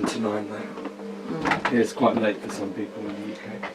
to 9 though. It's quite late for some people in the UK.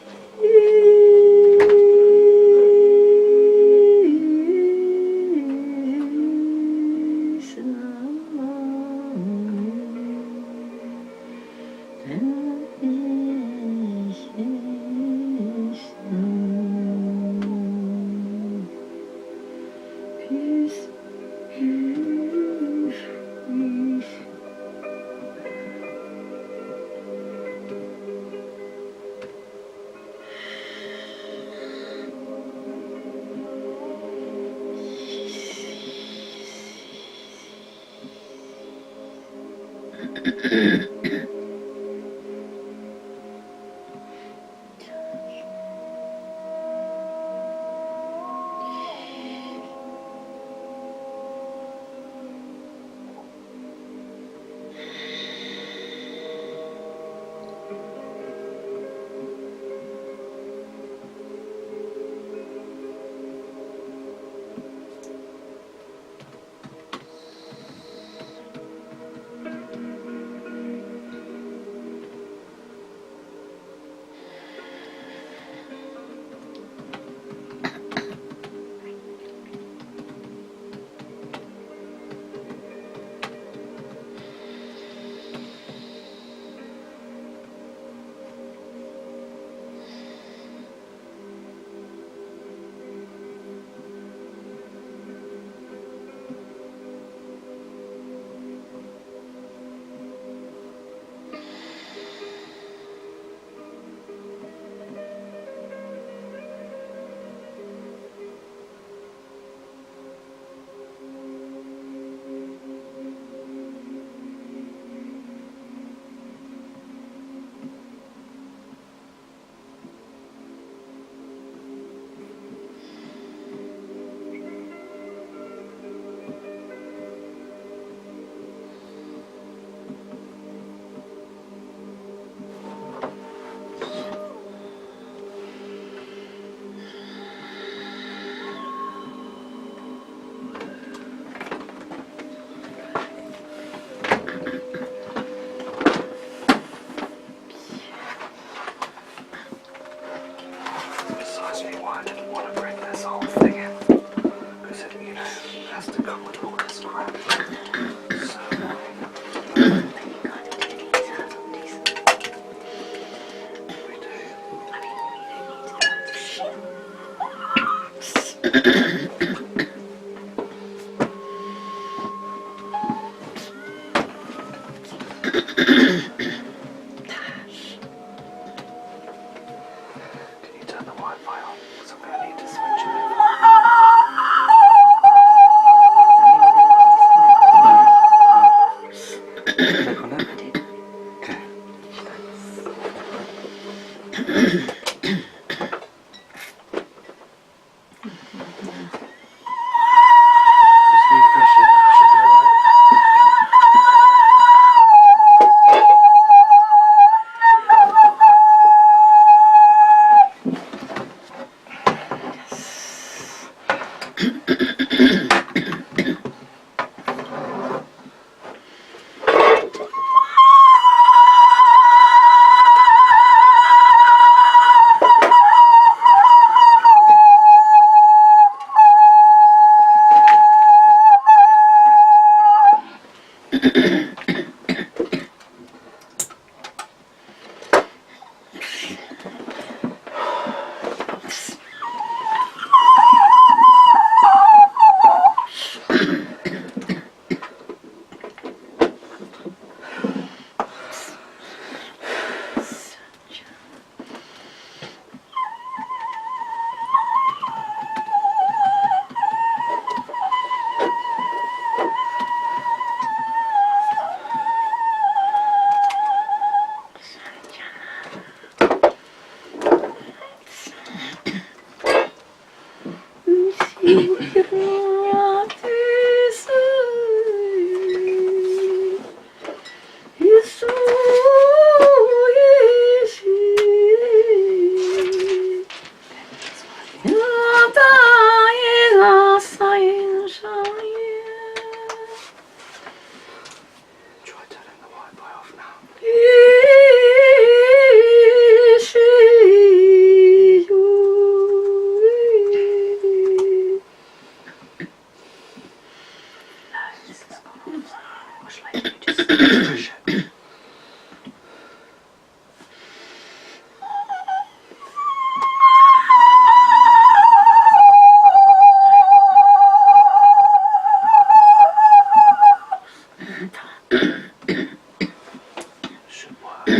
Try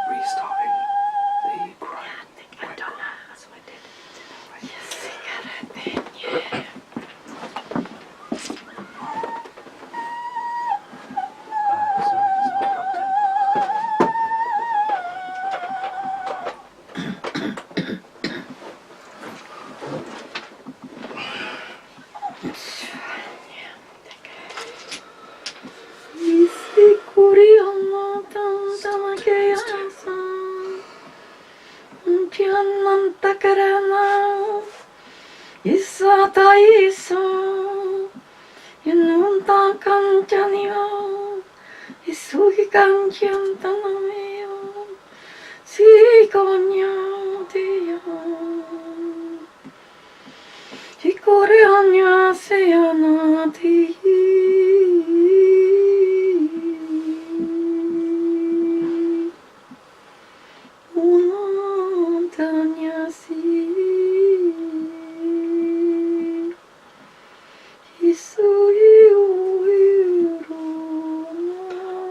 restarting the Chrome. I don't know, that's what I did. Sorry, it's not plugged in.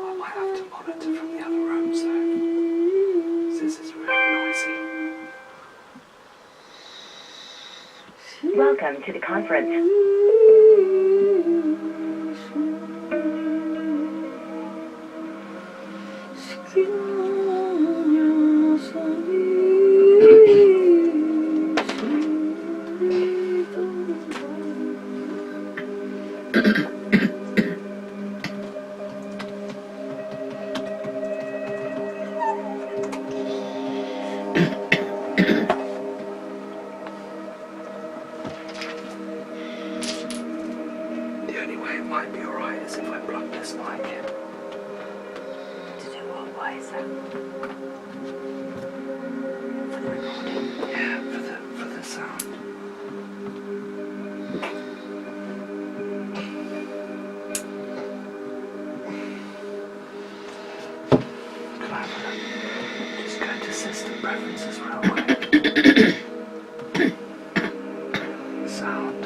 I might have to monitor from the other room, so this is really noisy. Welcome to the conference. The only way it might be alright is if I plug this mic in. To do what? Why is that? For the recording? Yeah, for the sound. Can I have a just go to system preferences real quick? Sound.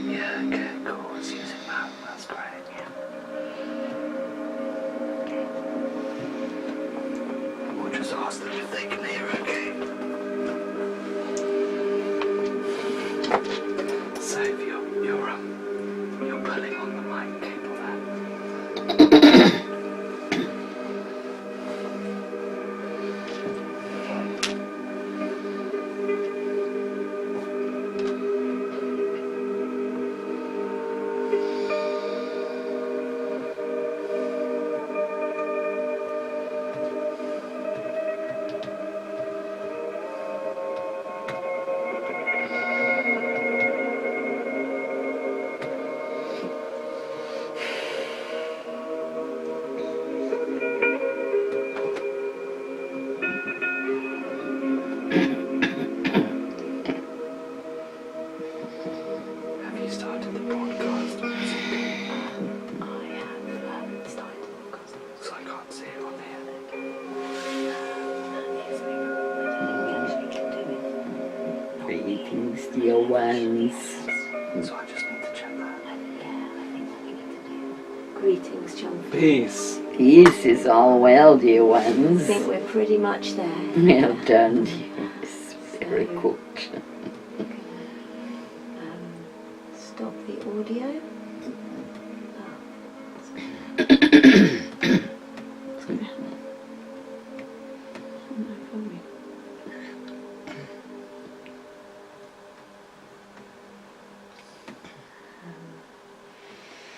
Yeah, okay, cool. It's using that. That's great. We'll just ask them if they can hear okay. So if you're pulling on the mic cable there. Have you started the broadcast? I have started the podcast. Because I can't see it on here. Greetings, dear ones. So I just need to check that. Greetings, John. Peace. Peace is all well, dear I ones. think we're pretty much there. Well done, yes. Very good. Stop the audio.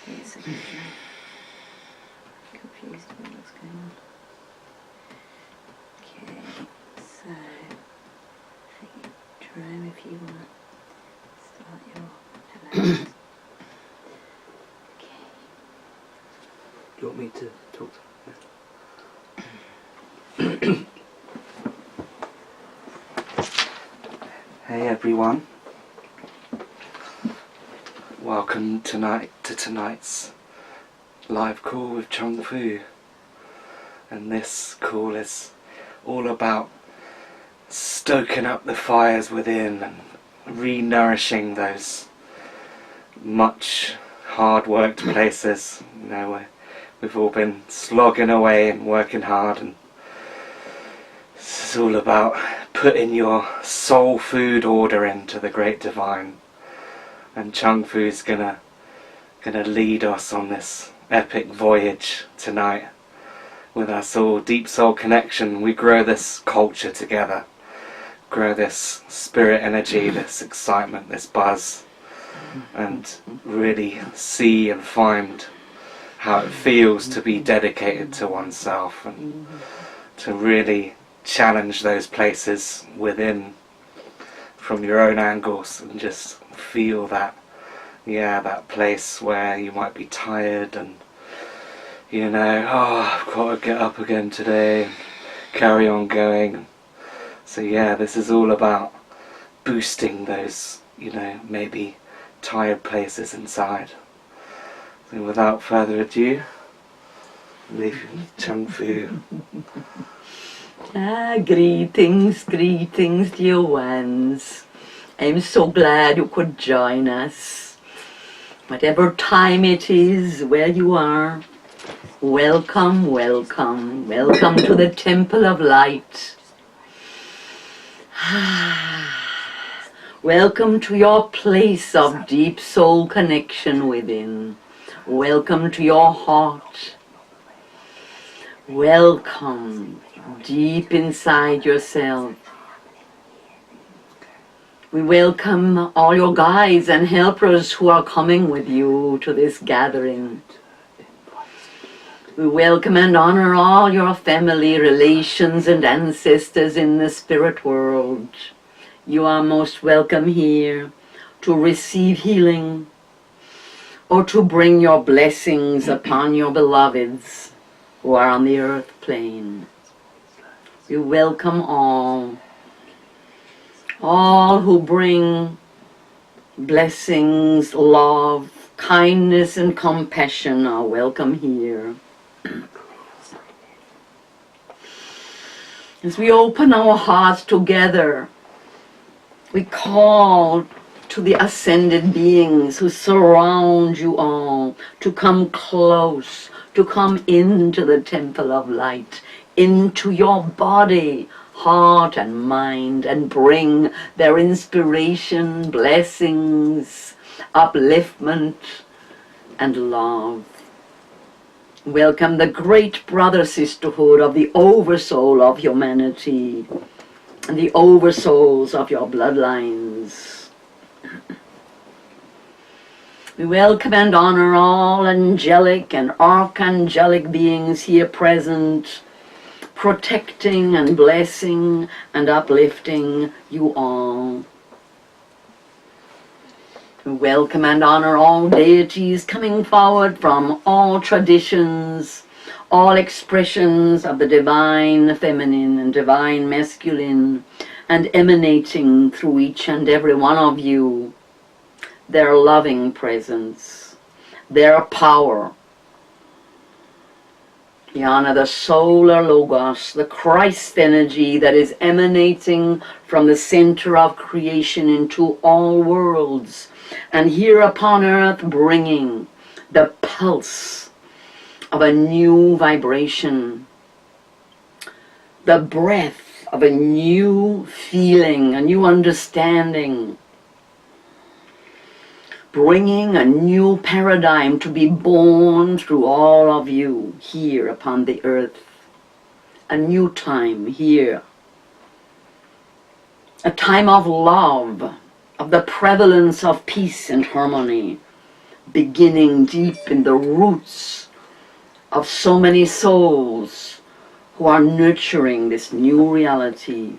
Yes, I'm confused about what's going on. Okay, so I think Jerome, if you want to start your hello. Okay. Do you want me to talk to Hey everyone. Welcome to tonight's live call with Chung Fu. And this call is all about stoking up the fires within and re-nourishing those much hard-worked places, you know, where we've all been slogging away and working hard, and this is all about putting your soul food order into the Great Divine. And Chung Fu's gonna lead us on this epic voyage tonight. With our soul, deep soul connection, we grow this culture together, grow this spirit energy, this excitement, this buzz, and really see and find how it feels to be dedicated to oneself, and to really challenge those places within from your own angles, and just feel that, yeah, that place where you might be tired and, you know, oh, I've got to get up again today and carry on going. So yeah, this is all about boosting those, you know, maybe tired places inside. So without further ado, leave Chung Fu. Greetings, dear ones. I'm so glad you could join us. Whatever time it is, where you are, welcome, welcome, welcome to the Temple of Light. Welcome to your place of deep soul connection within. Welcome to your heart. Welcome deep inside yourself. We welcome all your guides and helpers who are coming with you to this gathering. We welcome and honor all your family, relations and ancestors in the spirit world. You are most welcome here to receive healing or to bring your blessings upon your beloveds who are on the earth plane. We welcome all who bring blessings, love, kindness and compassion are welcome here. As we open our hearts together, we call to the ascended beings who surround you all to come close, to come into the Temple of Light, into your body, heart and mind, and bring their inspiration, blessings, upliftment and love. Welcome the great brother sisterhood of the oversoul of humanity and the oversouls of your bloodlines. We welcome and honor all angelic and archangelic beings here present, protecting and blessing and uplifting you all. We welcome and honor all deities coming forward from all traditions, all expressions of the divine feminine and divine masculine, and emanating through each and every one of you, their loving presence, their power. We honor the solar logos, the Christ energy that is emanating from the center of creation into all worlds, and here upon earth bringing the pulse of a new vibration, the breath of a new feeling, a new understanding, bringing a new paradigm to be born through all of you here upon the earth. A new time here. A time of love, of the prevalence of peace and harmony, beginning deep in the roots of so many souls who are nurturing this new reality.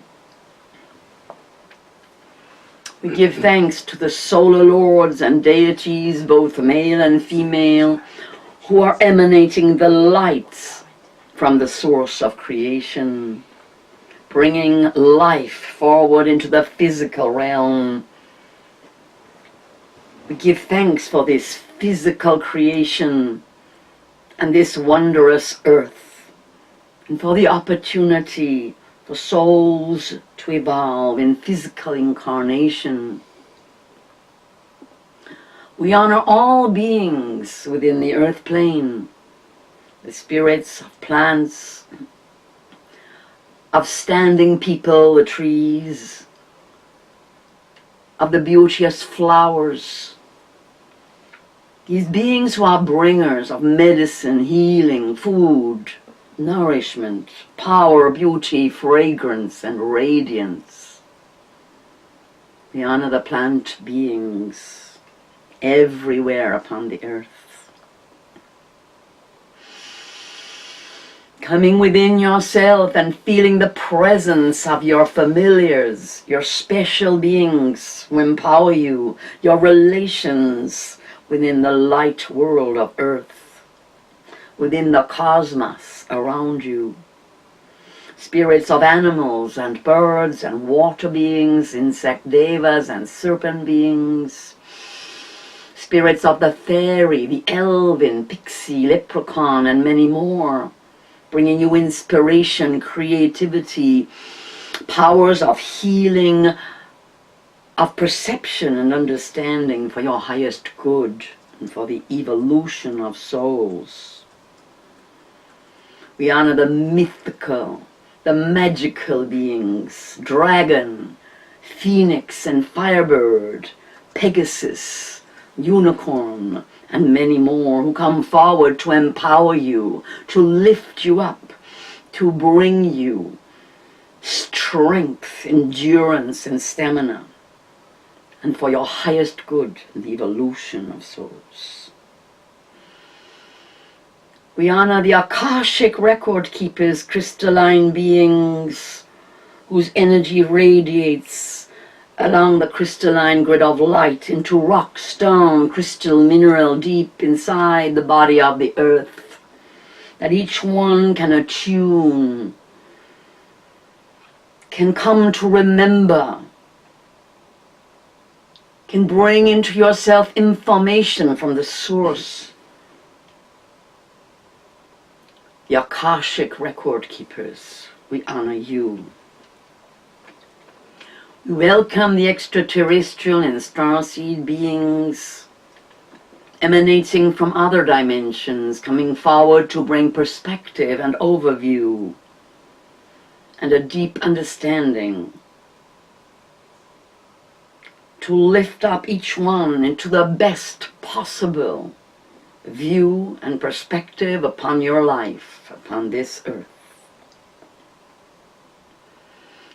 We give thanks to the solar lords and deities, both male and female, who are emanating the lights from the source of creation, bringing life forward into the physical realm. We give thanks for this physical creation and this wondrous earth, and for the opportunity for souls to evolve in physical incarnation. We honor all beings within the earth plane, the spirits of plants, of standing people, the trees, of the beauteous flowers. These beings who are bringers of medicine, healing, food, nourishment, power, beauty, fragrance, and radiance. We honor the plant beings everywhere upon the earth. Coming within yourself and feeling the presence of your familiars, your special beings who empower you, your relations within the light world of earth, within the cosmos around you. Spirits of animals and birds and water beings, insect devas and serpent beings. Spirits of the fairy, the elven, pixie, leprechaun, and many more, bringing you inspiration, creativity, powers of healing, of perception and understanding for your highest good and for the evolution of souls. We honor the mythical, the magical beings, dragon, phoenix and firebird, Pegasus, unicorn, and many more who come forward to empower you, to lift you up, to bring you strength, endurance, and stamina, and for your highest good and the evolution of souls. We honor the Akashic record keepers, crystalline beings whose energy radiates along the crystalline grid of light into rock, stone, crystal, mineral deep inside the body of the earth, that each one can attune, can come to remember, can bring into yourself information from the source. The Akashic record keepers, we honor you. We welcome the extraterrestrial and starseed beings emanating from other dimensions, coming forward to bring perspective and overview and a deep understanding, to lift up each one into the best possible view and perspective upon your life, upon this earth.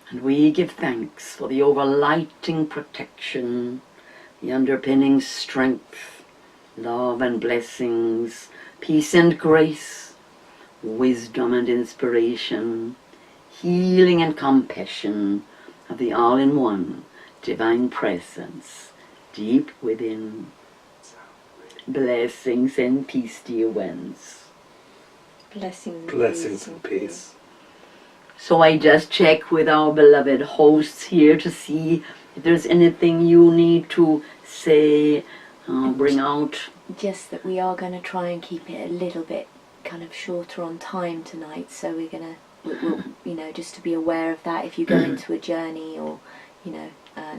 And we give thanks for the overlighting protection, the underpinning strength, love and blessings, peace and grace, wisdom and inspiration, healing and compassion of the all-in-one divine presence deep within. Blessings and peace, dear ones. Blessings and peace. So I just check with our beloved hosts here to see if there's anything you need to say, bring out. Just that we are going to try and keep it a little bit kind of shorter on time tonight, so we're going to, we'll, you know, just to be aware of that if you go into a journey or, you know,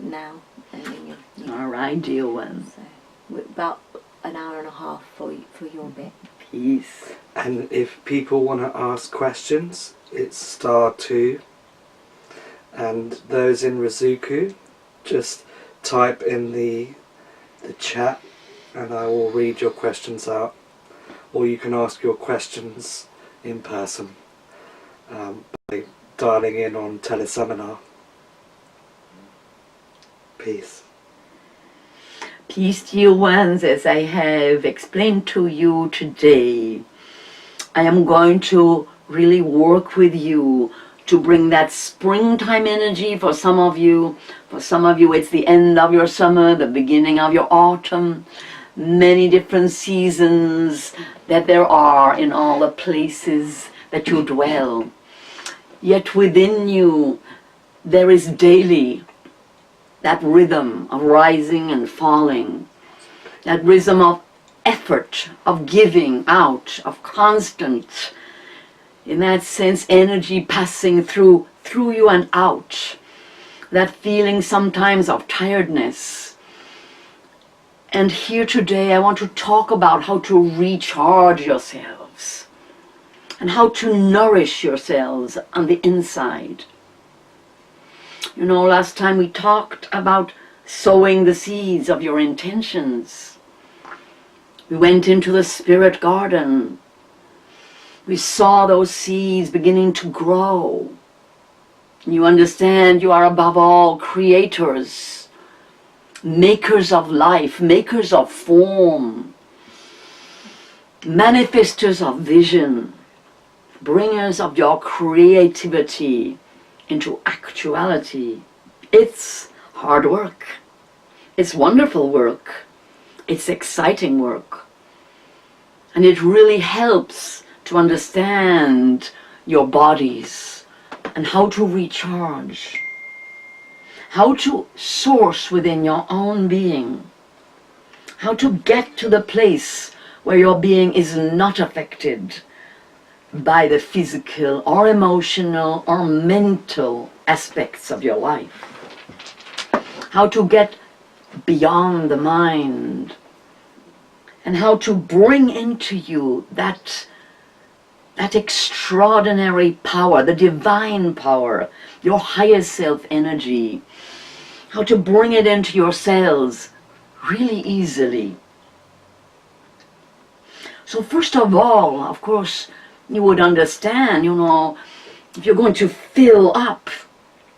now. All right, dear ones. So we're about an hour and a half for your bit. Peace. And if people want to ask questions, it's *2, and those in Rizuku, just type in the chat and I will read your questions out, or you can ask your questions in person by dialing in on teleseminar. Peace. Peace, dear ones. As I have explained to you today, I am going to really work with you to bring that springtime energy for some of you. For some of you, it's the end of your summer, the beginning of your autumn, many different seasons that there are in all the places that you dwell. Yet within you, there is daily that rhythm of rising and falling, that rhythm of effort, of giving out, of constant, in that sense, energy passing through through you and out. That feeling sometimes of tiredness. And here today I want to talk about how to recharge yourselves and how to nourish yourselves on the inside. You know, last time we talked about sowing the seeds of your intentions. We went into the spirit garden. We saw those seeds beginning to grow. You understand you are above all creators, makers of life, makers of form, manifestors of vision, bringers of your creativity into actuality. It's hard work. It's wonderful work. It's exciting work. And it really helps to understand your bodies and how to recharge, how to source within your own being, how to get to the place where your being is not affected by the physical or emotional or mental aspects of your life, how to get beyond the mind, and how to bring into you that extraordinary power, the divine power, your higher self energy, how to bring it into your cells really easily. So first of all, of course, you would understand, you know, if you're going to fill up,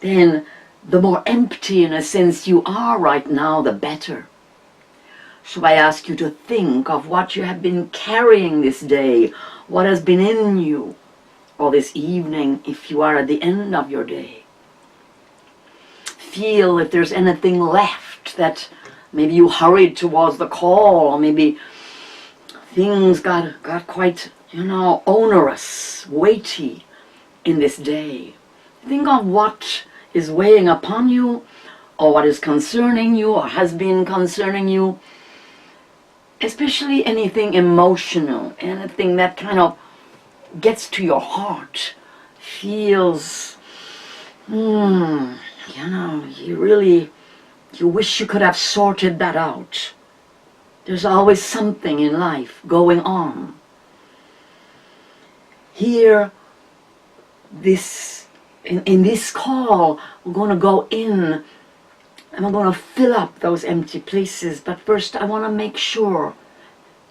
then the more empty in a sense you are right now, the better. So I ask you to think of what you have been carrying this day, what has been in you, or this evening if you are at the end of your day. Feel if there's anything left that maybe you hurried towards the call, or maybe things got quite, you know, onerous, weighty in this day. Think of what is weighing upon you, or what is concerning you, or has been concerning you. Especially anything emotional, anything that kind of gets to your heart, feels, you know, you wish you could have sorted that out. There's always something in life going on. Here, in this call, we're going to go in and I'm going to fill up those empty places. But first I want to make sure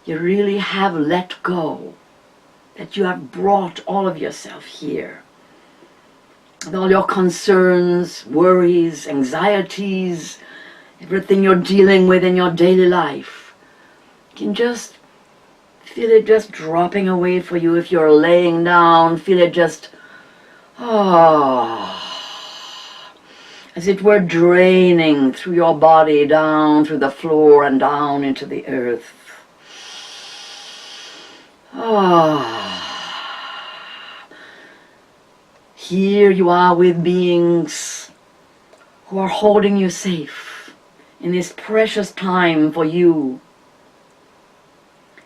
you really have let go, that you have brought all of yourself here. With all your concerns, worries, anxieties, everything you're dealing with in your daily life. You can just feel it just dropping away for you. If you're laying down, feel it just, as it were draining through your body, down through the floor and down into the earth. Here you are with beings who are holding you safe in this precious time for you.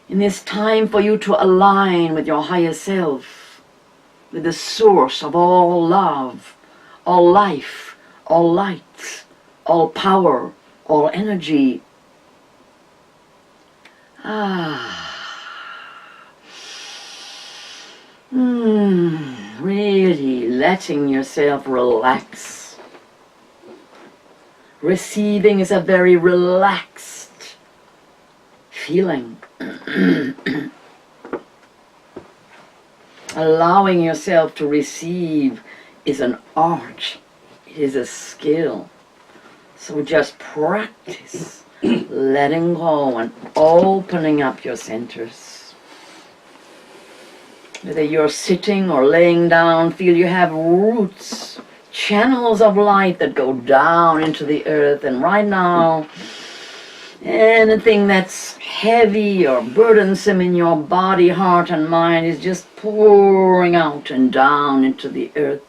In this time for you to align with your higher self, with the source of all love, all life, all light, all power, all energy. Really letting yourself relax. Receiving is a very relaxed feeling. Allowing yourself to receive is an art. It is a skill. So just practice letting go and opening up your centers. Whether you're sitting or laying down, feel you have roots, channels of light that go down into the earth. And right now, anything that's heavy or burdensome in your body, heart and mind is just pouring out and down into the earth.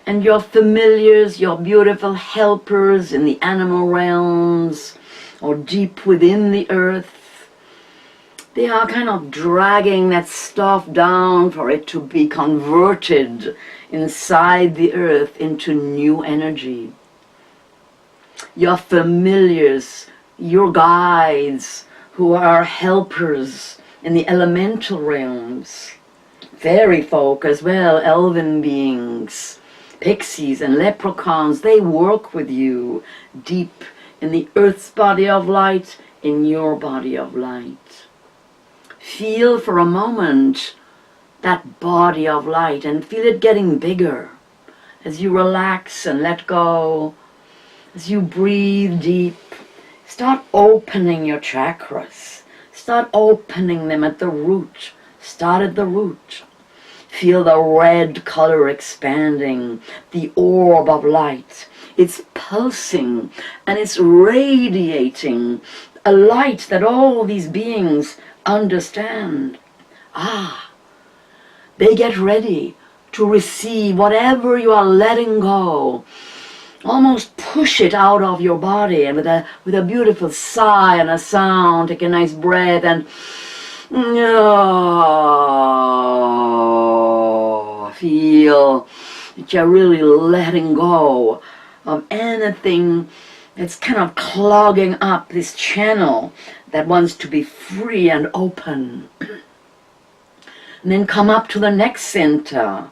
And your familiars, your beautiful helpers in the animal realms or deep within the earth, They are kind of dragging that stuff down for it to be converted inside the earth into new energy. Your familiars, your guides, who are helpers in the elemental realms, fairy folk as well, elven beings, pixies and leprechauns, they work with you deep in the earth's body of light, in your body of light. Feel for a moment that body of light and feel it getting bigger as you relax and let go, as you breathe deep. Start opening your chakras. Start opening them at the root. Start at the root. Feel the red color expanding, the orb of light. It's pulsing and it's radiating a light that all these beings understand. They get ready to receive whatever you are letting go. Almost push it out of your body, and with a beautiful sigh and a sound, take a nice breath and feel that you're really letting go of anything that's kind of clogging up this channel that wants to be free and open. And then come up to the next center,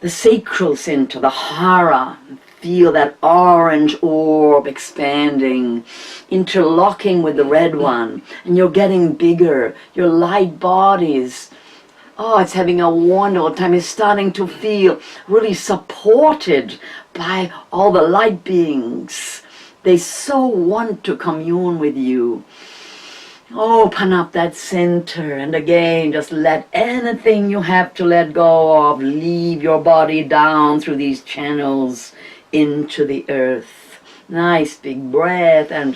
the sacral center, the hara. Feel that orange orb expanding, interlocking with the red one, and you're getting bigger. Your light bodies, it's having a wonderful time. It's starting to feel really supported by all the light beings. They so want to commune with you. Open up that center, and again, just let anything you have to let go of leave your body down through these channels into the earth. Nice big breath and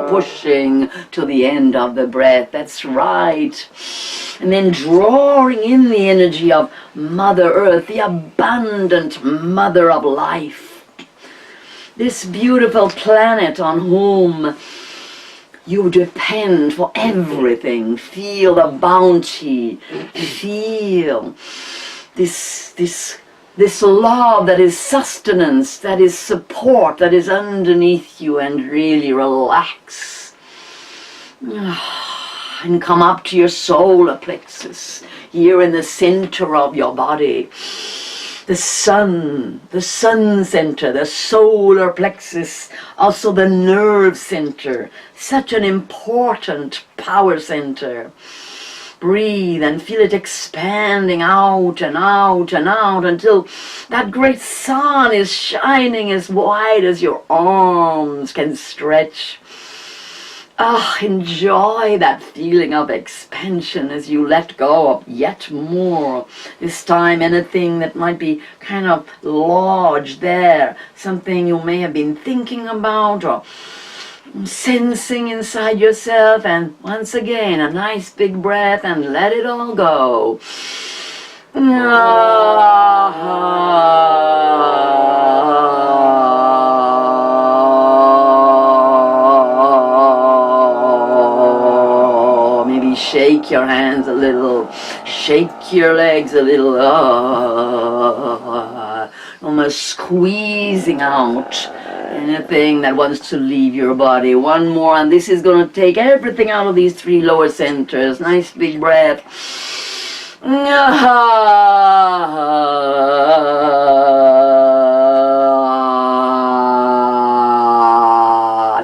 pushing to the end of the breath. That's right. And then drawing in the energy of Mother Earth, the abundant mother of life. This beautiful planet on whom you depend for everything. Feel the bounty. Feel this love that is sustenance, that is support, that is underneath you, and really relax. And come up to your solar plexus, here in the center of your body. The sun center, the solar plexus, also the nerve center, such an important power center. Breathe and feel it expanding out and out and out until that great sun is shining as wide as your arms can stretch. Enjoy that feeling of expansion as you let go of yet more. This time anything that might be kind of lodged there, something you may have been thinking about or sensing inside yourself, and once again a nice big breath and let it all go. Maybe shake your hands a little, shake your legs a little, almost squeezing out anything that wants to leave your body. One more, and this is going to take everything out of these three lower centers. Nice big breath.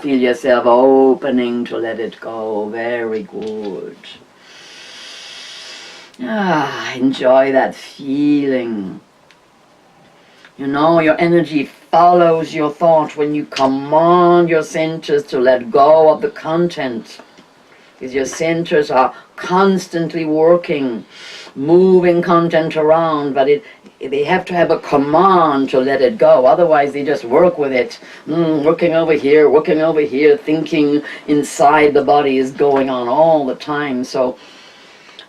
Feel yourself opening to let it go. Very good. Enjoy that feeling. You know, your energy follows your thought when you command your centers to let go of the content. Because your centers are constantly working, moving content around, but they have to have a command to let it go. Otherwise, they just work with it. Working over here, thinking inside the body is going on all the time. So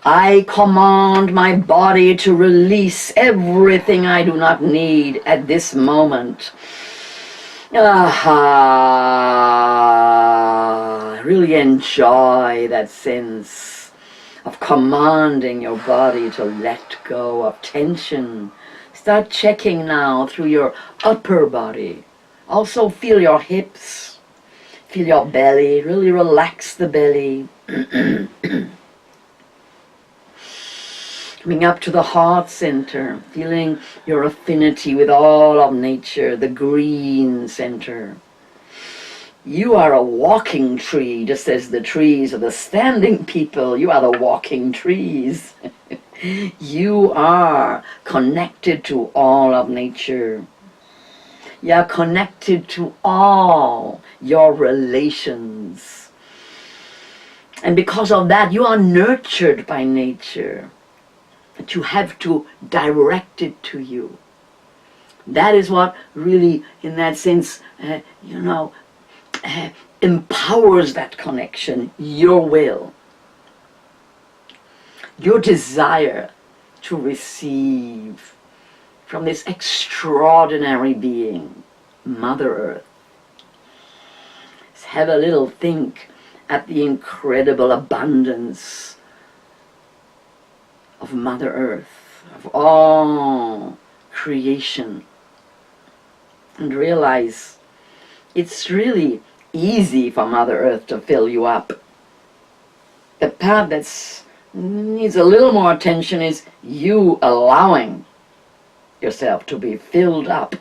I command my body to release everything I do not need at this moment. Aha! Really enjoy that sense of commanding your body to let go of tension. Start checking now through your upper body. Also feel your hips. Feel your belly. Really relax the belly. Coming up to the heart center, feeling your affinity with all of nature, the green center. You are a walking tree, just as the trees are the standing people. You are the walking trees. You are connected to all of nature. You are connected to all your relations. And because of that, you are nurtured by nature. But you have to direct it to you. That is what really, in that sense, empowers that connection, your will, your desire to receive from this extraordinary being, Mother Earth. Let's have a little think at the incredible abundance of Mother Earth, of all creation, and realize it's really easy for Mother Earth to fill you up. The part that needs a little more attention is you allowing yourself to be filled up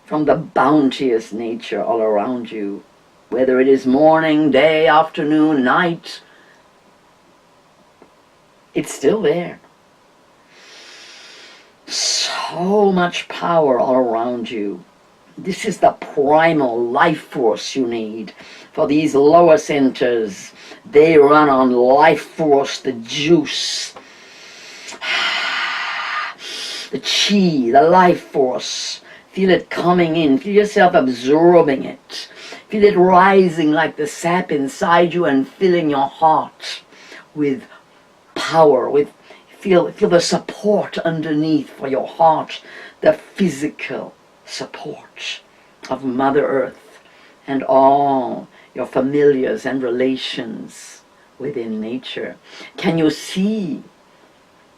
from the bounteous nature all around you, whether it is morning, day, afternoon, night. It's still there. So much power all around you. This is the primal life force you need. For these lower centers, they run on life force, the juice, the chi, the life force. Feel it coming in. Feel yourself absorbing it. Feel it rising like the sap inside you and filling your heart with power, with feel the support underneath for your heart, the physical support of Mother Earth and all your familiars and relations within nature. Can you see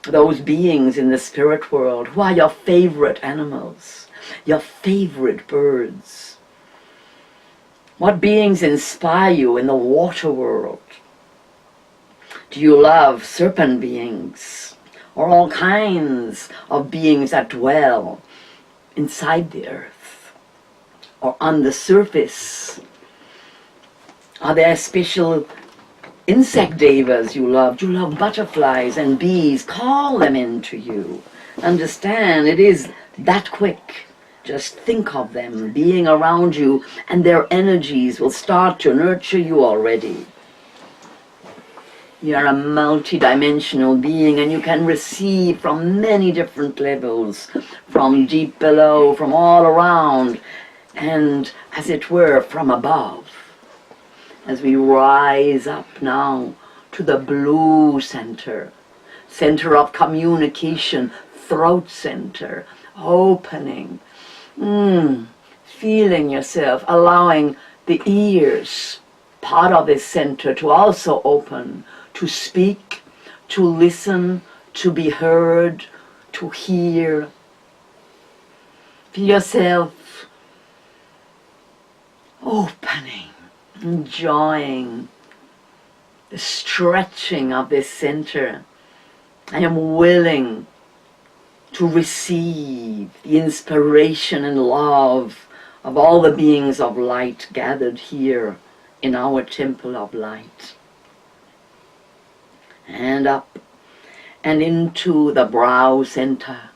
those beings in the spirit world? Who are your favorite animals, your favorite birds? What beings inspire you in the water world? Do you love serpent beings, or all kinds of beings that dwell inside the earth or on the surface? Are there special insect devas you love? Do you love butterflies and bees? Call them into you. Understand, it is that quick. Just think of them being around you, and their energies will start to nurture you already. You are a multi-dimensional being, and you can receive from many different levels, from deep below, from all around, and as it were, from above. As we rise up now to the blue center, center of communication, throat center, opening, feeling yourself, allowing the ears, part of this center, to also open, to speak, to listen, to be heard, to hear. Feel yourself opening, enjoying the stretching of this center. I am willing to receive the inspiration and love of all the beings of light gathered here in our temple of light. And up and into the brow center.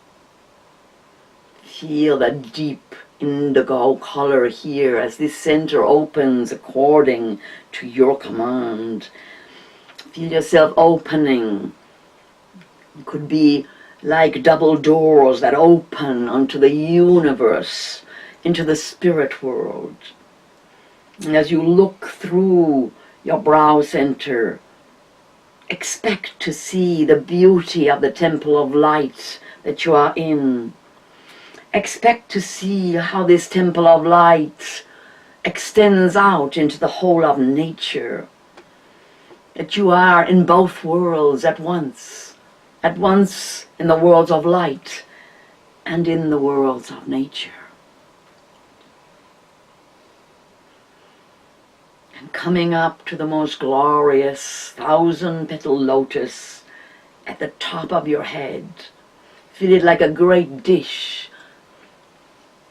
Feel the deep indigo color here as this center opens according to your command. Feel yourself opening. It could be like double doors that open onto the universe, into the spirit world. And as you look through your brow center, Expect to see the beauty of the temple of light that you are in. Expect to see how this temple of light extends out into the whole of nature. That you are in both worlds at once in the worlds of light and in the worlds of nature. And coming up to the most glorious 1,000-petal lotus at the top of your head, feel it like a great dish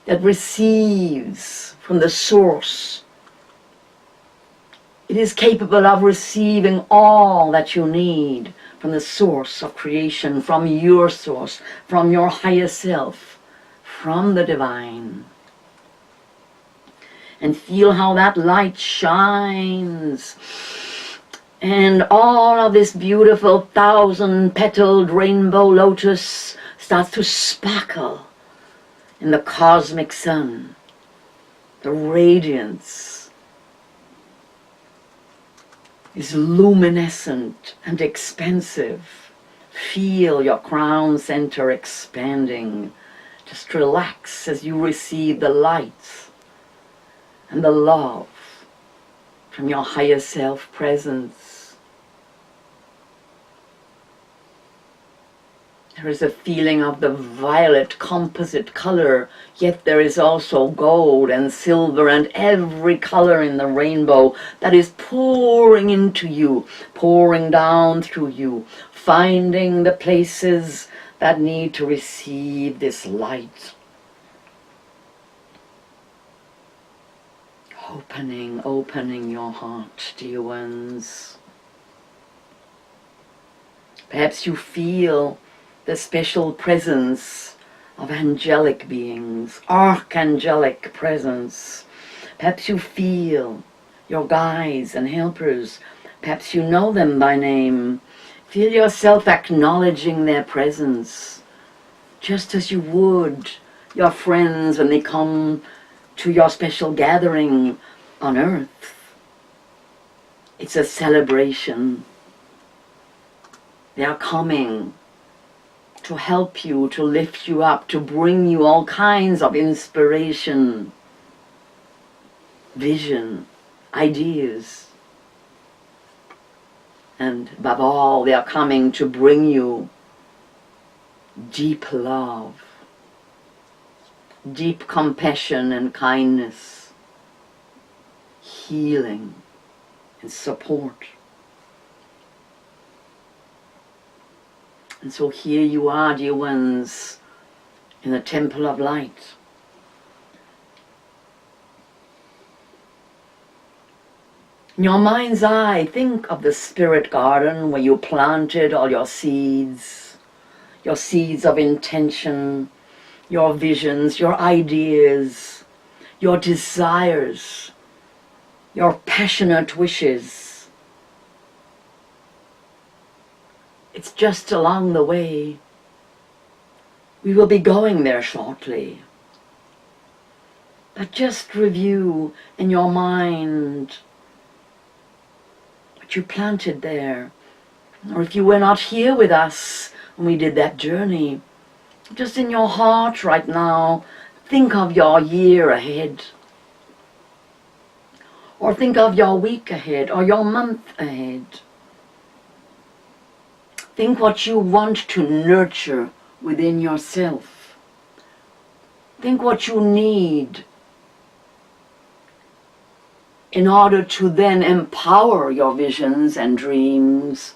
that receives from the source. It is capable of receiving all that you need from the source of creation, from your source, from your higher self, from the divine. And feel how that light shines. And all of this beautiful 1,000-petaled rainbow lotus starts to sparkle in the cosmic sun. The radiance is luminescent and expansive. Feel your crown center expanding. Just relax as you receive the light and the love from your higher self presence. There is a feeling of the violet composite color, yet there is also gold and silver and every color in the rainbow that is pouring into you, pouring down through you, finding the places that need to receive this light. Opening your heart, dear ones. Perhaps you feel the special presence of angelic beings, archangelic presence. Perhaps you feel your guides and helpers. Perhaps you know them by name. Feel yourself acknowledging their presence, just as you would your friends when they come to your special gathering on earth. It's a celebration. They are coming to help you, to lift you up, to bring you all kinds of inspiration, vision, ideas. And above all, they are coming to bring you deep love, deep compassion and kindness, healing and support. And so here you are, dear ones, in the Temple of Light. In your mind's eye, think of the spirit garden where you planted all your seeds of intention, your visions, your ideas, your desires, your passionate wishes. It's just along the way. We will be going there shortly. But just review in your mind what you planted there. Or if you were not here with us when we did that journey, just in your heart right now, think of your year ahead. Or think of your week ahead, or your month ahead. Think what you want to nurture within yourself. Think what you need in order to then empower your visions and dreams,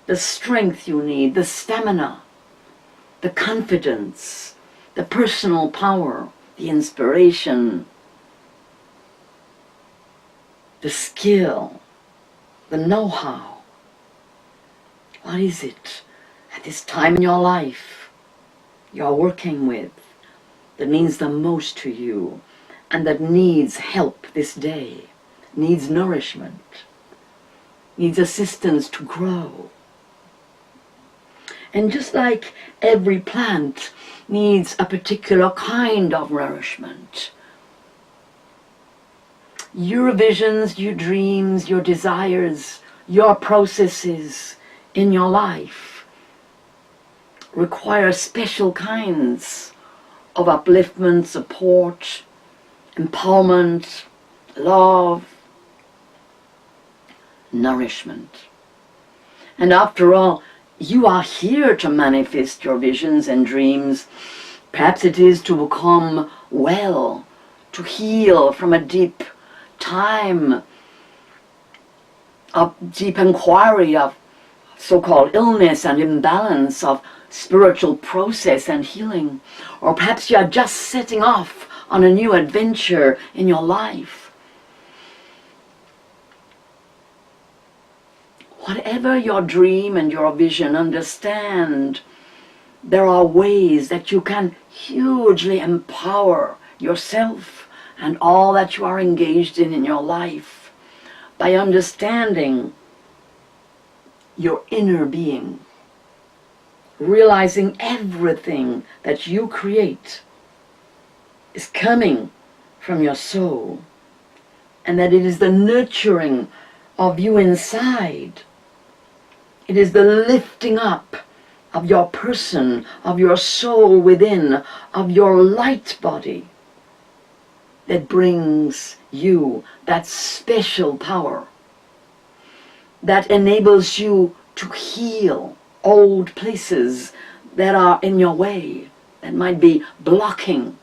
the strength you need, the stamina, the confidence, the personal power, the inspiration, the skill, the know-how. What is it at this time in your life you're working with that means the most to you and that needs help this day, needs nourishment, needs assistance to grow? And just like every plant needs a particular kind of nourishment, your visions, your dreams, your desires, your processes in your life require special kinds of upliftment, support, empowerment, love, nourishment. And after all, you are here to manifest your visions and dreams. Perhaps it is to become well, to heal from a deep time of deep inquiry of so-called illness and imbalance, of spiritual process and healing. Or perhaps you are just setting off on a new adventure in your life. Whatever your dream and your vision, understand there are ways that you can hugely empower yourself and all that you are engaged in your life by understanding your inner being, realizing everything that you create is coming from your soul, and that it is the nurturing of you inside. It is the lifting up of your person, of your soul within, of your light body that brings you that special power that enables you to heal old places that are in your way, that might be blocking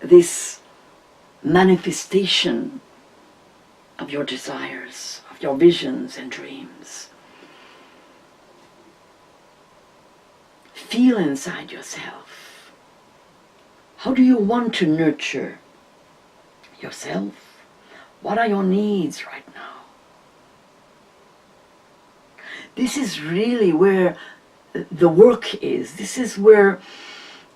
this manifestation of your desires, of your visions and dreams. Feel inside yourself. How do you want to nurture yourself? What are your needs right now? This is really where the work is. This is where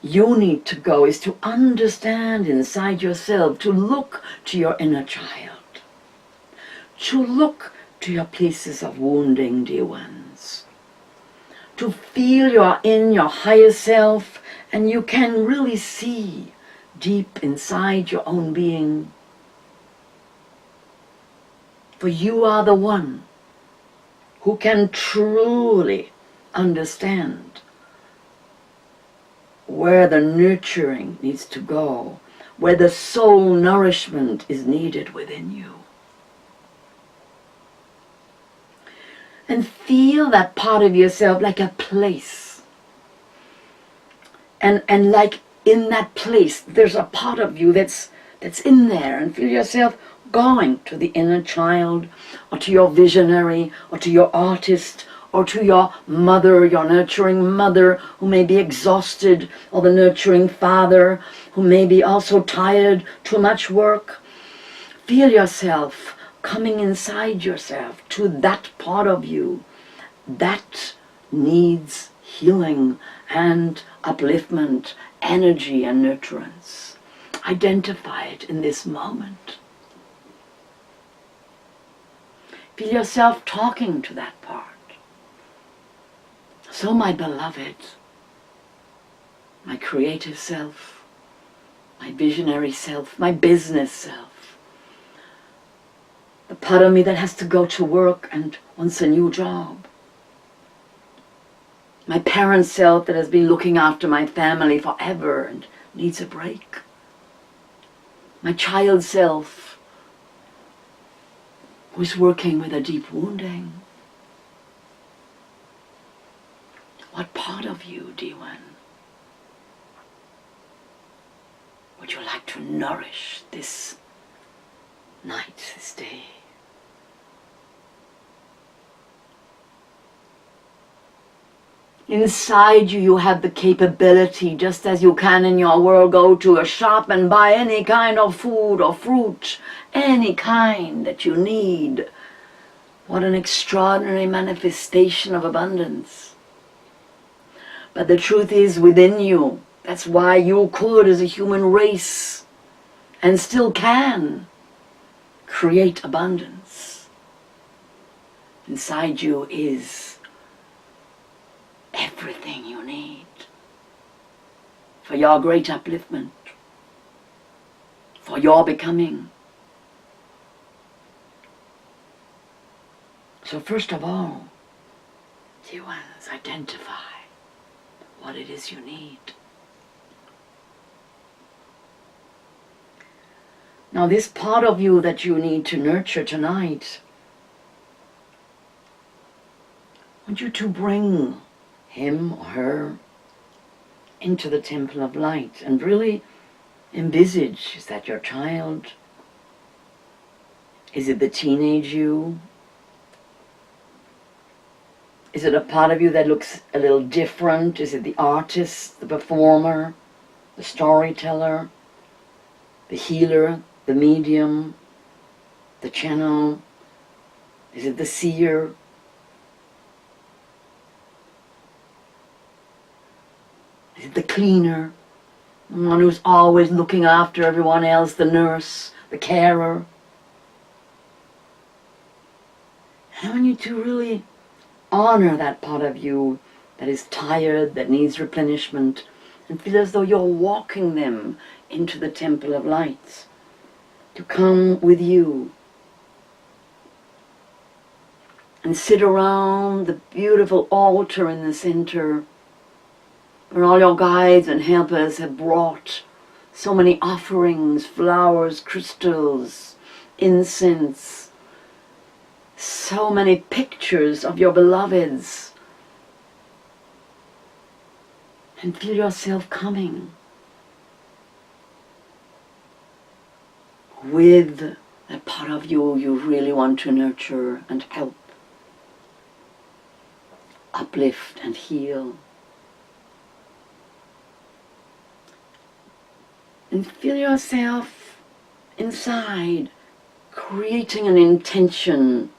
you need to go, is to understand inside yourself, to look to your inner child, to look to your places of wounding, dear ones, to feel you are in your higher self and you can really see deep inside your own being. For you are the one who can truly understand where the nurturing needs to go, where the soul nourishment is needed within you. And feel that part of yourself like a place. And like in that place, there's a part of you that's in there, and feel yourself going to the inner child, or to your visionary, or to your artist, or to your mother, your nurturing mother, who may be exhausted, or the nurturing father, who may be also tired, too much work. Feel yourself coming inside yourself to that part of you that needs healing and upliftment, energy and nurturance. Identify it in this moment. Feel yourself talking to that part. So, my beloved, my creative self, my visionary self, my business self, the part of me that has to go to work and wants a new job, my parent self that has been looking after my family forever and needs a break, my child self who is working with a deep wounding. What part of you, dear one, would you like to nourish this night, this day? Inside you, you have the capability, just as you can in your world go to a shop and buy any kind of food or fruit, any kind that you need. What an extraordinary manifestation of abundance. But the truth is within you. That's why you could, as a human race, and still can, create abundance. Inside you is everything you need for your great upliftment, for your becoming. So first of all, Dear ones, identify what it is you need. Now this part of you that you need to nurture tonight, I want you to bring him or her into the temple of light and really envisage, is that your child? Is it the teenage you? Is it a part of you that looks a little different? Is it the artist, the performer, the storyteller, the healer, the medium, the channel? Is it the seer? Is it the cleaner? The one who's always looking after everyone else, the nurse, the carer? I want you to really honor that part of you that is tired, that needs replenishment, and feel as though you're walking them into the temple of light, to come with you and sit around the beautiful altar in the center where all your guides and helpers have brought so many offerings, flowers, crystals, incense, so many pictures of your beloveds. And feel yourself coming with that part of you really want to nurture and help, uplift and heal. And feel yourself inside creating an intention,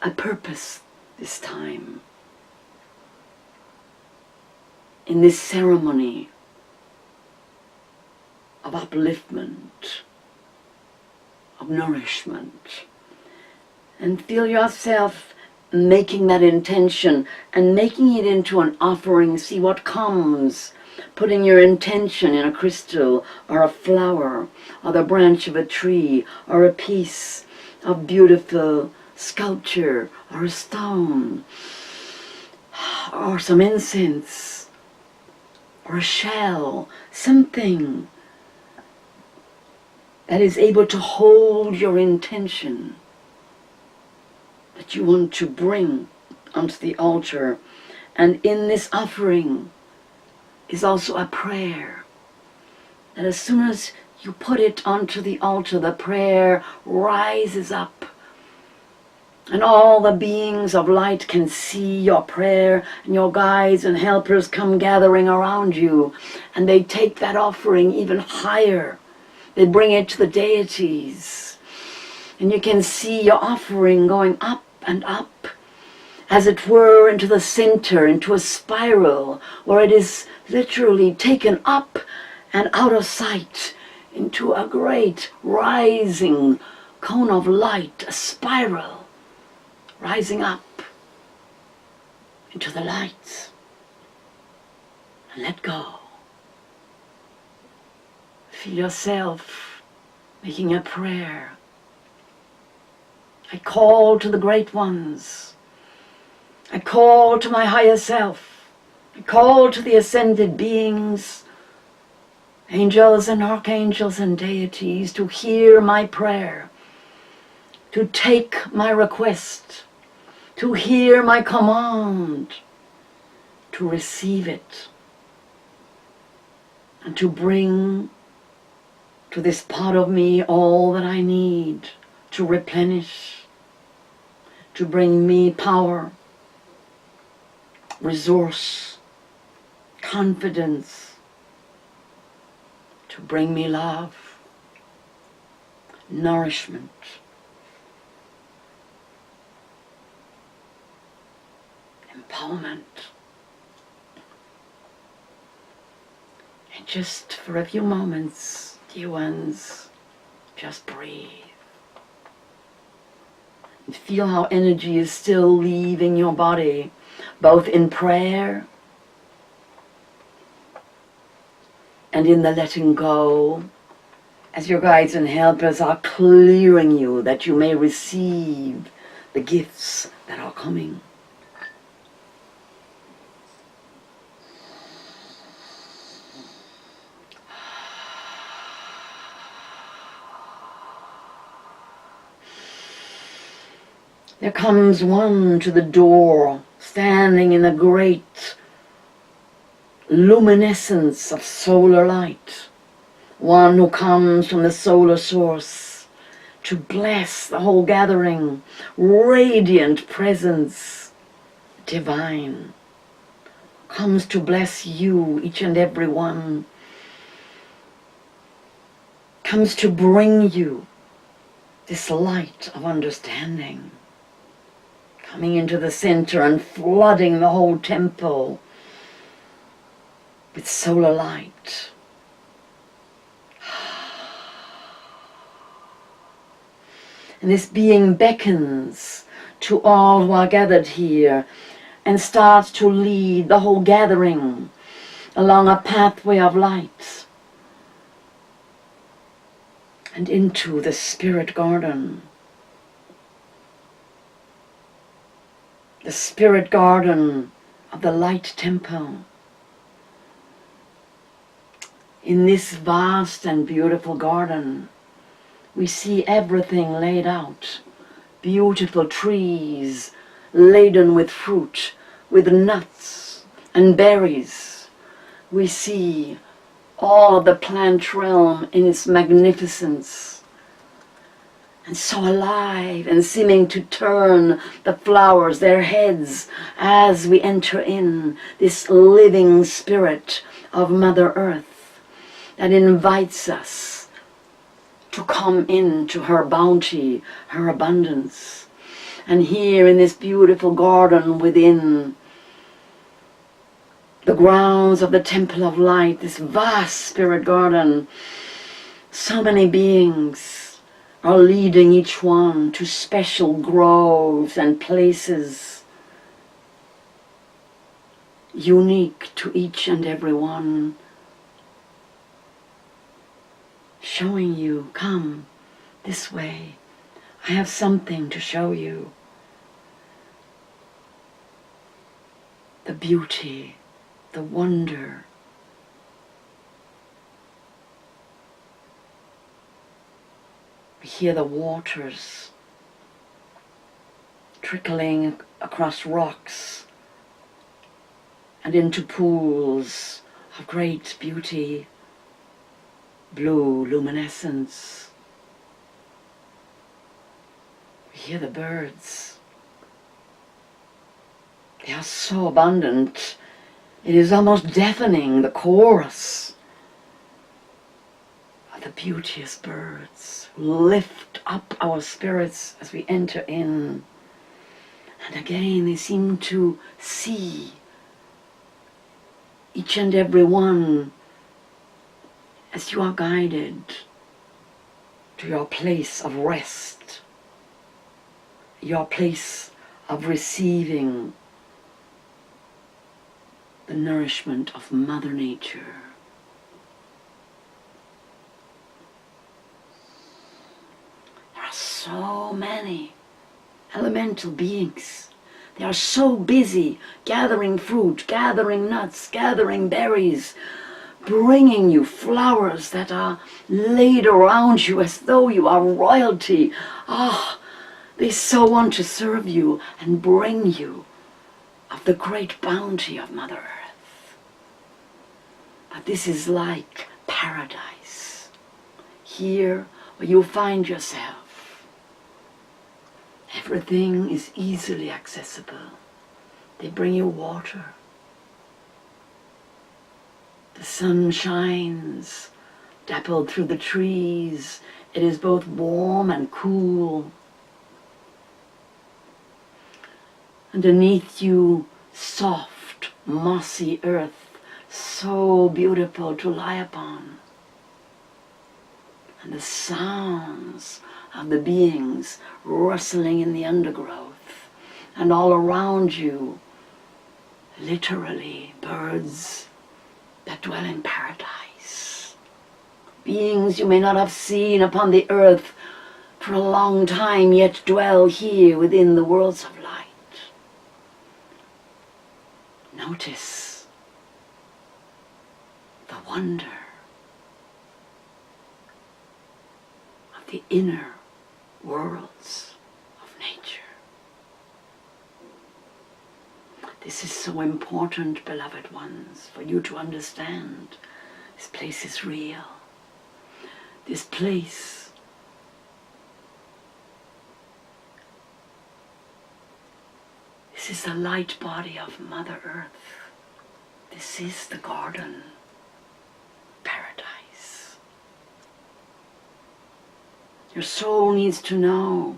a purpose this time. In this ceremony of upliftment, of nourishment. And feel yourself making that intention and making it into an offering. See what comes. Putting your intention in a crystal or a flower or the branch of a tree or a piece of beautiful sculpture or a stone or some incense or a shell, something that is able to hold your intention that you want to bring onto the altar. And in this offering is also a prayer that as soon as you put it onto the altar, the prayer rises up and all the beings of light can see your prayer, and your guides and helpers come gathering around you, and they take that offering even higher. They bring it to the deities, and you can see your offering going up and up, as it were, into the center, into a spiral, where it is literally taken up and out of sight into a great rising cone of light, a spiral rising up into the light. And let go. Feel yourself making a prayer. I call to the great ones. I call to my higher self. I call to the ascended beings, angels and archangels and deities, to hear my prayer, to take my request, to hear my command, to receive it, and to bring to this part of me all that I need to replenish, to bring me power, resource, confidence, to bring me love, nourishment, empowerment. And just for a few moments, dear ones, just breathe. And feel how energy is still leaving your body, both in prayer and in the letting go, as your guides and helpers are clearing you that you may receive the gifts that are coming. There comes one to the door, standing in a great luminescence of solar light. One who comes from the solar source to bless the whole gathering. Radiant presence, divine, comes to bless you, each and every one. Comes to bring you this light of understanding. Coming into the center and flooding the whole temple with solar light. And this being beckons to all who are gathered here and starts to lead the whole gathering along a pathway of light and into the spirit garden. The spirit garden of the light temple. In this vast and beautiful garden, we see everything laid out. Beautiful trees laden with fruit, with nuts and berries. We see all of the plant realm in its magnificence. And so alive and seeming to turn the flowers, their heads, as we enter in this living spirit of Mother Earth that invites us to come into her bounty, her abundance. And here in this beautiful garden within the grounds of the Temple of Light, this vast spirit garden, so many beings are leading each one to special groves and places unique to each and every one, showing you, come this way, I have something to show you. The beauty, the wonder, we hear the waters trickling across rocks and into pools of great beauty, blue luminescence. We hear the birds. They are so abundant, it is almost deafening, the chorus of the beauteous birds lift up our spirits as we enter in. And again they seem to see each and every one as you are guided to your place of rest, your place of receiving the nourishment of Mother Nature. There are so many elemental beings. They are so busy gathering fruit, gathering nuts, gathering berries, bringing you flowers that are laid around you as though you are royalty. Ah, they so want to serve you and bring you of the great bounty of Mother Earth. But this is like paradise. Here where you find yourself, everything is easily accessible. They bring you water. The sun shines, dappled through the trees. It is both warm and cool. Underneath you, soft, mossy earth, so beautiful to lie upon. And the sounds of the beings rustling in the undergrowth. And all around you, literally, birds that dwell in paradise. Beings you may not have seen upon the earth for a long time, yet dwell here within the worlds of light. Notice the wonder of the inner worlds of nature. This is so important, beloved ones, for you to understand. This place is real. This place this is the light body of Mother Earth. This is the garden, paradise. Your soul needs to know,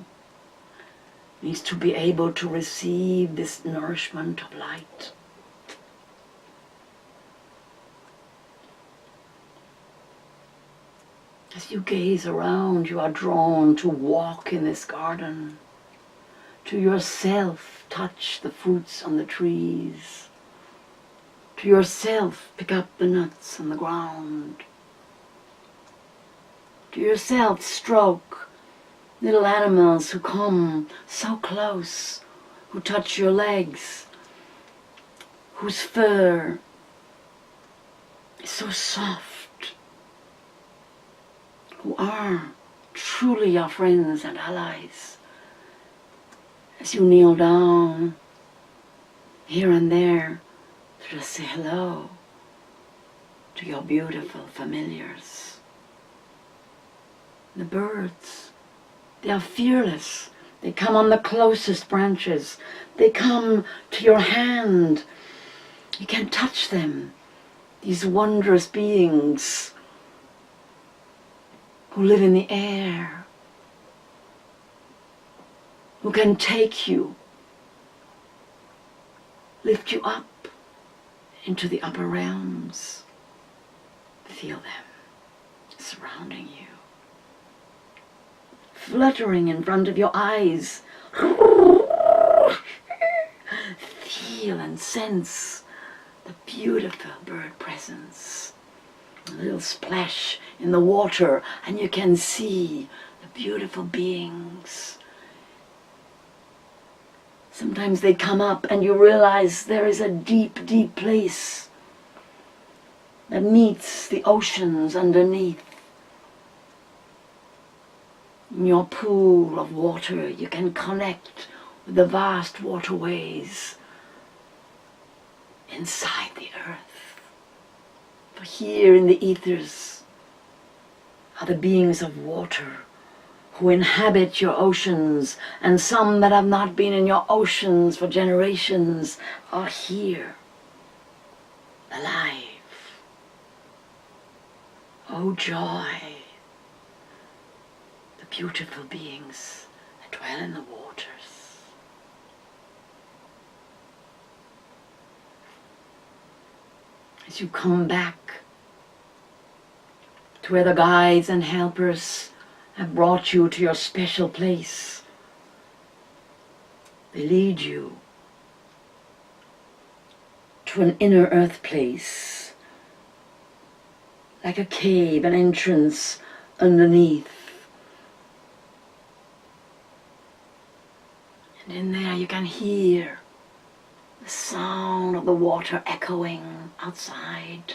needs to be able to receive this nourishment of light. As you gaze around, you are drawn to walk in this garden, to yourself touch the fruits on the trees, to yourself pick up the nuts on the ground, to yourself stroke little animals who come so close, who touch your legs, whose fur is so soft, who are truly your friends and allies. As you kneel down here and there to just say hello to your beautiful familiars. The birds, they are fearless. They come on the closest branches. They come to your hand. You can touch them. These wondrous beings who live in the air, who can take you, lift you up into the upper realms. Feel them surrounding you, fluttering in front of your eyes. Feel and sense the beautiful bird presence. A little splash in the water and you can see the beautiful beings. Sometimes they come up and you realize there is a deep, deep place that meets the oceans underneath. In your pool of water, you can connect with the vast waterways inside the earth. For here in the ethers are the beings of water who inhabit your oceans, and some that have not been in your oceans for generations are here, alive. Oh joy, the beautiful beings that dwell in the waters. As you come back to where the guides and helpers have brought you to your special place, they lead you to an inner earth place, like a cave, an entrance underneath. And in there you can hear the sound of the water echoing outside.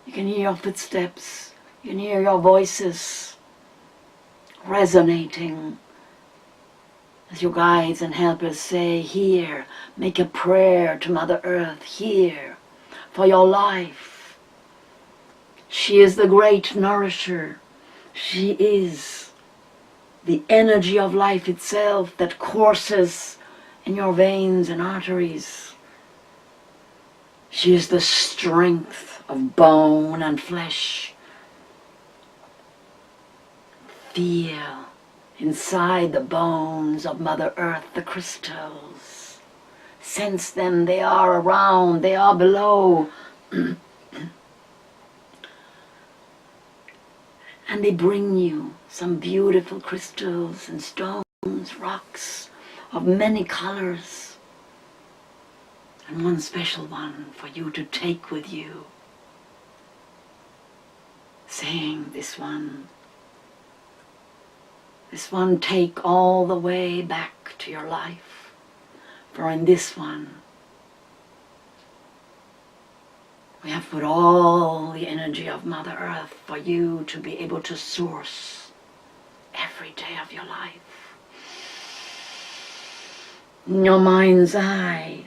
You can hear your footsteps, you can hear your voices resonating as your guides and helpers say, here, make a prayer to Mother Earth, here, for your life. She is the great nourisher. She is the energy of life itself that courses in your veins and arteries. She is the strength of bone and flesh. Feel inside the bones of Mother Earth the crystals. Sense them, they are around, they are below. And they bring you some beautiful crystals and stones, rocks of many colors. And one special one for you to take with you, saying, this one take all the way back to your life. For in this one, we have put all the energy of Mother Earth for you to be able to source every day of your life. In your mind's eye,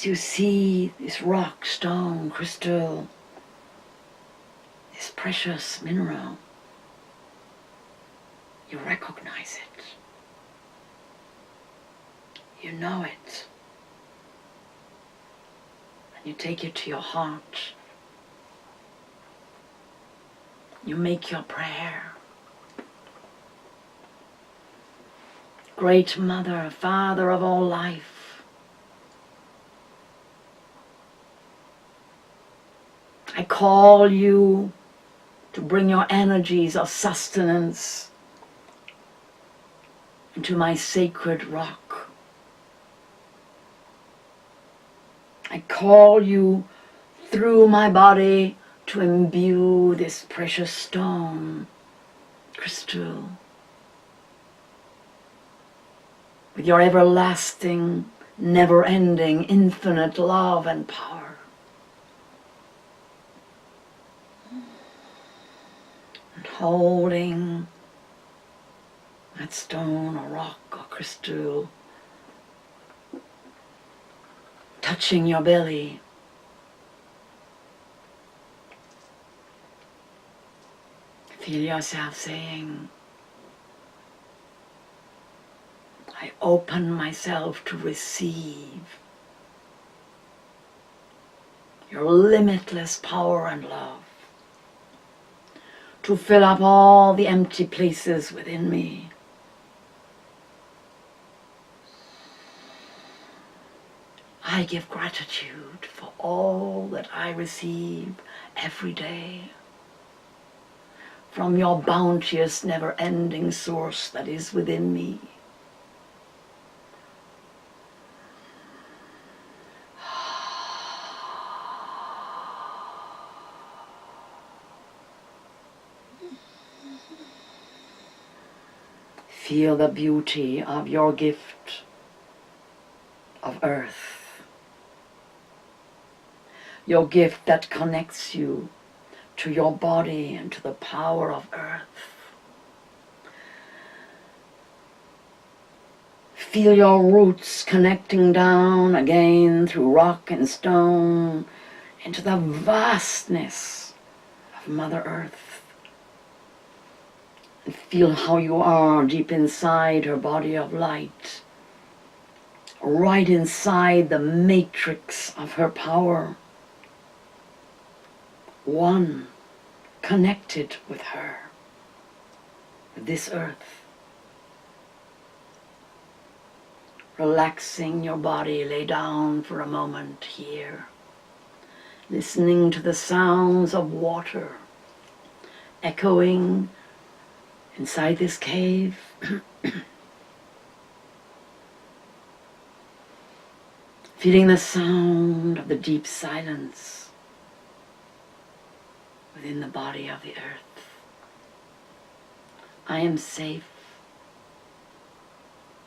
As you see this rock, stone, crystal, this precious mineral, you recognize it. You know it. And you take it to your heart. You make your prayer. Great Mother, Father of all life, I call you to bring your energies of sustenance into my sacred rock. I call you through my body to imbue this precious stone, crystal, with your everlasting, never-ending, infinite love and power. And holding that stone or rock or crystal, touching your belly, feel yourself saying, I open myself to receive your limitless power and love, to fill up all the empty places within me. I give gratitude for all that I receive every day from your bounteous, never-ending source that is within me. Feel the beauty of your gift of earth, your gift that connects you to your body and to the power of earth. Feel your roots connecting down again through rock and stone into the vastness of Mother Earth. And feel how you are deep inside her body of light, right inside the matrix of her power. One, connected with her, with this earth. Relaxing your body, lay down for a moment here, listening to the sounds of water echoing inside this cave. Feeling the sound of the deep silence within the body of the earth. I am safe,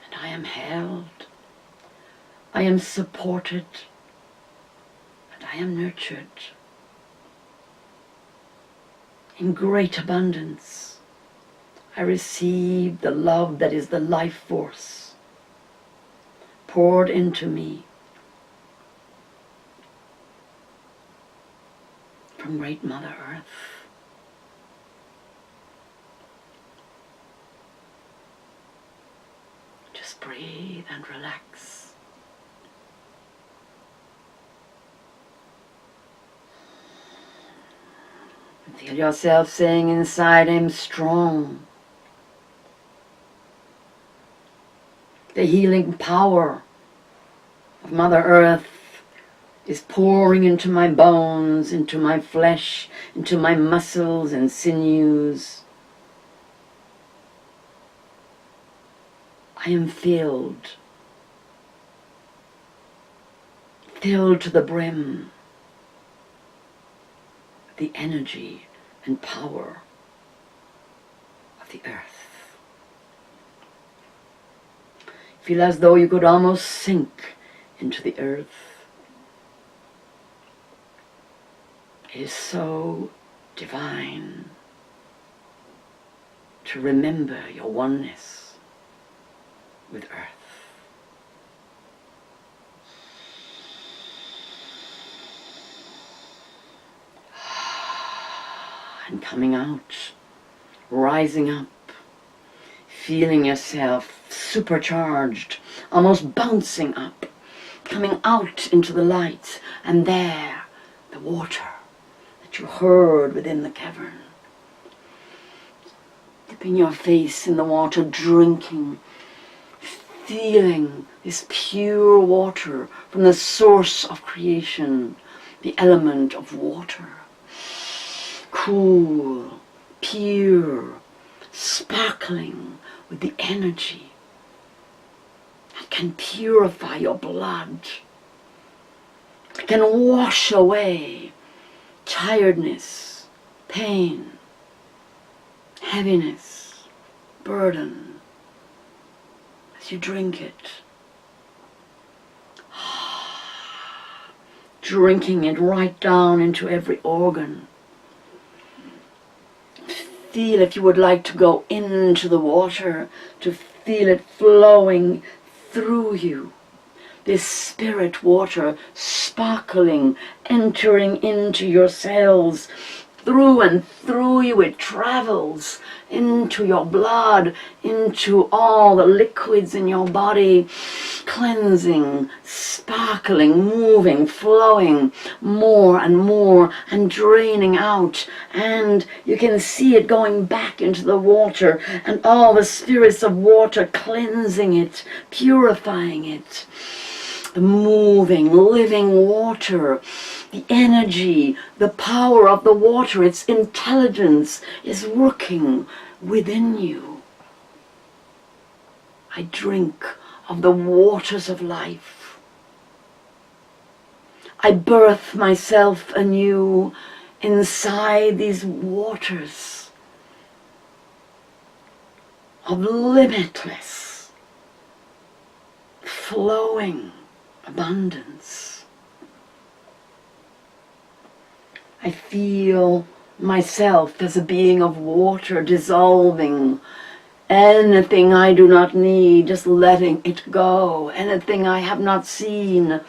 and I am held. I am supported, and I am nurtured in great abundance. I receive the love that is the life force poured into me from Great Mother Earth. Just breathe and relax. And feel yourself saying inside, I'm strong. The healing power of Mother Earth is pouring into my bones, into my flesh, into my muscles and sinews. I am filled to the brim with the energy and power of the earth. Feel as though you could almost sink into the earth. It is so divine to remember your oneness with earth. and coming out, rising up, feeling yourself supercharged, almost bouncing up, coming out into the light, and there, the water that you heard within the cavern. Dipping your face in the water, drinking, feeling this pure water from the source of creation, the element of water. Cool, pure, sparkling with the energy that can purify your blood. It can wash away tiredness, pain, heaviness, burden as you drink it. Drinking it right down into every organ. Feel, if you would like to go into the water, to feel it flowing through you. This spirit water sparkling, entering into your cells. Through and through you it travels into your blood, into all the liquids in your body, cleansing, sparkling, moving, flowing more and more and draining out. And you can see it going back into the water and all the spirits of water cleansing it, purifying it. The moving, living water, the energy, the power of the water, its intelligence is working within you. I drink of the waters of life. I birth myself anew inside these waters of limitless, flowing abundance. I feel myself as a being of water dissolving anything I do not need, just letting it go. Anything I have not seen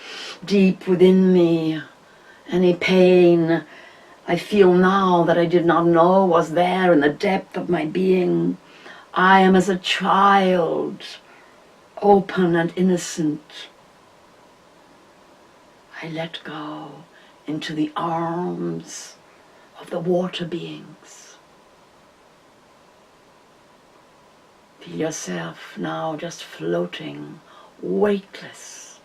deep within me, any pain I feel now that I did not know was there in the depth of my being. I am as a child, open and innocent. I let go into the arms of the water beings. Feel yourself now just floating, weightless.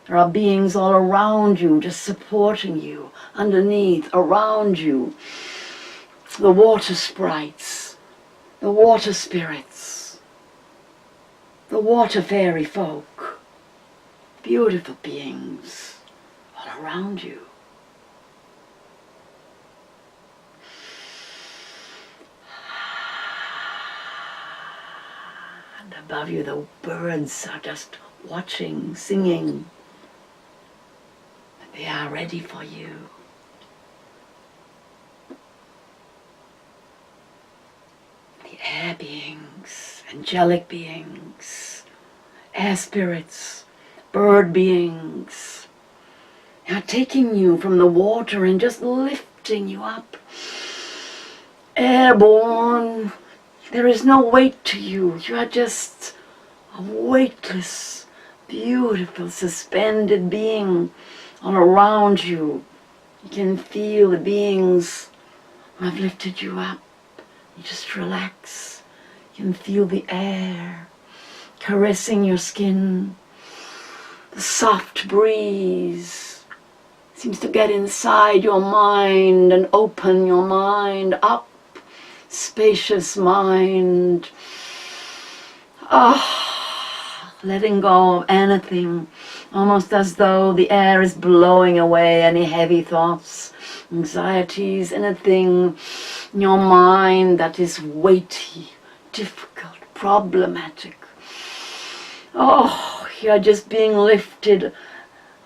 There are beings all around you, just supporting you, underneath, around you. The water sprites, the water spirits, the water fairy folk, beautiful beings all around you. And above you the birds are just watching, singing. They are ready for you. The air beings, angelic beings, air spirits, bird beings, are taking you from the water and just lifting you up. Airborne, there is no weight to you. You are just a weightless, beautiful, suspended being all around you. You can feel the beings who have lifted you up. You just relax. You can feel the air caressing your skin. The soft breeze seems to get inside your mind and open your mind up. Spacious mind. Letting go of anything, almost as though the air is blowing away any heavy thoughts, anxieties, anything in your mind that is weighty, difficult, problematic. You're just being lifted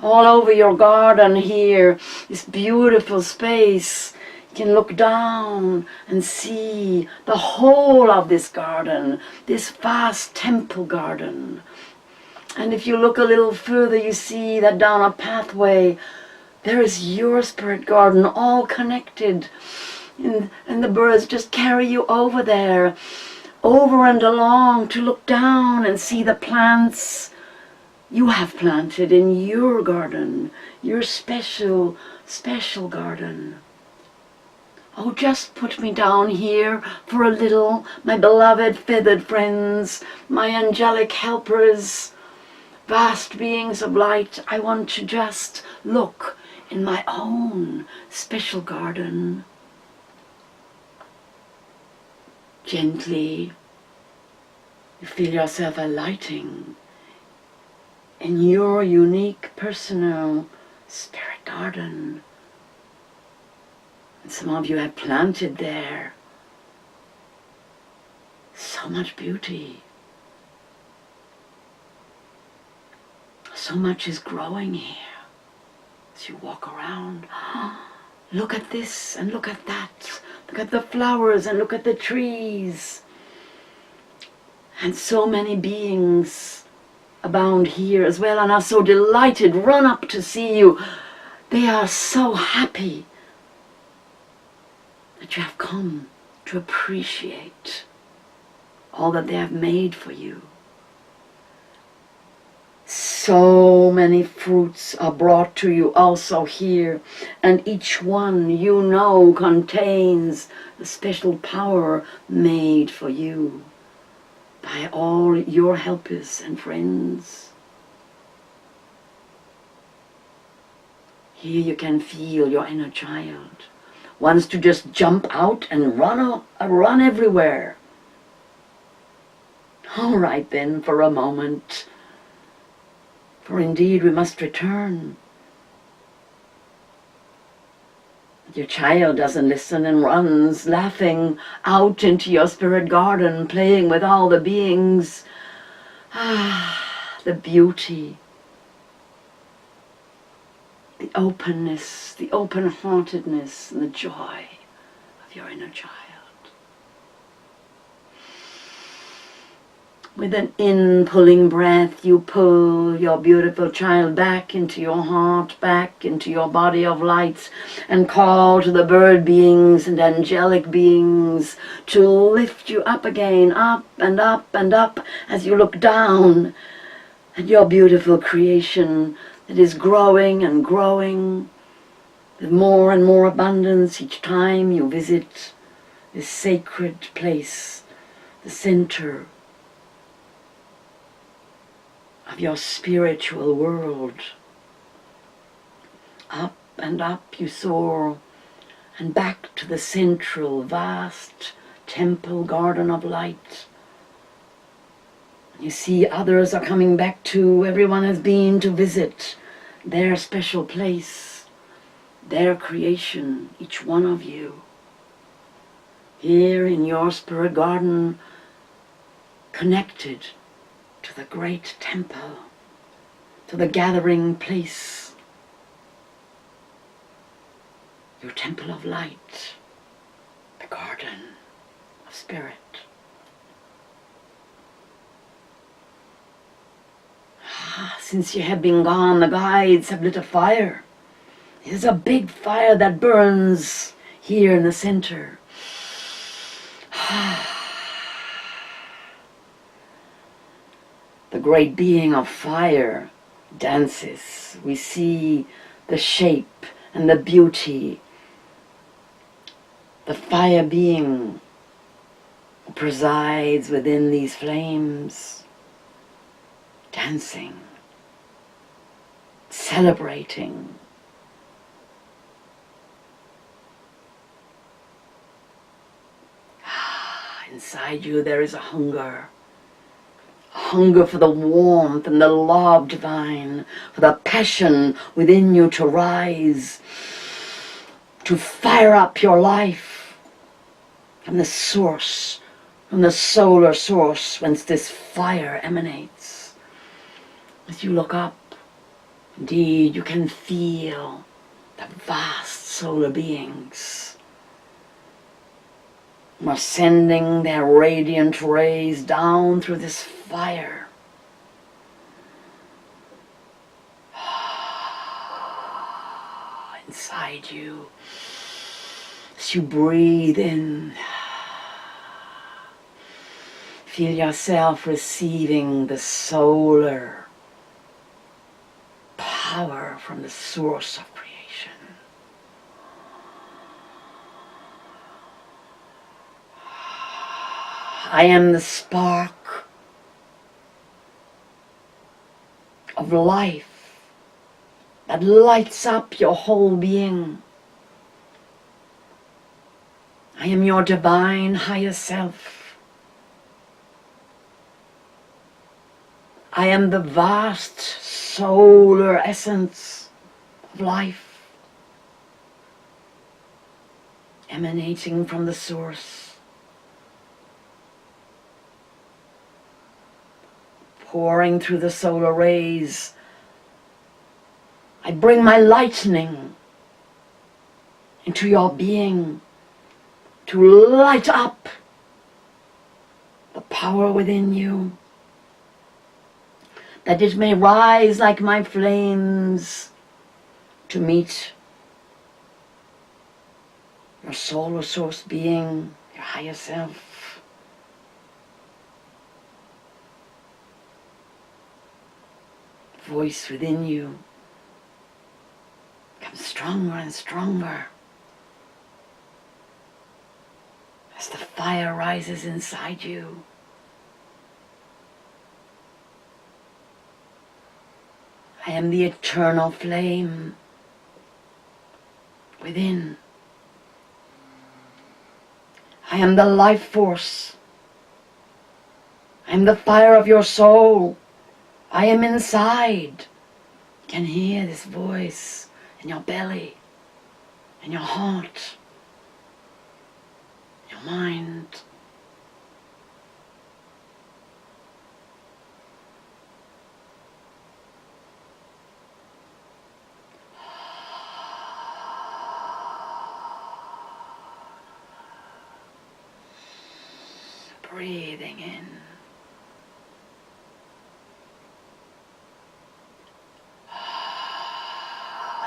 all over your garden here, this beautiful space. You can look down and see the whole of this garden, this vast temple garden. And if you look a little further, you see that down a pathway, there is your spirit garden, all connected and the birds just carry you over there, over and along, to look down and see the plants you have planted in your garden, your special, special garden. Oh, just put me down here for a little, my beloved feathered friends, my angelic helpers, vast beings of light. I want to just look in my own special garden. Gently, you feel yourself alighting in your unique, personal spirit garden. And some of you have planted there so much beauty. So much is growing here as you walk around. Look at this and look at that. Look at the flowers and look at the trees. And so many beings abound here as well and are so delighted, run up to see you. They are so happy that you have come to appreciate all that they have made for you. So many fruits are brought to you also here, and each one, you know, contains a special power made for you by all your helpers and friends. Here you can feel your inner child wants to just jump out and run everywhere. All right then, for a moment, for indeed we must return. But your child doesn't listen and runs laughing out into your spirit garden, playing with all the beings. The beauty, the openness, the open-heartedness, and the joy of your inner child. With an in-pulling breath, you pull your beautiful child back into your heart, back into your body of light, and call to the bird beings and angelic beings to lift you up again, up and up and up, as you look down at your beautiful creation that is growing and growing with more and more abundance each time you visit this sacred place, the center of your spiritual world. Up and up you soar, and back to the central, vast temple garden of light. You see others are coming back too. Everyone has been to visit their special place, their creation, each one of you. Here in your spirit garden, connected to the great temple, to the gathering place, your temple of light, the garden of spirit. Since you have been gone, the guides have lit a fire. There's a big fire that burns here in the center. The great being of fire dances. We see the shape and the beauty. The fire being who presides within these flames, dancing, celebrating. Inside you there is a hunger for the warmth and the love divine, for the passion within you to rise, to fire up your life from the source, from the solar source whence this fire emanates. As you look up, indeed you can feel the vast solar beings are sending their radiant rays down through this fire. Inside you, As you breathe in, feel yourself receiving the solar power from the source of creation. I am the spark of life that lights up your whole being. I am your divine higher self. I am the vast solar essence of life emanating from the source, pouring through the solar rays. I bring my lightning into your being to light up the power within you, that it may rise like my flames to meet your solar source being, your higher self. Voice within you becomes stronger and stronger as the fire rises inside you. I am the eternal flame within. I am the life force. I am the fire of your soul. I am inside. You can hear this voice in your belly, in your heart, your mind. Breathing in.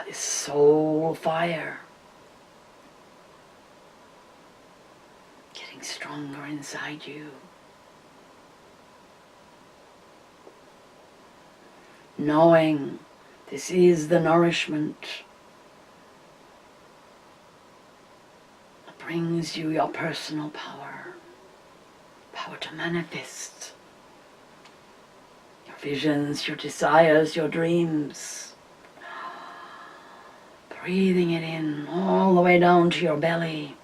This soul fire getting stronger inside you. Knowing this is the nourishment that brings you your personal power. Power to manifest your visions, your desires, your dreams. Breathing it in all the way down to your belly.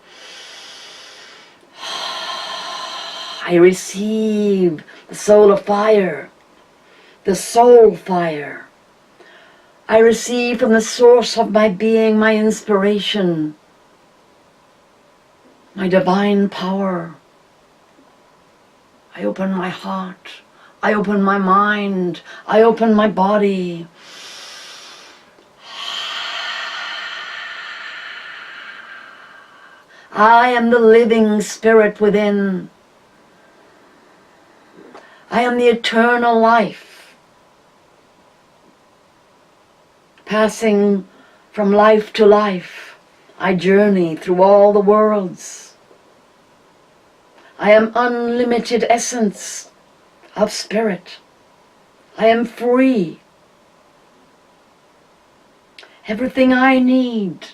I receive the solar fire, the soul fire. I receive from the source of my being my inspiration, my divine power. I open my heart, I open my mind, I open my body. I am the living spirit within. I am the eternal life, passing from life to life. I journey through all the worlds. I am unlimited essence of spirit. I am free. Everything I need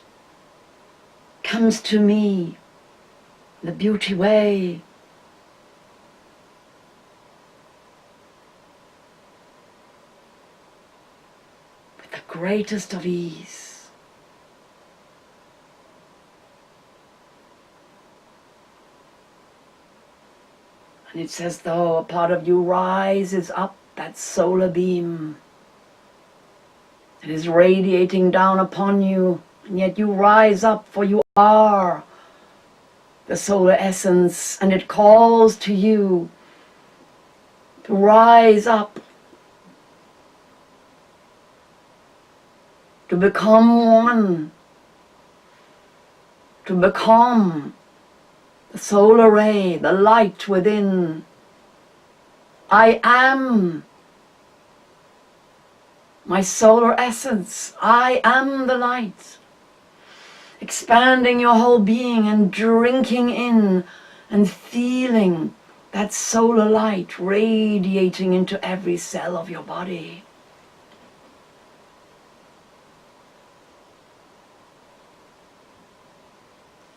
comes to me in the beauty way. With the greatest of ease. And it's as though a part of you rises up, that solar beam. It is radiating down upon you. And yet you rise up, for you are the solar essence, and it calls to you to rise up, to become one, to become the solar ray, the light within. I am my solar essence. I am the light. expanding your whole being and drinking in and feeling that solar light radiating into every cell of your body.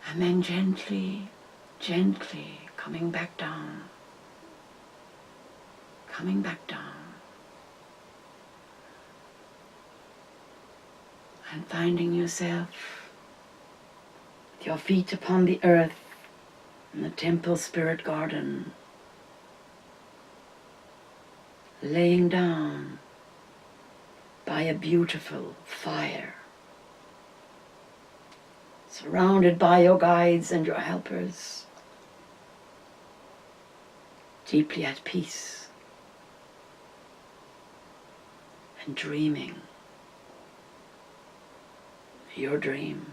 And then gently, gently coming back down, coming back down. And finding yourself with your feet upon the earth in the temple spirit garden, laying down by a beautiful fire, surrounded by your guides and your helpers, deeply at peace and dreaming your dream.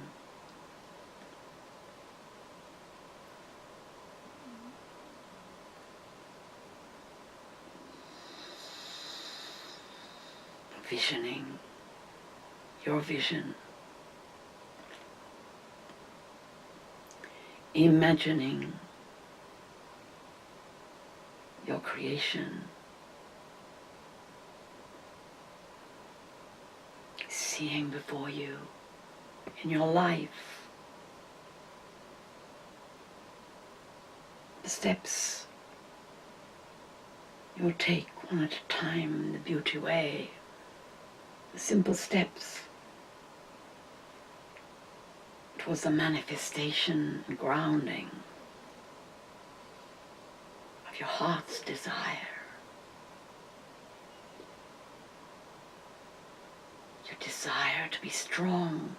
Visioning your vision. Imagining your creation. Seeing before you in your life the steps you'll take one at a time in the beauty way, the simple steps towards the manifestation and grounding of your heart's desire. Your desire to be strong,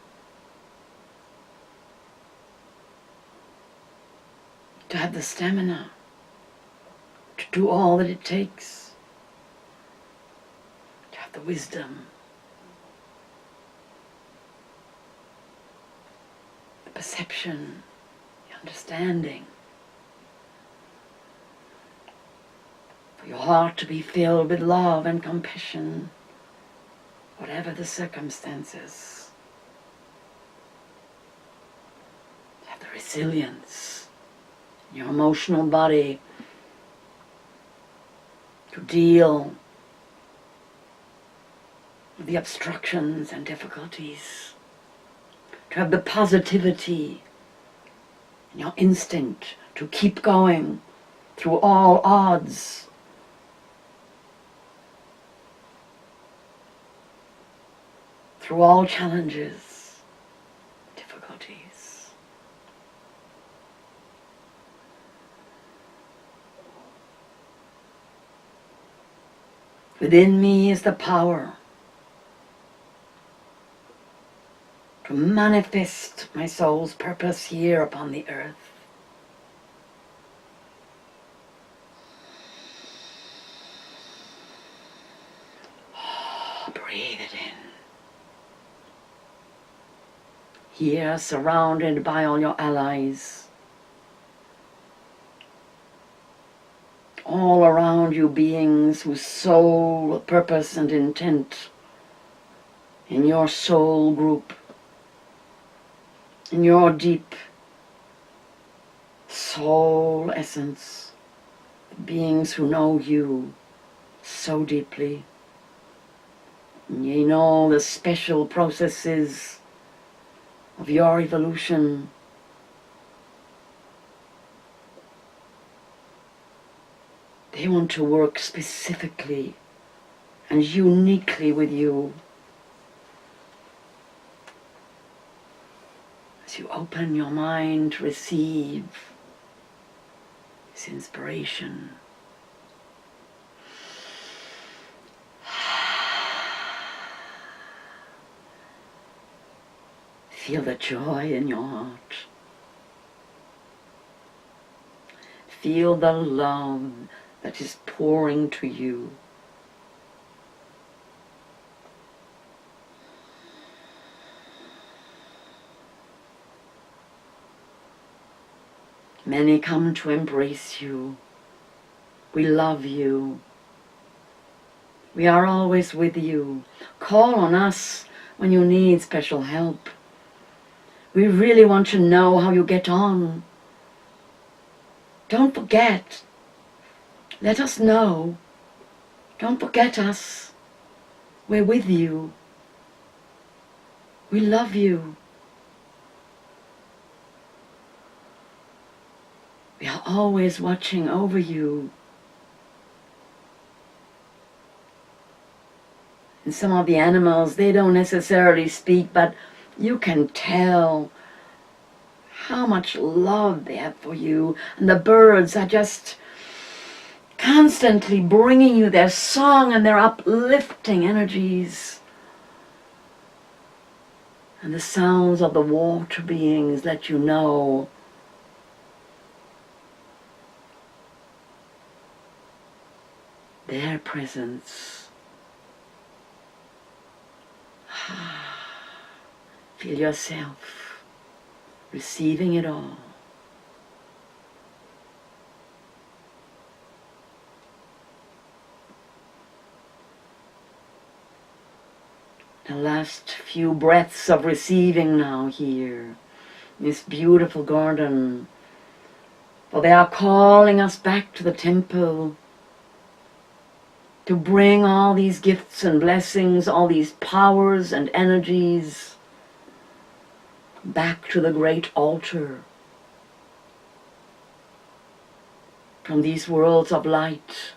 to have the stamina to do all that it takes, to have the wisdom, the perception, the understanding, for your heart to be filled with love and compassion, whatever the circumstances, to have the resilience in your emotional body to deal with the obstructions and difficulties, to have the positivity in your instinct to keep going through all odds, through all challenges, difficulties. Within me is the power to manifest my soul's purpose here upon the earth. Oh, breathe it in. Here, surrounded by all your allies, all around you beings whose soul, purpose and intent in your soul group, in your deep soul essence, beings who know you so deeply. And ye know the special processes of your evolution. They want to work specifically and uniquely with you. As you open your mind to receive this inspiration. Feel the joy in your heart. Feel the love that is pouring to you. Many come to embrace you. We love you. We are always with you. Call on us when you need special help. We really want to know how you get on. Don't forget. Let us know. Don't forget us. We're with you. We love you. We are always watching over you. And some of the animals, they don't necessarily speak, but you can tell how much love they have for you. And the birds are just constantly bringing you their song and their uplifting energies. And the sounds of the water beings let you know their presence. Feel yourself receiving it all. The last few breaths of receiving now here, in this beautiful garden. For they are calling us back to the temple to bring all these gifts and blessings, all these powers and energies back to the great altar. From these worlds of light,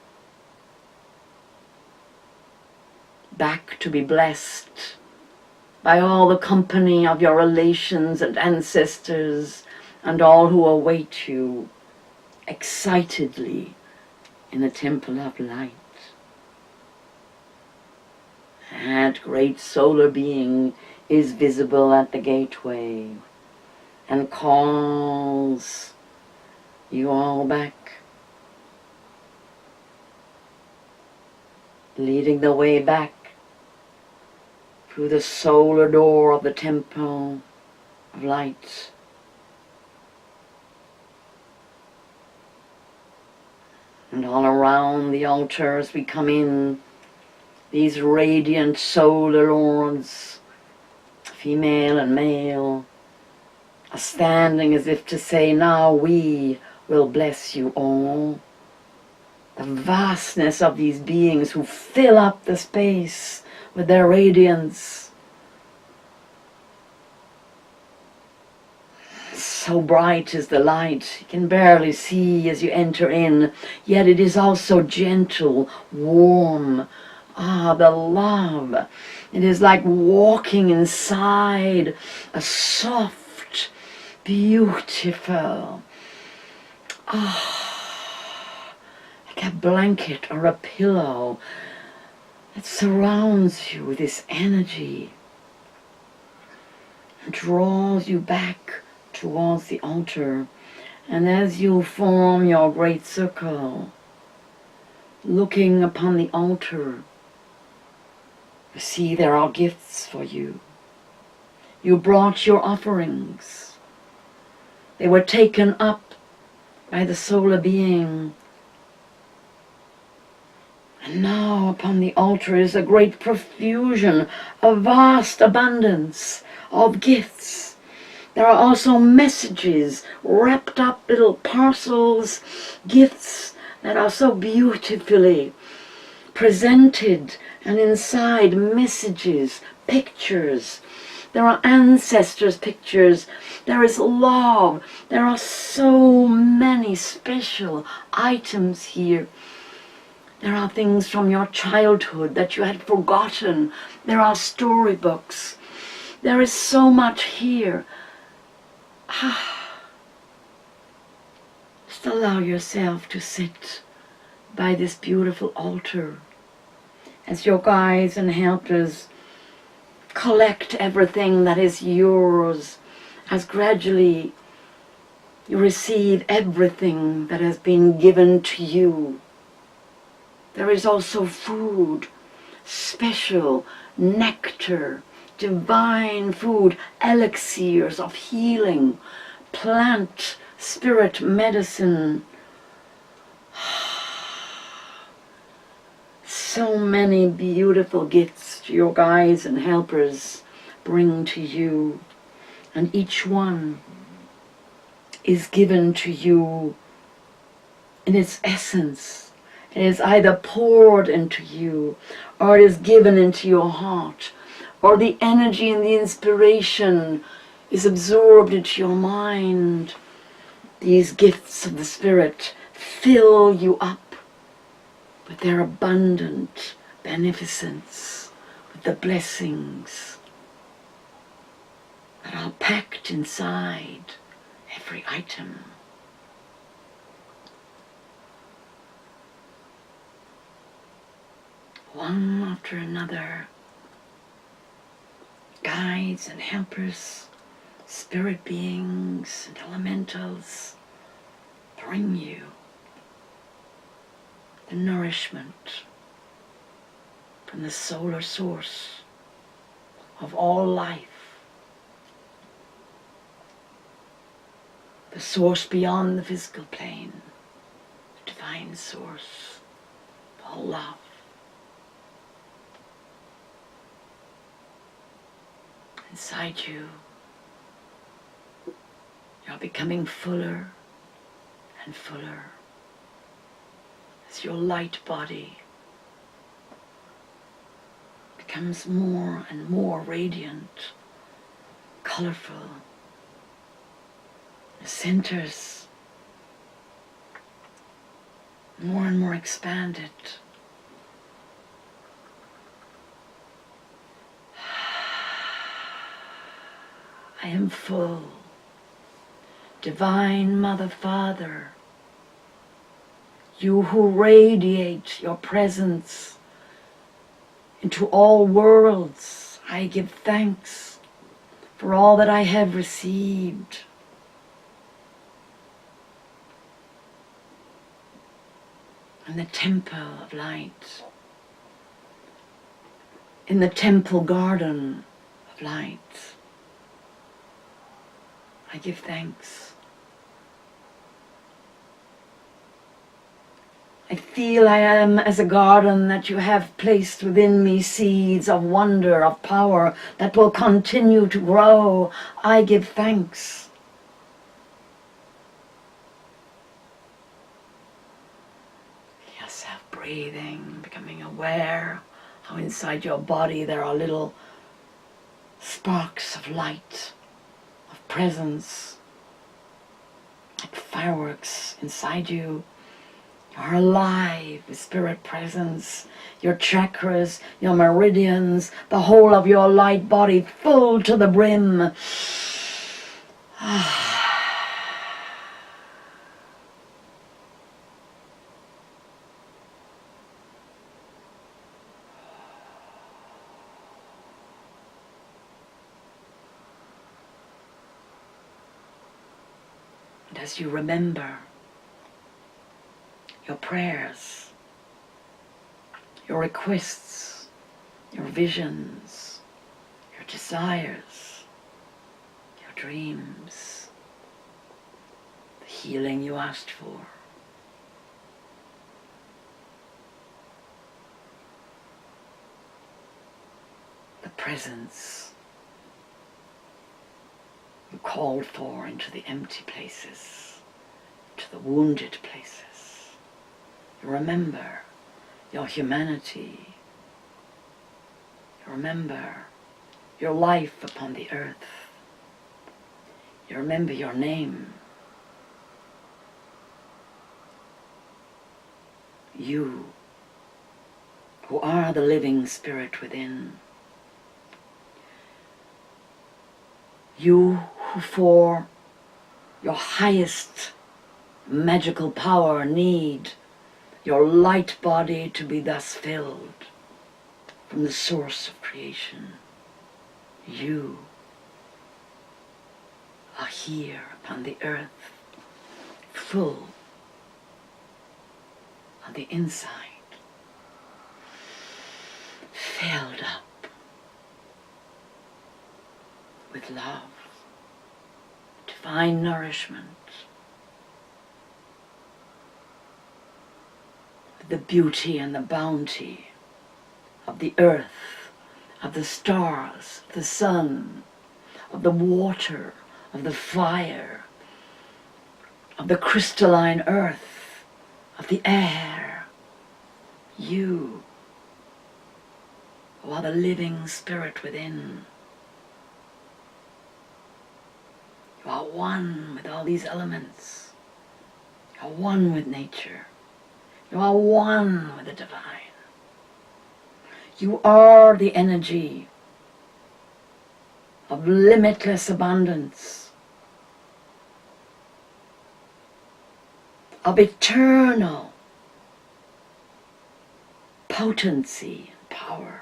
back to be blessed by all the company of your relations and ancestors and all who await you excitedly in the temple of light. That great solar being is visible at the gateway and calls you all back, leading the way back through the solar door of the temple of light. And all around the altar as we come in, these radiant solar lords, female and male, are standing as if to say, now we will bless you all. The vastness of these beings who fill up the space with their radiance. So bright is the light, you can barely see as you enter in, yet it is also gentle, warm. Ah, the love. It is like walking inside a soft, beautiful, like a blanket or a pillow that surrounds you with this energy and draws you back towards the altar. And as you form your great circle, looking upon the altar, you see there are gifts for you. You brought your offerings. They were taken up by the solar being. And now upon the altar is a great profusion, a vast abundance of gifts. There are also messages, wrapped up little parcels, gifts that are so beautifully presented, and inside messages, pictures. There are ancestors' pictures. There is love. There are so many special items here. There are things from your childhood that you had forgotten. There are storybooks. There is so much here. Just allow yourself to sit by this beautiful altar as your guides and helpers collect everything that is yours, as gradually you receive everything that has been given to you. There is also food, special nectar, divine food, elixirs of healing, plant, spirit medicine. So many beautiful gifts your guides and helpers bring to you. And each one is given to you in its essence. It is either poured into you, or it is given into your heart, or the energy and the inspiration is absorbed into your mind. These gifts of the Spirit fill you up with their abundant beneficence, with the blessings that are packed inside every item. One after another, guides and helpers, spirit beings and elementals bring you the nourishment from the solar source of all life, the source beyond the physical plane, the divine source of all love. Inside you, you're becoming fuller and fuller as your light body becomes more and more radiant, colorful. The centers more and more expanded. I am full. Divine Mother, Father, you who radiate your presence into all worlds, I give thanks for all that I have received. In the temple of light, in the temple garden of light, I give thanks. I feel I am as a garden that you have placed within me seeds of wonder, of power that will continue to grow. I give thanks. Yourself breathing, becoming aware how inside your body there are little sparks of light, of presence, like fireworks inside you. You're alive with spirit presence, your chakras, your meridians, the whole of your light body full to the brim. And as you remember your prayers, your requests, your visions, your desires, your dreams, the healing you asked for, the presence you called for into the empty places, to the wounded places. You remember your humanity. You remember your life upon the earth. You remember your name. You, who are the living spirit within. You who for your highest magical power need your light body to be thus filled from the source of creation. You are here upon the earth, full on the inside, filled up with love, divine nourishment, the beauty and the bounty of the earth, of the stars, the sun, of the water, of the fire, of the crystalline earth, of the air. You who are the living spirit within. You are one with all these elements. You are one with nature. You are one with the divine. You are the energy of limitless abundance, of eternal potency and power.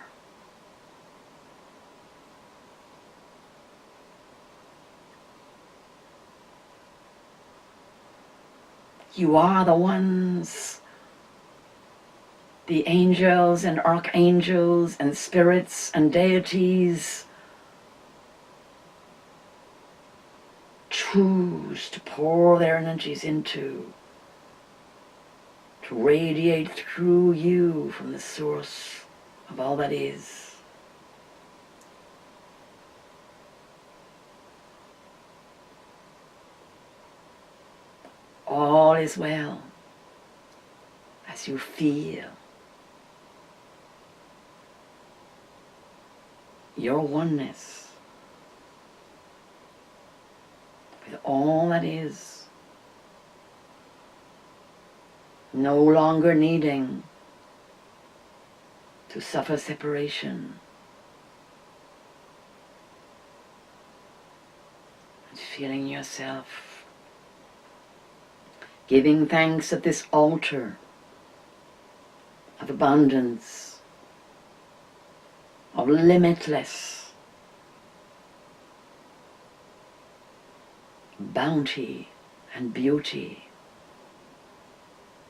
You are the ones, the angels and archangels and spirits and deities choose to pour their energies into, to radiate through you from the source of all that is. All is well as you feel your oneness with all that is, no longer needing to suffer separation, and feeling yourself giving thanks at this altar of abundance, of limitless bounty and beauty.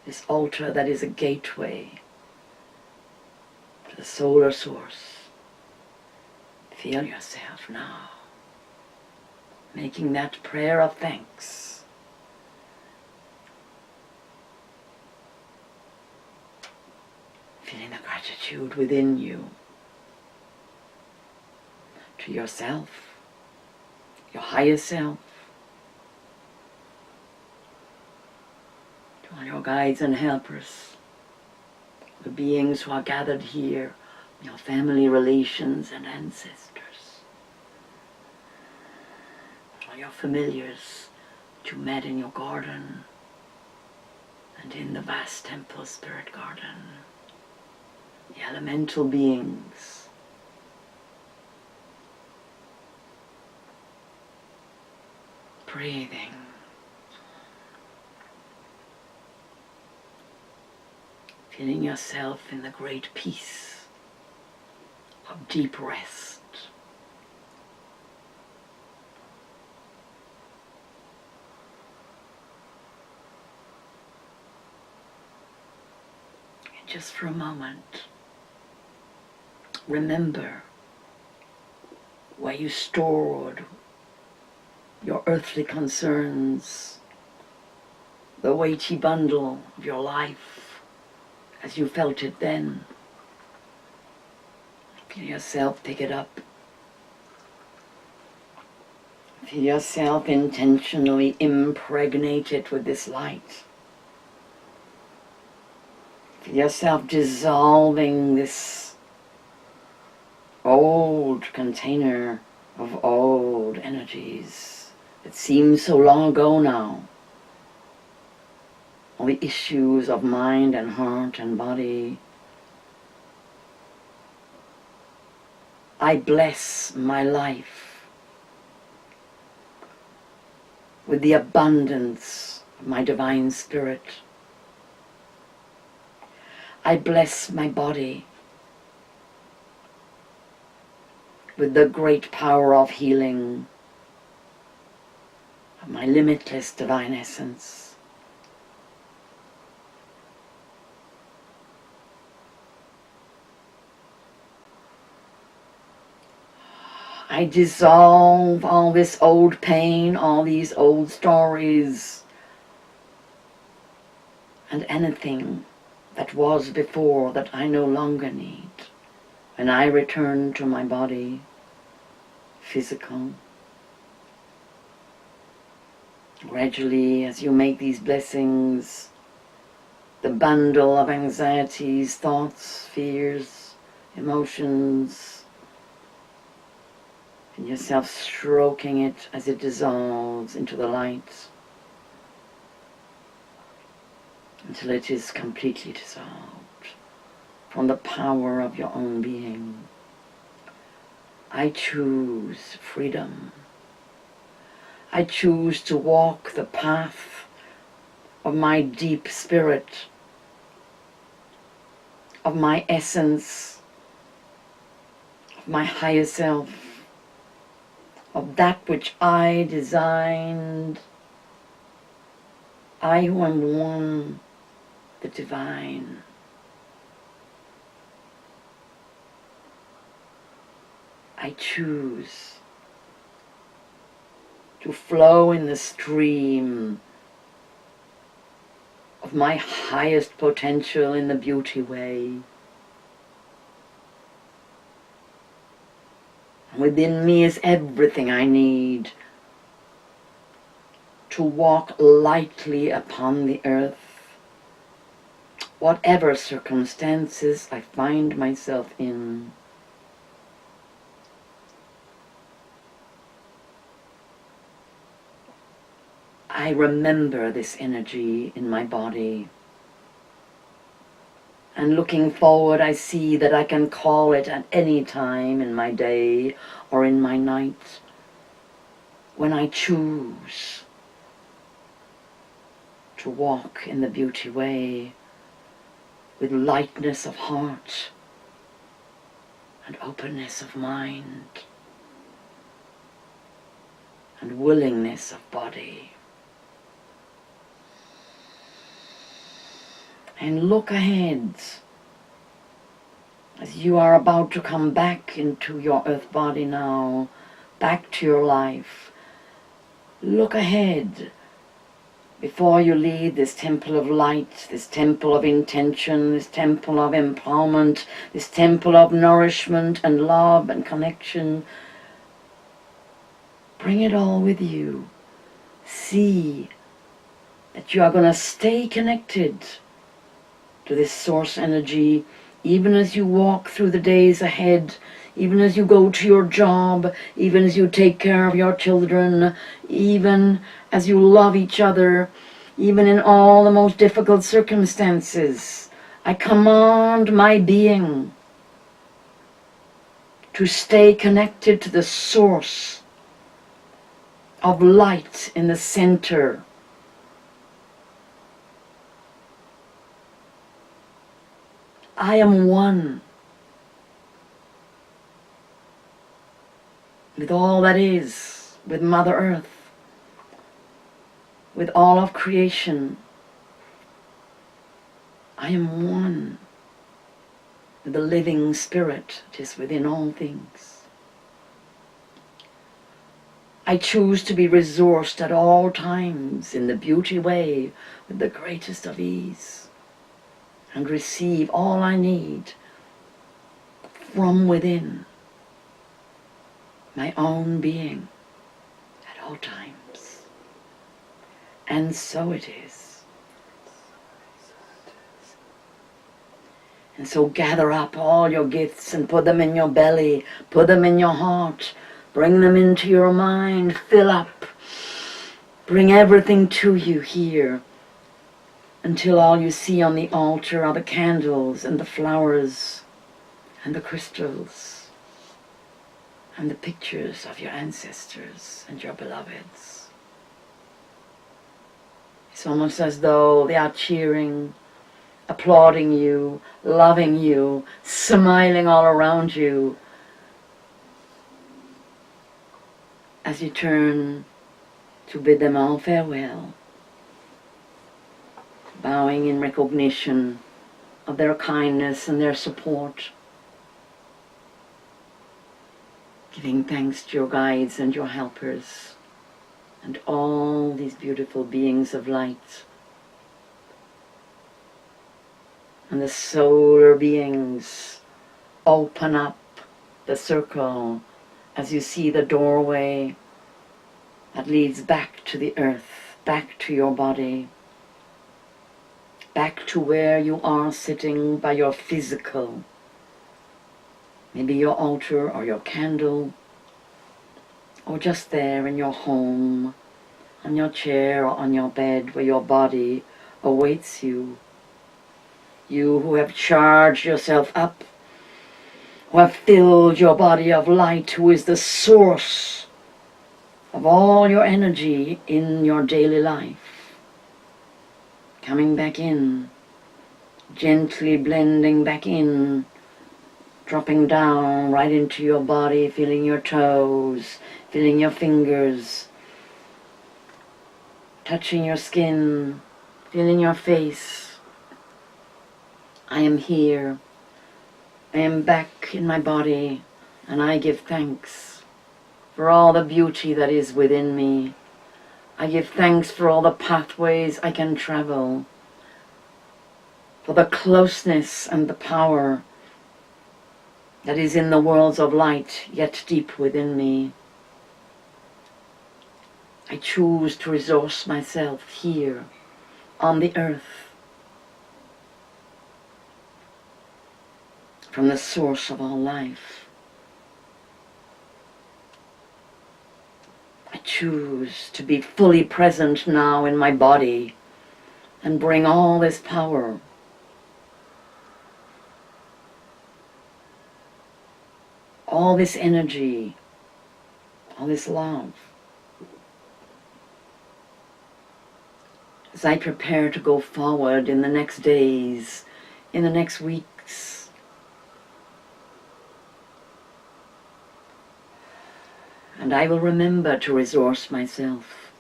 This altar that is a gateway to the solar source. Feel yourself now making that prayer of thanks. Feeling the gratitude within you to yourself, your higher self, to all your guides and helpers, the beings who are gathered here, your family relations and ancestors, all your familiars that you met in your garden and in the vast temple spirit garden. The elemental beings, breathing, feeling yourself in the great peace of deep rest. And just for a moment, remember where you stored your earthly concerns, the weighty bundle of your life as you felt it then. Feel yourself pick it up. Feel yourself intentionally impregnate it with this light. Feel yourself dissolving this old container of old energies that seems so long ago now. All the issues of mind and heart and body. I bless my life with the abundance of my divine spirit. I bless my body with the great power of healing of my limitless divine essence. I dissolve all this old pain, all these old stories, and anything that was before that I no longer need. When I return to my body, physical, Gradually, as you make these blessings, the bundle of anxieties, thoughts, fears, emotions, and yourself stroking it as it dissolves into the light until it is completely dissolved from the power of your own being. I choose freedom. I choose to walk the path of my deep spirit, of my essence, of my higher self, of that which I designed. I who am one, the divine. I choose to flow in the stream of my highest potential in the beauty way. Within me is everything I need to walk lightly upon the earth, whatever circumstances I find myself in. I remember this energy in my body. And looking forward, I see that I can call it at any time in my day or in my night when I choose to walk in the beauty way with lightness of heart and openness of mind and willingness of body. And look ahead as you are about to come back into your earth body now, back to your life. Look ahead before you leave this temple of light, this temple of intention, this temple of empowerment, this temple of nourishment and love and connection. Bring it all with you. See that you are going to stay connected to this source energy, even as you walk through the days ahead, even as you go to your job, even as you take care of your children, even as you love each other, even in all the most difficult circumstances. I command my being to stay connected to the source of light in the center. I am one with all that is, with Mother Earth, with all of creation. I am one with the living spirit that is within all things. I choose to be resourced at all times in the beauty way with the greatest of ease, and receive all I need from within my own being at all times. And so it is. And so gather up all your gifts and put them in your belly, put them in your heart, bring them into your mind, fill up, bring everything to you here, until all you see on the altar are the candles and the flowers and the crystals and the pictures of your ancestors and your beloveds. It's almost as though they are cheering, applauding you, loving you, smiling all around you as you turn to bid them all farewell, bowing in recognition of their kindness and their support, giving thanks to your guides and your helpers and all these beautiful beings of light, and the solar beings open up the circle as you see the doorway that leads back to the earth back to your body, back to where you are sitting by your physical, maybe your altar or your candle, or just there in your home, on your chair or on your bed where your body awaits you. You who have charged yourself up, who have filled your body of light, who is the source of all your energy in your daily life. Coming back in, gently blending back in, dropping down right into your body, feeling your toes, feeling your fingers, touching your skin, feeling your face. I am here. I am back in my body, and I give thanks for all the beauty that is within me. I give thanks for all the pathways I can travel, for the closeness and the power that is in the worlds of light, yet deep within me. I choose to resource myself here on the earth, from the source of all life. I choose to be fully present now in my body and bring all this power, all this energy, all this love, as I prepare to go forward in the next days, in the next weeks. And I will remember to resource myself.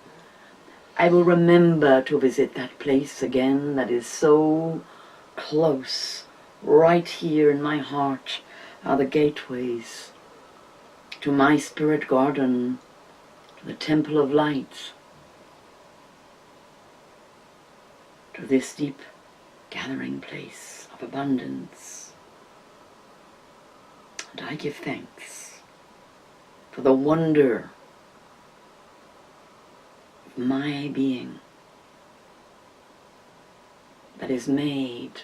I will remember to visit that place again that is so close. Right here in my heart are the gateways to my spirit garden, to the temple of light, to this deep gathering place of abundance. And I give thanks for the wonder of my being that is made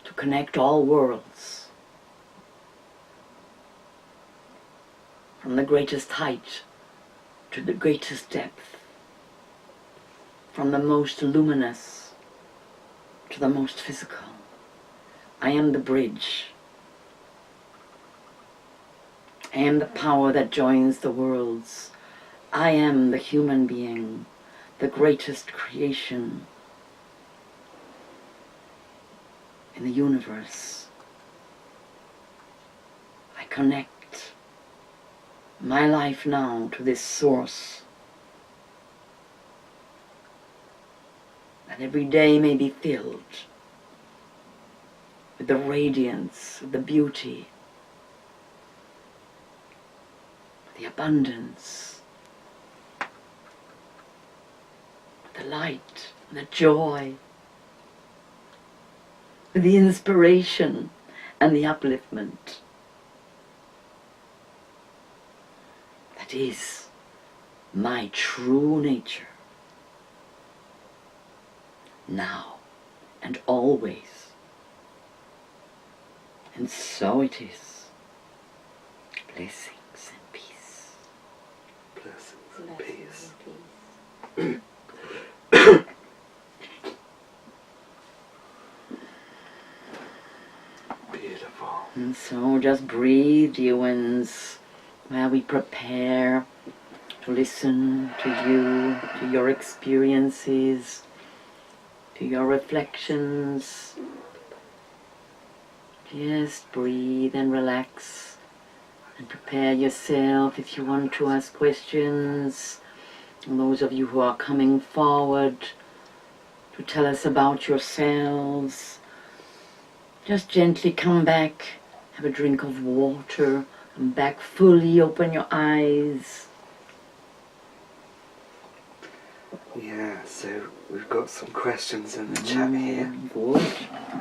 to connect all worlds, from the greatest height to the greatest depth, from the most luminous to the most physical. I am the bridge. I am the power that joins the worlds. I am the human being, the greatest creation in the universe. I connect my life now to this source, that every day may be filled with the radiance, the beauty, the abundance, the light, the joy, the inspiration and the upliftment that is my true nature, now and always. And so it is. Blessings and peace. Blessings and peace. Beautiful. And so just breathe, dear ones, while we prepare to listen to you, to your experiences, to your reflections. Just breathe and relax and prepare yourself if you want to ask questions. And those of you who are coming forward to tell us about yourselves, just gently come back, have a drink of water, come back fully, open your eyes. Yeah, so we've got some questions in the chat here, Good.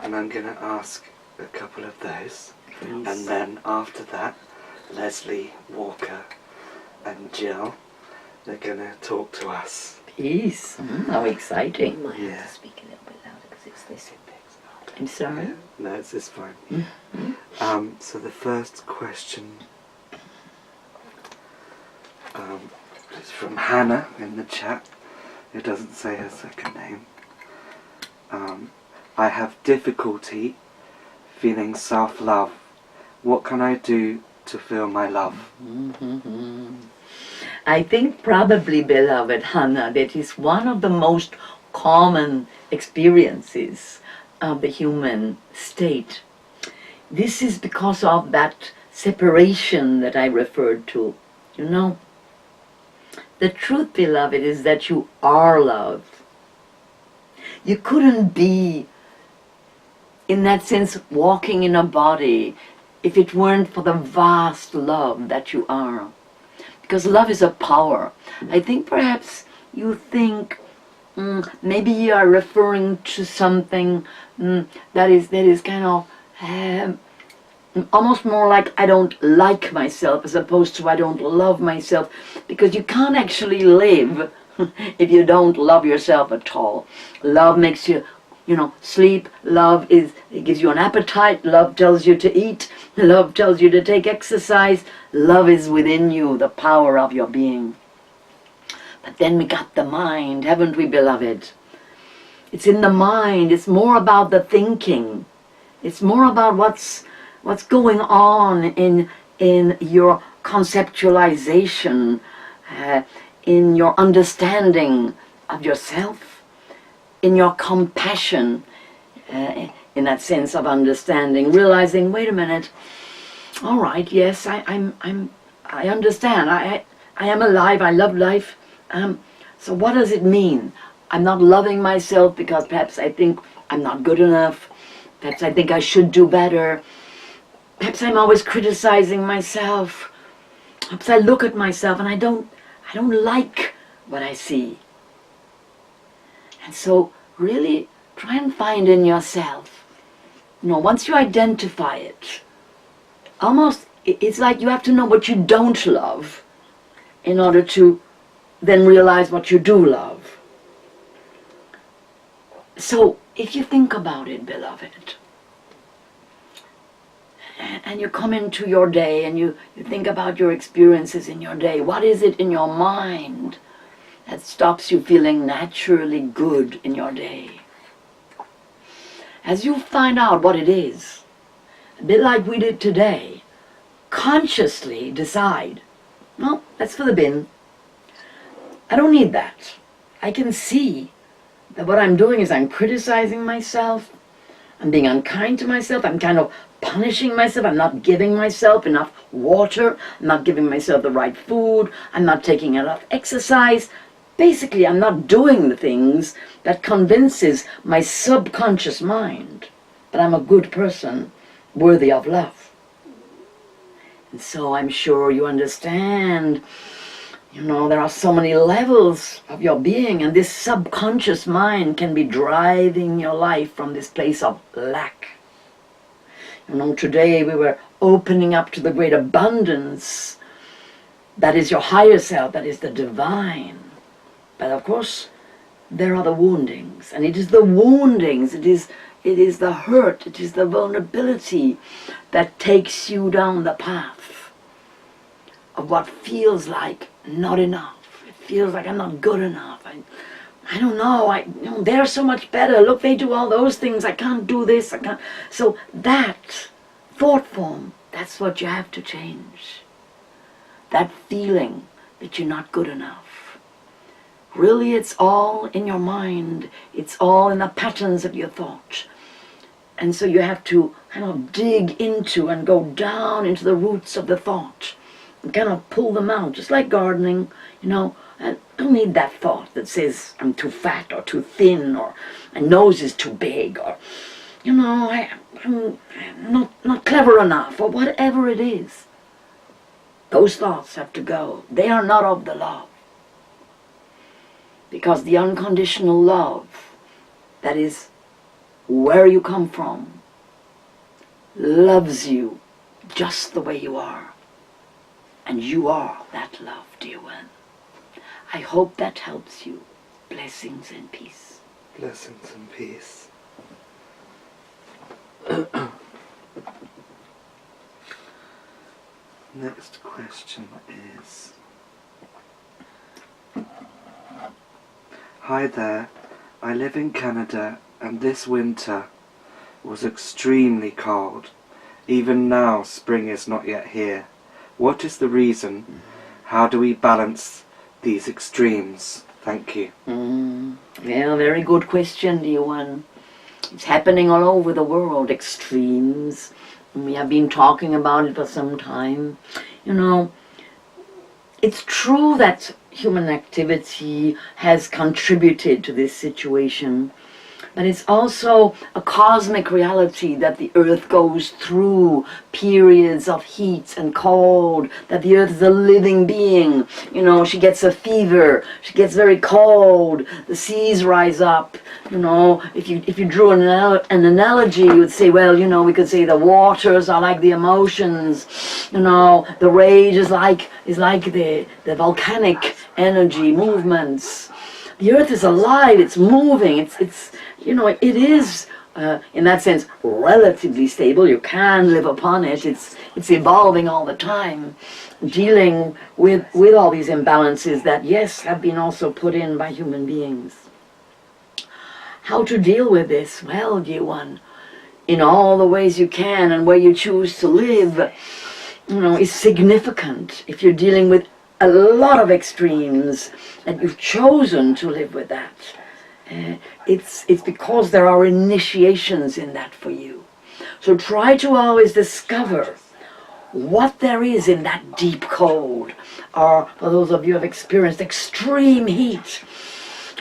and I'm going to ask a couple of those. Please. And then after that, Leslie, Walker and Jill, they're going to talk to us Peace. How exciting. You might Yeah. have to speak a little bit louder because it's this. I'm sorry. No, it's fine. So the first question is from Hannah in the chat. It doesn't say her second name. I have difficulty feeling self-love. What can I do to feel my love? I think probably, beloved Hannah, that is one of the most common experiences of the human state. This is because of that separation that I referred to. You know, the truth, beloved, is that you are love. You couldn't be, in that sense, walking in a body if it weren't for the vast love that you are. Because love is a power. I think perhaps you think maybe you are referring to something that is kind of almost more like I don't like myself as opposed to I don't love myself, because you can't actually live if you don't love yourself at all. Love makes you, sleep. Love it gives you an appetite. Love tells you to eat. Love tells you to take exercise. Love is within you, the power of your being. But then we got the mind, haven't we, beloved? It's in the mind. It's more about the thinking. It's more about what's going on in your conceptualization, in your understanding of yourself, in your compassion, in that sense of understanding, realizing, wait a minute, all right, yes, I understand. I am alive. I love life. So what does it mean? I'm not loving myself because perhaps I think I'm not good enough. Perhaps I think I should do better. Perhaps I'm always criticizing myself. Perhaps I look at myself and I don't like what I see. And so really try and find in yourself, once you identify it, almost it's like you have to know what you don't love in order to then realize what you do love. So if you think about it, beloved, and you come into your day and you think about your experiences in your day, what is it in your mind that stops you feeling naturally good in your day? As you find out what it is, a bit like we did today, consciously decide, no, that's for the bin. I don't need that. I can see that what I'm doing is I'm criticizing myself, I'm being unkind to myself, I'm kind of punishing myself, I'm not giving myself enough water, I'm not giving myself the right food, I'm not taking enough exercise. Basically, I'm not doing the things that convinces my subconscious mind that I'm a good person, worthy of love. And so I'm sure you understand, there are so many levels of your being, and this subconscious mind can be driving your life from this place of lack. Today we were opening up to the great abundance that is your higher self, that is the divine. But of course, there are the woundings, and it is the woundings, it is the hurt, it is the vulnerability that takes you down the path of what feels like not enough. It feels like I'm not good enough. I don't know, they're so much better. Look, they do all those things. I can't do this. I can't. So that thought form, that's what you have to change. That feeling that you're not good enough. Really, it's all in your mind. It's all in the patterns of your thought. And so you have to kind of dig into and go down into the roots of the thought and kind of pull them out, just like gardening, I don't need that thought that says I'm too fat or too thin or my nose is too big or, I'm not clever enough or whatever it is. Those thoughts have to go. They are not of the love. Because the unconditional love, that is where you come from, loves you just the way you are. And you are that love, dear one. I hope that helps you. blessings and peace. Blessings and peace. Next question is, hi there, I live in Canada and this winter was extremely cold. Even now spring is not yet here. What is the reason? How do we balance these extremes? Thank you. Well, very good question, dear one. It's happening all over the world, extremes. We have been talking about it for some time. You know, it's true that human activity has contributed to this situation, but it's also a cosmic reality that the earth goes through periods of heat and cold, that the earth is a living being. You know, she gets a fever, she gets very cold, the seas rise up. You know, if you drew an analogy, you would say, well, you know, we could say the waters are like the emotions. You know, the rage is like the volcanic energy movements. The earth is alive, it's moving, it's you know, it is, in that sense, relatively stable. You can live upon it. It's evolving all the time, dealing with all these imbalances that, yes, have been also put in by human beings. How to deal with this? Well, dear one, in all the ways you can and where you choose to live, you know, is significant. If you're dealing with a lot of extremes and you've chosen to live with that, it's because there are initiations in that for you. So try to always discover what there is in that deep cold, or for those of you who have experienced extreme heat,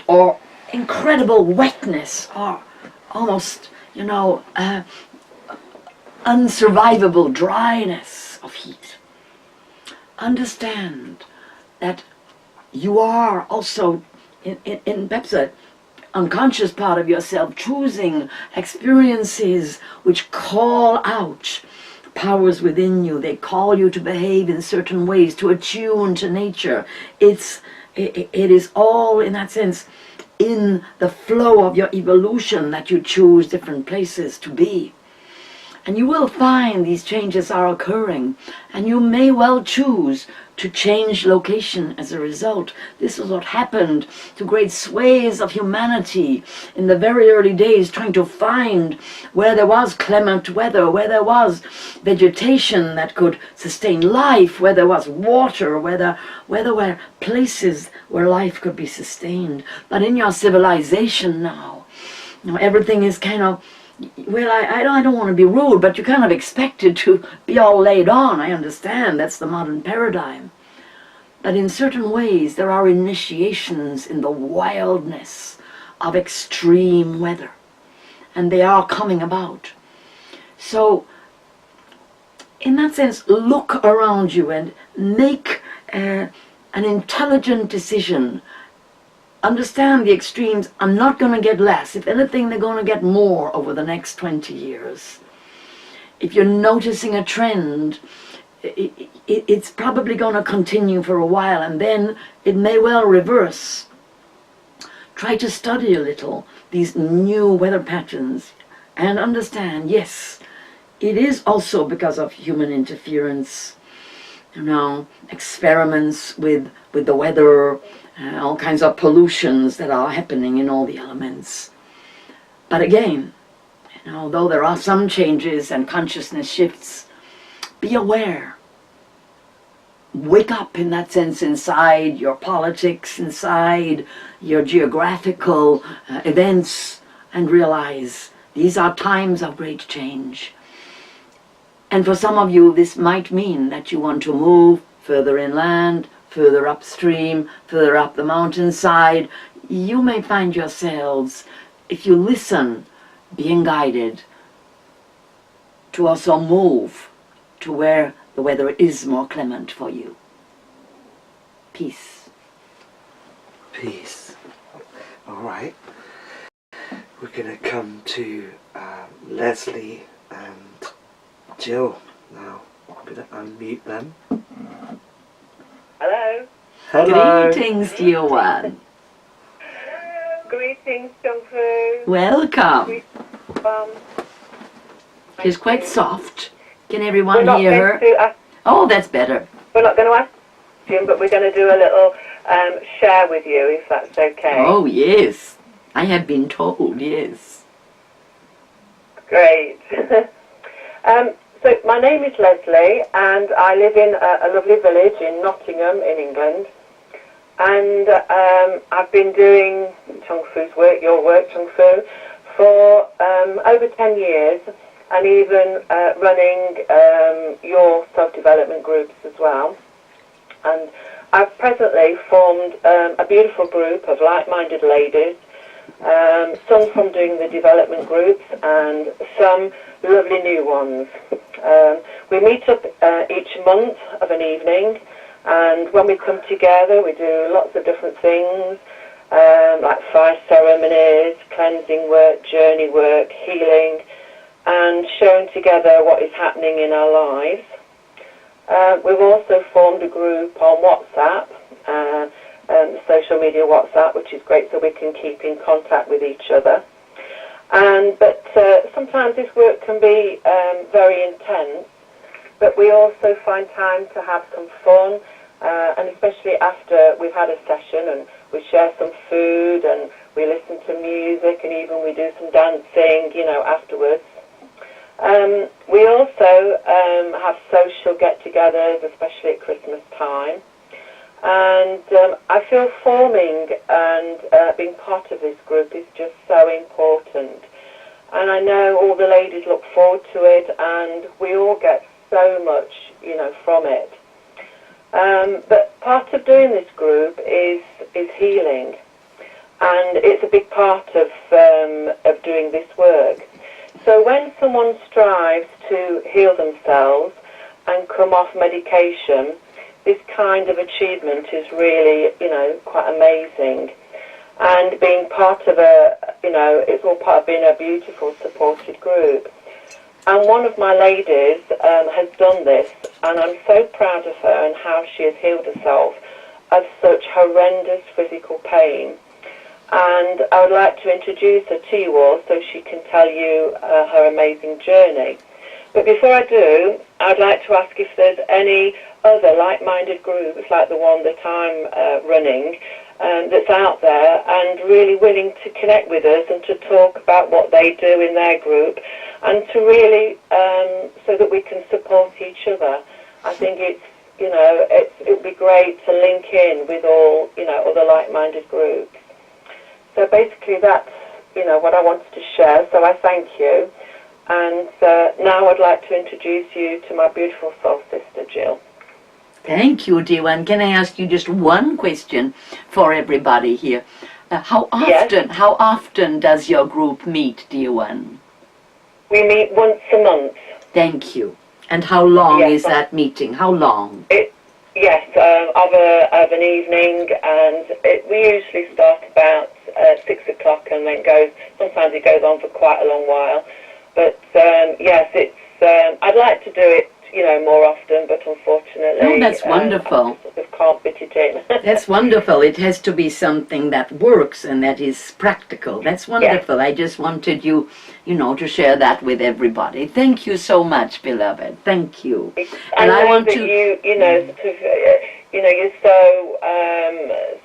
or incredible wetness, or almost, you know, unsurvivable dryness of heat. Understand that you are also in perhaps a unconscious part of yourself choosing experiences which call out powers within you. They call you to behave in certain ways, to attune to nature. It is all, in that sense, in the flow of your evolution that you choose different places to be. And you will find these changes are occurring, and you may well choose to change location as a result. This is what happened to great swathes of humanity in the very early days, trying to find where there was clement weather, where there was vegetation that could sustain life, where there was water, where there were places where life could be sustained. But in your civilization now, you know, everything is kind of, well, I don't want to be rude, but you're kind of expected to be all laid on. I understand that's the modern paradigm. But in certain ways, there are initiations in the wildness of extreme weather. And they are coming about. So, in that sense, look around you and make an intelligent decision. Understand the extremes are not going to get less. If anything, they're going to get more over the next 20 years. If you're noticing a trend, it's probably going to continue for a while, and then it may well reverse. Try to study a little these new weather patterns and understand, yes, it is also because of human interference, you know, experiments with the weather, all kinds of pollutions that are happening in all the elements. But again, you know, though there are some changes and consciousness shifts, be aware. Wake up, in that sense, inside your politics, inside your geographical events, and realize these are times of great change. And for some of you, this might mean that you want to move further inland, further upstream, further up the mountainside. You may find yourselves, if you listen, being guided to also move to where the weather is more clement for you. Peace. Peace. All right. We're going to come to Leslie and Jill now. I'm going to unmute them. Hello. Hello. Greetings, dear one. Greetings, Chung Fu. Welcome. Um, She's quite you. soft. Can We're everyone not hear going her? to ask, Oh, that's better. we're not going to ask you, but we're going to do a little share with you, if that's okay. Oh, yes. I have been told, yes. Great. So my name is Leslie, and I live in a lovely village in Nottingham, in England. And I've been doing Chung Fu's work, your work, Chung Fu, for over 10 years, and even running your self-development groups as well. And I've presently formed a beautiful group of like-minded ladies, some from doing the development groups and some lovely new ones. We meet up each month of an evening, and when we come together we do lots of different things, like fire ceremonies, cleansing work, journey work, healing, and sharing together what is happening in our lives. We've also formed a group on WhatsApp, social media WhatsApp, which is great so we can keep in contact with each other. But sometimes this work can be very intense, but we also find time to have some fun, and especially after we've had a session, and we share some food and we listen to music, and even we do some dancing, afterwards. We also have social get-togethers, especially at Christmas time. And I feel forming and being part of this group is just so important. And I know all the ladies look forward to it, and we all get so much, from it. But part of doing this group is healing, and it's a big part of doing this work. So when someone strives to heal themselves and come off medication, this kind of achievement is really, quite amazing. And being part of it's all part of being a beautiful, supported group. And one of my ladies has done this, and I'm so proud of her and how she has healed herself of such horrendous physical pain. And I would like to introduce her to you all so she can tell you her amazing journey. But before I do, I'd like to ask if there's any other like-minded groups like the one that I'm running that's out there and really willing to connect with us and to talk about what they do in their group, and to really so that we can support each other. I think it would be great to link in with all other like-minded groups. So basically that's what I wanted to share. So I thank you, and now I'd like to introduce you to my beautiful soul sister Jill. Thank you, dear one. Can I ask you just one question for everybody here? How often does your group meet, dear one? We meet once a month. Thank you. And how long Yes, is that meeting? How long? Yes, of an evening, and we usually start about 6 o'clock and then sometimes it goes on for quite a long while. But yes, it's, I'd like to do it, more often, but unfortunately... Oh, that's wonderful. I sort of can't fit it in. That's wonderful. It has to be something that works and that is practical. That's wonderful. Yes. I just wanted you, to share that with everybody. Thank you so much, beloved. Thank you. And I want that you so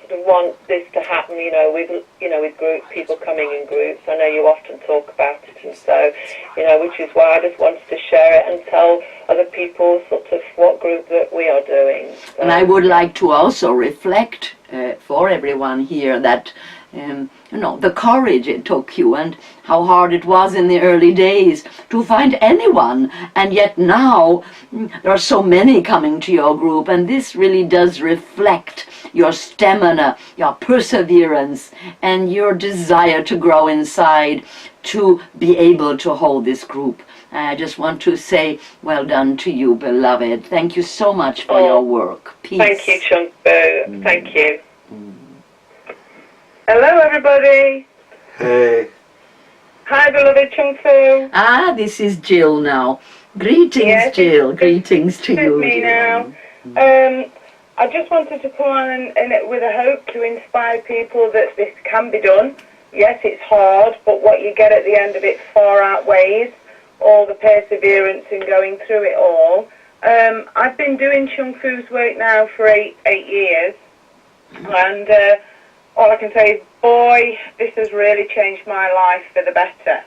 sort of want this to happen, with groups, people coming in groups. I know you often talk about it, and so, which is why I just wanted to share it and tell other people sort of what group that we are doing. So. And I would like to also reflect for everyone here that, the courage it took you and how hard it was in the early days to find anyone. And yet now there are so many coming to your group, and this really does reflect your stamina, your perseverance, and your desire to grow inside to be able to hold this group. I just want to say well done to you, beloved. Thank you so much for your work. Peace. Thank you, Chung Fu. Thank you. Hello, everybody. Hey. Hi, beloved Chung Fu. Ah, this is Jill now. Greetings, yes, Jill. Greetings to you. Me Jill. now. I just wanted to come on and with a hope to inspire people that this can be done. yes, it's hard, but what you get at the end of it far outweighs all the perseverance in going through it all. I've been doing Chung Fu's work now for eight years, and all I can say is, boy, this has really changed my life for the better.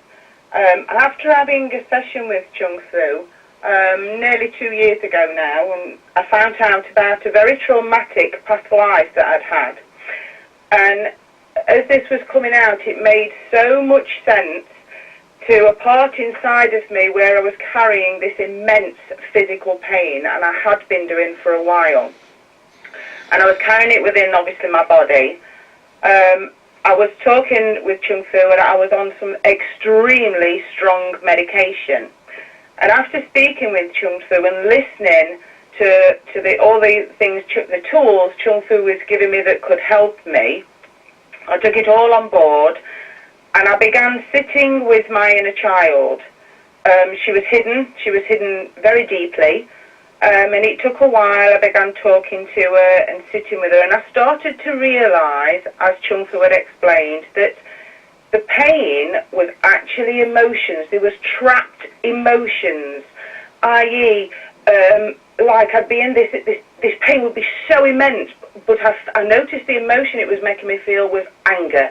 After having a session with Chung Fu, nearly 2 years ago now, I found out about a very traumatic past life that I'd had. And as this was coming out, it made so much sense to a part inside of me where I was carrying this immense physical pain, and I had been doing for a while. And I was carrying it within, obviously, my body. I was talking with Chung Fu, and I was on some extremely strong medication. And after speaking with Chung Fu and listening to all the things, the tools Chung Fu was giving me that could help me, I took it all on board, and I began sitting with my inner child. She was hidden very deeply, and it took a while. I began talking to her and sitting with her, and I started to realise, as Chung Fu had explained, that the pain was actually emotions. There was trapped emotions, i.e., like I'd be in this pain would be so immense, but I noticed the emotion it was making me feel was anger,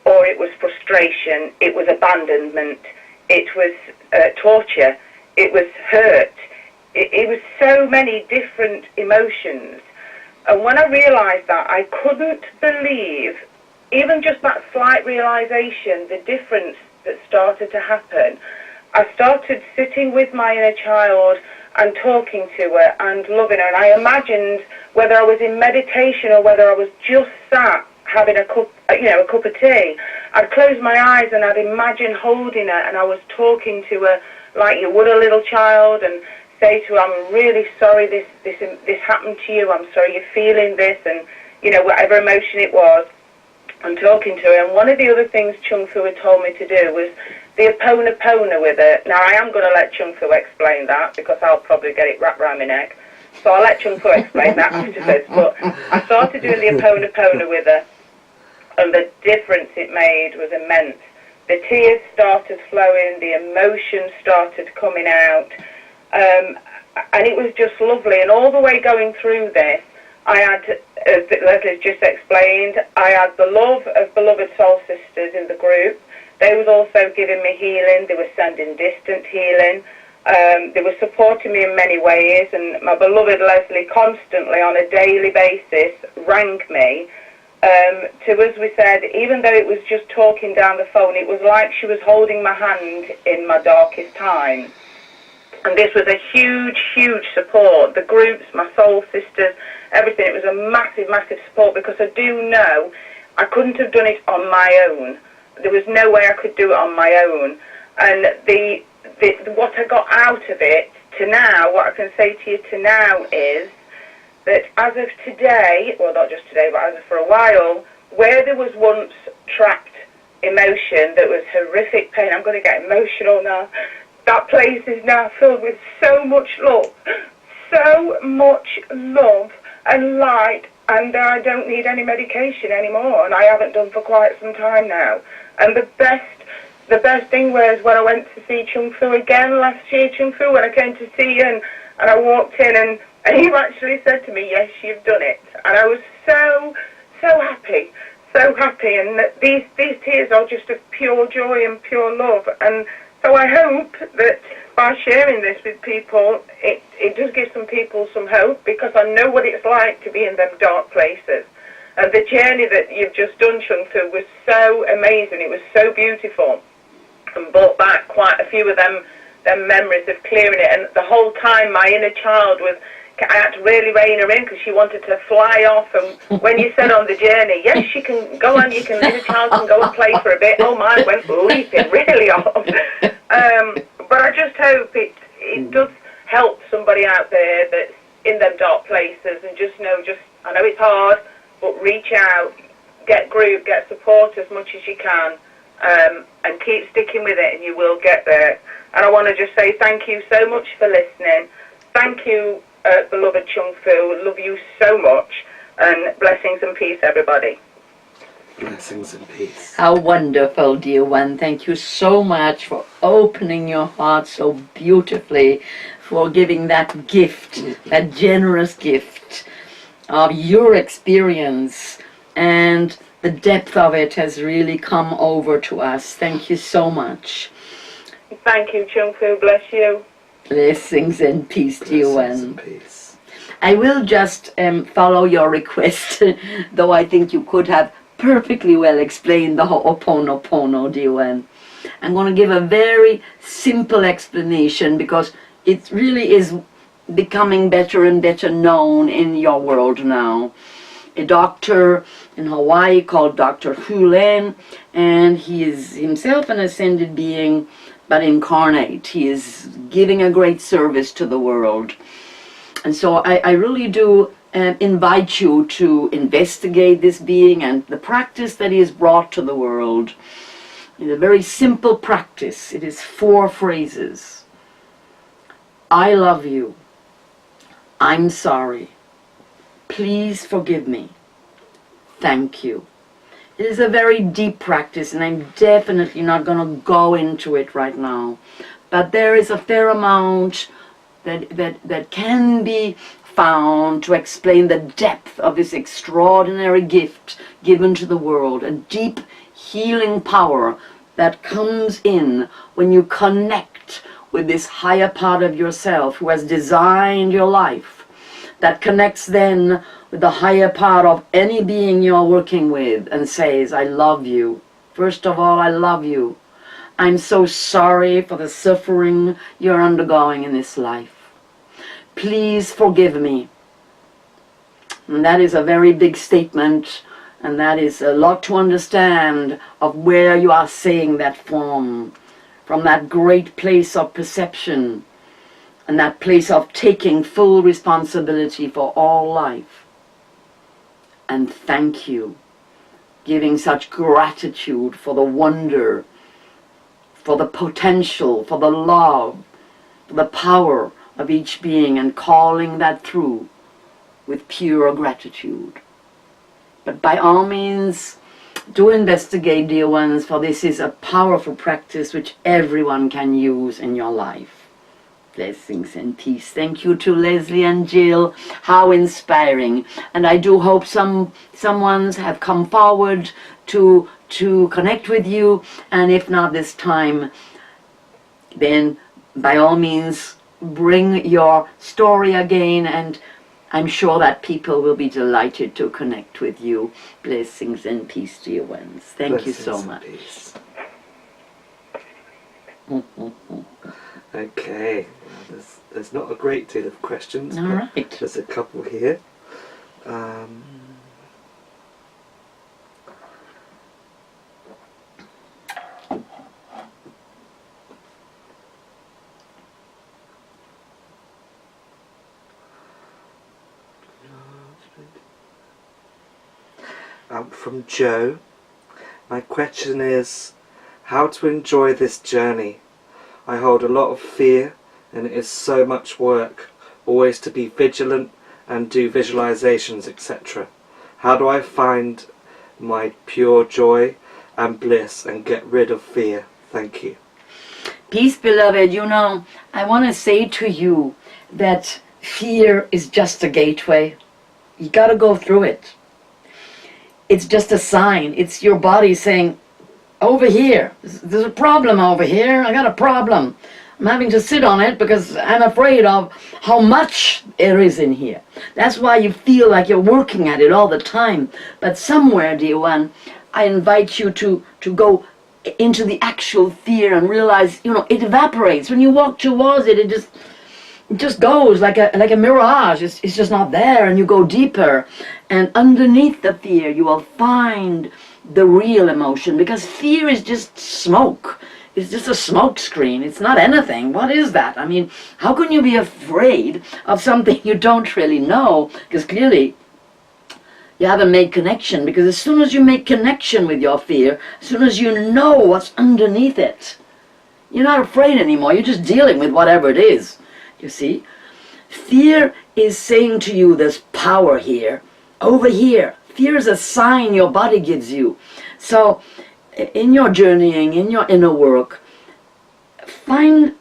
or it was frustration, it was abandonment, it was torture, it was hurt. It was so many different emotions. And when I realised that, I couldn't believe, even just that slight realisation, the difference that started to happen. I started sitting with my inner child and talking to her and loving her. And I imagined, whether I was in meditation or whether I was just sat having a cup of tea, I'd close my eyes and I'd imagine holding her, and I was talking to her like you would a little child, and say to her, I'm really sorry this happened to you, I'm sorry you're feeling this, and whatever emotion it was, I'm talking to her. And one of the other things Chung Fu had told me to do was the Ho'oponopono with her. Now I am going to let Chung Fu explain that, because I'll probably get it wrapped around my neck, so I'll let Chung Fu explain that afterwards. But I started doing the Ho'oponopono with her, and the difference it made was immense. The tears started flowing, the emotions started coming out, and it was just lovely. And all the way going through this, I had, as Leslie's just explained, I had the love of beloved soul sisters in the group. They was also giving me healing. They were sending distant healing. They were supporting me in many ways, and my beloved Leslie constantly on a daily basis rang me to, as we said, even though it was just talking down the phone, it was like she was holding my hand in my darkest time. And this was a huge, huge support. The groups, my soul sisters, everything. It was a massive, massive support, because I do know I couldn't have done it on my own. There was no way I could do it on my own. And what I got out of it to now, what I can say to you to now is that as of today, well, not just today, but as of for a while, where there was once trapped emotion that was horrific pain, I'm going to get emotional now, that place is now filled with so much love and light, and I don't need any medication anymore, and I haven't done for quite some time now. And the best thing was when I went to see Chung Fu again last year, Chung Fu, when I came to see you, and I walked in, and he actually said to me, yes, you've done it. And I was so happy, and these tears are just of pure joy and pure love. And so I hope that by sharing this with people, it does give some people some hope, because I know what it's like to be in them dark places. And the journey that you've just done, Chung Fu, was so amazing. It was so beautiful, and brought back quite a few of them memories of clearing it. And the whole time my inner child was, I had to really rein her in, because she wanted to fly off. And when you said on the journey, yes, she can go on, you can, the child can go and play for a bit, oh, mine went leaping really off. But I just hope it does help somebody out there that's in them dark places, and I know it's hard, but reach out, get group, get support as much as you can, and keep sticking with it, and you will get there. And I want to just say thank you so much for listening. Thank you, beloved Chung Fu. Love you so much, and blessings and peace, everybody. Blessings and peace. How wonderful, dear one. Thank you so much for opening your heart so beautifully, for giving that gift, that generous gift of your experience, and the depth of it has really come over to us. Thank you so much. Thank you, Chung Fu. Bless you. Blessings and peace, dear Blessings one. and peace. I will just follow your request, though I think you could have perfectly well explained the Ho'oponopono, dear one. I'm going to give a very simple explanation because it really is becoming better and better known in your world now. A doctor in Hawaii called Dr. Hulen, and he is himself an ascended being, but incarnate. He is giving a great service to the world. And so I really do invite you to investigate this being and the practice that he has brought to the world. It's a very simple practice. It is 4 phrases. I love you. I'm sorry. Please forgive me. Thank you. It is a very deep practice, and I'm definitely not going to go into it right now. But there is a fair amount that can be found to explain the depth of this extraordinary gift given to the world, a deep healing power that comes in when you connect with this higher part of yourself who has designed your life, that connects then with the higher part of any being you're working with and says, I love you. First of all, I love you. I'm so sorry for the suffering you're undergoing in this life. Please forgive me. And that is a very big statement, and that is a lot to understand of where you are saying that from that great place of perception and that place of taking full responsibility for all life. And thank you, giving such gratitude for the wonder, for the potential, for the love, for the power of each being, and calling that through with pure gratitude. But by all means, do investigate, dear ones, for this is a powerful practice which everyone can use in your life. Blessings and peace. Thank you to Leslie and Jill. How inspiring. And I do hope someone's have come forward to connect with you. And if not this time, then by all means, bring your story again, and I'm sure that people will be delighted to connect with you. Blessings and peace, dear ones. Thank you so much. Okay, there's not a great deal of questions. All right. There's a couple here. From Joe, my question is how to enjoy this journey. I hold a lot of fear, and it is so much work, always to be vigilant and do visualizations, etc. How do I find my pure joy and bliss and get rid of fear? Thank you. Peace, beloved. You know, I want to say to you that fear is just a gateway. You got to go through it. It's just a sign. It's your body saying, over here, there's a problem over here. I got a problem. I'm having to sit on it because I'm afraid of how much there is in here. That's why you feel like you're working at it all the time. But somewhere, dear one, I invite you to go into the actual fear and realize, you know, it evaporates. When you walk towards it, it just goes like a mirage. It's just not there, and you go deeper. And underneath the fear, you will find the real emotion, because fear is just smoke. It's just a smoke screen. It's not anything. What is that? I mean, how can you be afraid of something you don't really know? Because clearly you haven't made connection. Because as soon as you make connection with your fear, as soon as you know what's underneath it, you're not afraid anymore. You're just dealing with whatever it is. You see? Fear is saying to you, there's power here. Over here. Fear is a sign your body gives you. So in your journeying, in your inner work, find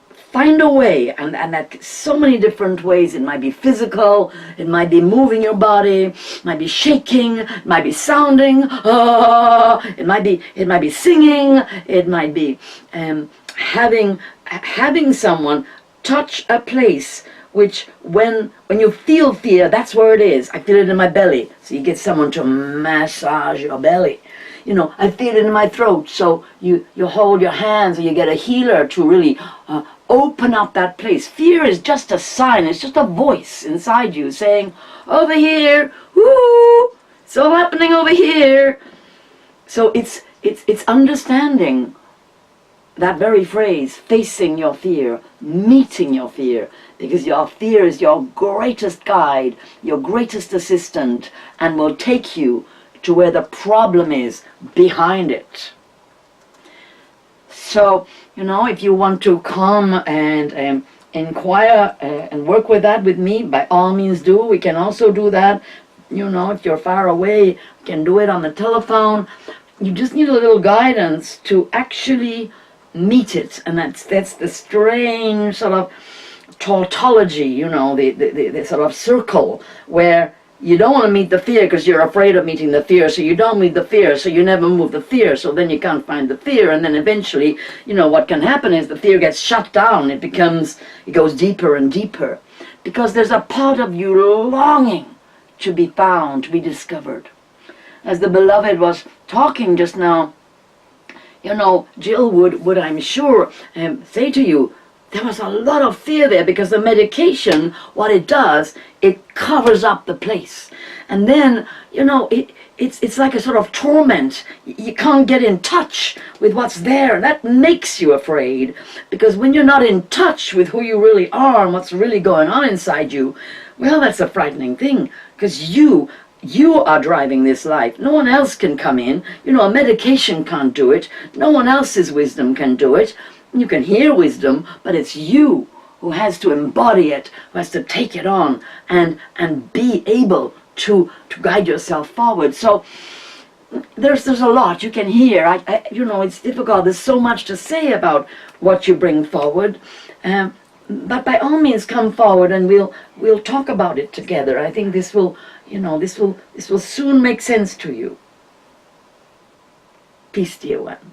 a way, and that so many different ways. It might be physical, it might be moving your body, it might be shaking, it might be sounding, it might be singing, it might be having someone touch a place which when you feel fear, that's where it is. I feel it in my belly, so you get someone to massage your belly. You know, I feel it in my throat, so you hold your hands, or you get a healer to really open up that place. Fear is just a sign, it's just a voice inside you saying, over here, whoo, it's all happening over here. So it's understanding that very phrase, facing your fear, meeting your fear, because your fear is your greatest guide, your greatest assistant, and will take you to where the problem is behind it. So, you know, if you want to come and inquire and work with that with me, by all means do. We can also do that, you know, if you're far away, you can do it on the telephone. You just need a little guidance to actually meet it, and that's the strange sort of tautology, you know, the sort of circle where you don't want to meet the fear because you're afraid of meeting the fear, so you don't meet the fear, so you never move the fear, so then you can't find the fear, and then eventually, you know, what can happen is the fear gets shut down, it goes deeper and deeper, because there's a part of you longing to be found, to be discovered. As the beloved was talking just now, you know, Jill would I'm sure, say to you, there was a lot of fear there, because the medication, what it does, it covers up the place. And then, you know, it's like a sort of torment. You can't get in touch with what's there. And that makes you afraid, because when you're not in touch with who you really are and what's really going on inside you, well, that's a frightening thing, because you are driving this life. No one else can come in. You know, a medication can't do it. No one else's wisdom can do it. You can hear wisdom, but it's you who has to embody it, who has to take it on and be able to guide yourself forward. So there's a lot you can hear. You know, it's difficult. There's so much to say about what you bring forward. But by all means, come forward and we'll talk about it together. I think this will, you know, this will soon make sense to you. Peace, dear one.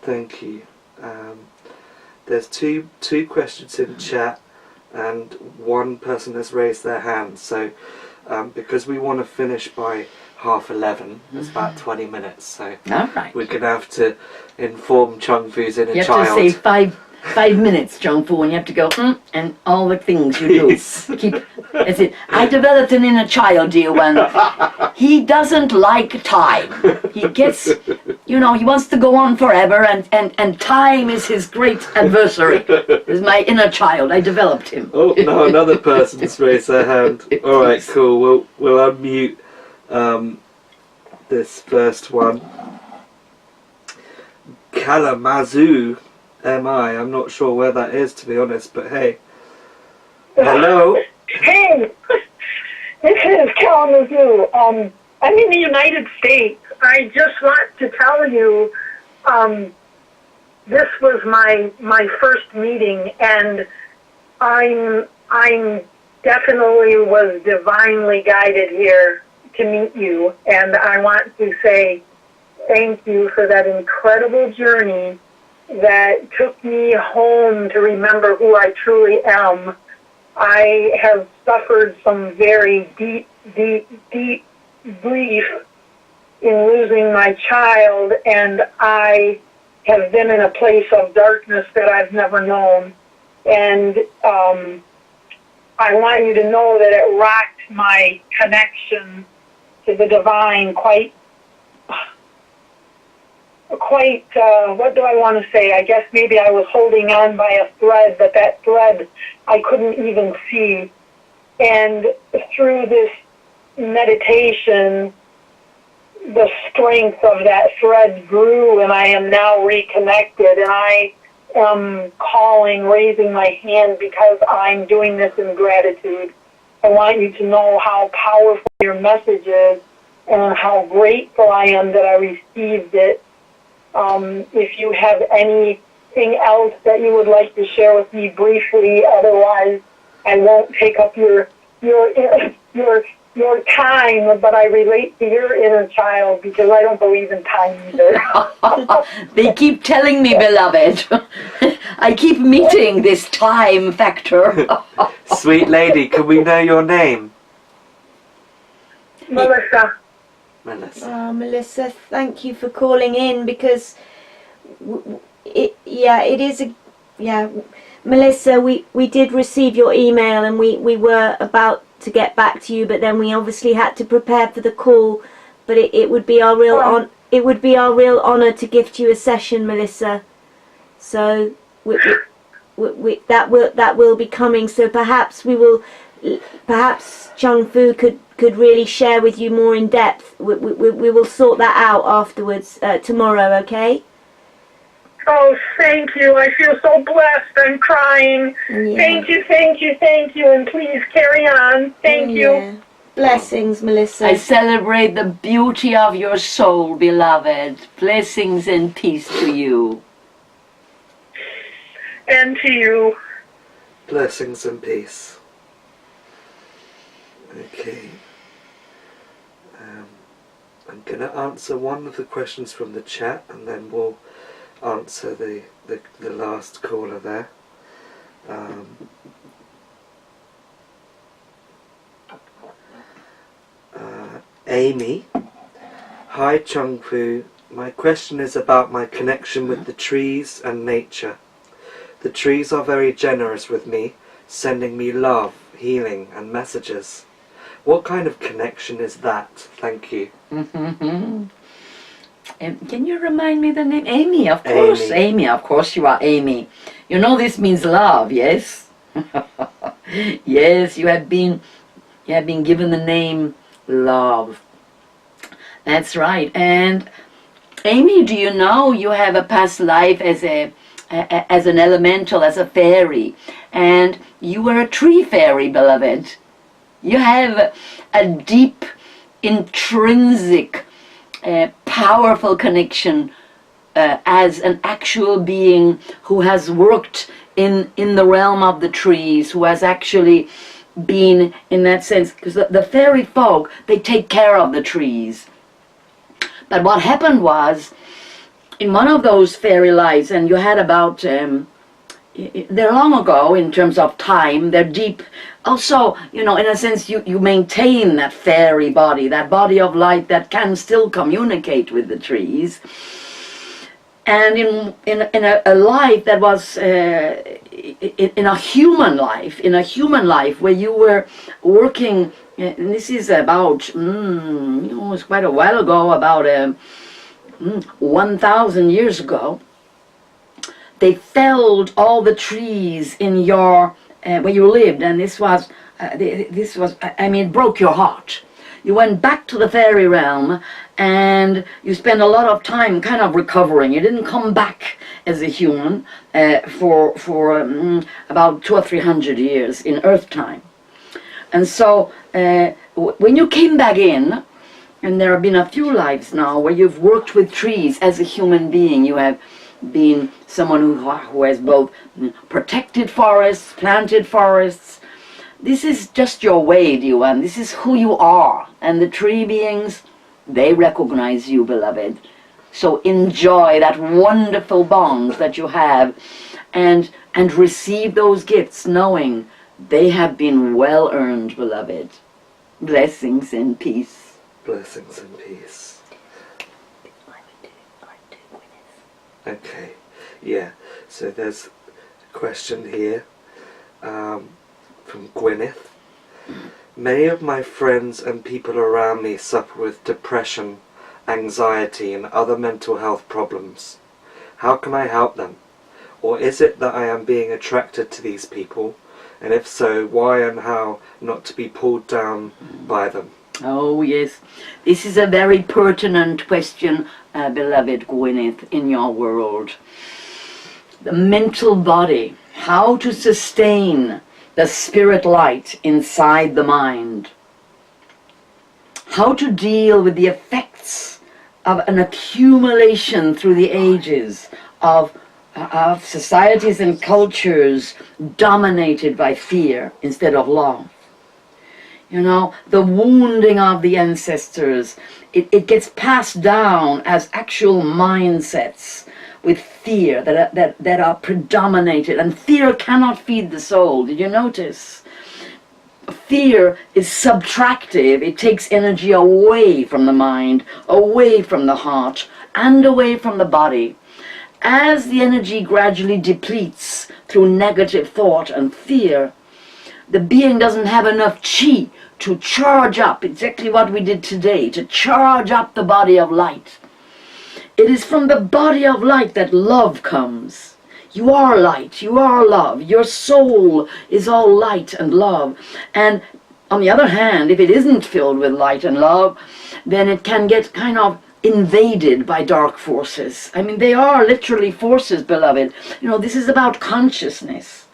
Thank you. There's two questions in chat, and one person has raised their hand. So because we want to finish by 11:30, it's about 20 minutes. So all right. we're going to have to inform Chung Fu's inner child. You have to say 5 minutes, Chung Fu, and you have to go and all the things you do. That's it. I developed an inner child, dear one. He doesn't like time. He gets, you know, he wants to go on forever, and time is his great adversary. Is my inner child. I developed him. Oh, now another person's raised their hand. All right, cool. We'll unmute this first one. Kalamazoo. I'm not sure where that is, to be honest, but hey. Hello? Hey, this is Kalamazoo. I'm in the United States. I just want to tell you, this was my first meeting, and I'm definitely was divinely guided here to meet you, and I want to say thank you for that incredible journey that took me home to remember who I truly am. I have suffered some very deep grief in losing my child, and I have been in a place of darkness that I've never known. And I want you to know that it rocked my connection to the divine quite, what do I want to say? I guess maybe I was holding on by a thread, but that thread I couldn't even see. And through this meditation, the strength of that thread grew, and I am now reconnected, and I am raising my hand because I'm doing this in gratitude. I want you to know how powerful your message is, and how grateful I am that I received it. If you have anything else that you would like to share with me briefly, otherwise I won't take up your time, but I relate to your inner child because I don't believe in time either. They keep telling me, beloved. I keep meeting this time factor. Sweet lady, can we know your name? Melissa. Melissa. Melissa, thank you for calling in because it is Melissa, we did receive your email and we were about to get back to you, but then we obviously had to prepare for the call. But it would be our real honor to gift you a session, Melissa. So that will be coming. So perhaps Chung Fu could really share with you more in depth. We will sort that out afterwards tomorrow. Okay. Oh, thank you. I feel so blessed. I'm crying. Yeah. Thank you. And please carry on. Thank you. Blessings, Melissa. I celebrate the beauty of your soul, beloved. Blessings and peace to you. And to you. Blessings and peace. Okay. I'm going to answer one of the questions from the chat and then we'll answer the last caller there. Amy. Hi Chung Fu. My question is about my connection with the trees and nature. The trees are very generous with me, sending me love, healing and messages. What kind of connection is that? Thank you. Can you remind me the name? Amy, of course. Amy, of course you are Amy. You know this means love, yes? Yes, you have been given the name love. That's right. And Amy, do you know you have a past life as an elemental, as a fairy, and you were a tree fairy, beloved. You have a deep, intrinsic, powerful connection as an actual being who has worked in the realm of the trees, who has actually been in that sense, because the fairy folk, they take care of the trees. But what happened was, in one of those fairy lives, and you had about, they're long ago in terms of time, they're deep. Also, you know, in a sense, you maintain that fairy body, that body of light that can still communicate with the trees. And in a life that was, in a human life where you were working, and this is about, it was quite a while ago, about 1,000 years ago, they felled all the trees in your, where you lived, and this was, I mean, it broke your heart. You went back to the fairy realm and you spent a lot of time kind of recovering. You didn't come back as a human for about 200 or 300 years in Earth time. And so when you came back in, and there have been a few lives now where you've worked with trees as a human being. You have been someone who has both protected forests, planted forests. This is just your way, Diwan. This is who you are. And the tree beings, they recognize you, beloved. So enjoy that wonderful bond that you have and receive those gifts knowing they have been well earned, beloved. Blessings and peace. Blessings and peace. Okay, yeah, so there's a question here from Gwyneth. Many of my friends and people around me suffer with depression, anxiety and other mental health problems. How can I help them? Or is it that I am being attracted to these people? And if so, why and how not to be pulled down by them? Oh yes, this is a very pertinent question, beloved Gwyneth, in your world. The mental body, how to sustain the spirit light inside the mind. how to deal with the effects of an accumulation through the ages of societies and cultures dominated by fear instead of love. You know, the wounding of the ancestors, it gets passed down as actual mindsets with fear that are predominated, and fear cannot feed the soul. Did you notice? Fear is subtractive. It takes energy away from the mind, away from the heart, and away from the body. As the energy gradually depletes through negative thought and fear, the being doesn't have enough chi to charge up, exactly what we did today, to charge up the body of light. It is from the body of light that love comes. You are light, you are love, your soul is all light and love. And on the other hand, if it isn't filled with light and love, then it can get kind of invaded by dark forces. I mean, they are literally forces, beloved. You know, this is about consciousness.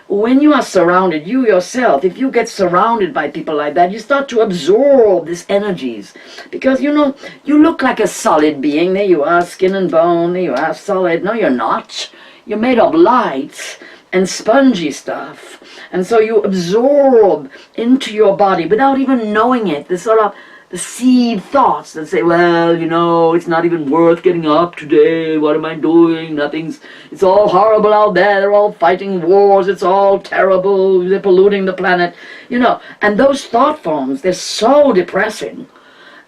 When you are surrounded, you yourself, if you get surrounded by people like that, you start to absorb these energies. Because, you know, you look like a solid being. There you are, skin and bone. There you are, solid. No, you're not. You're made of light and spongy stuff. And so you absorb into your body without even knowing it. This sort of the seed thoughts that say, well, you know, it's not even worth getting up today. What am I doing? It's all horrible out there. They're all fighting wars. It's all terrible. They're polluting the planet. You know, and those thought forms, they're so depressing.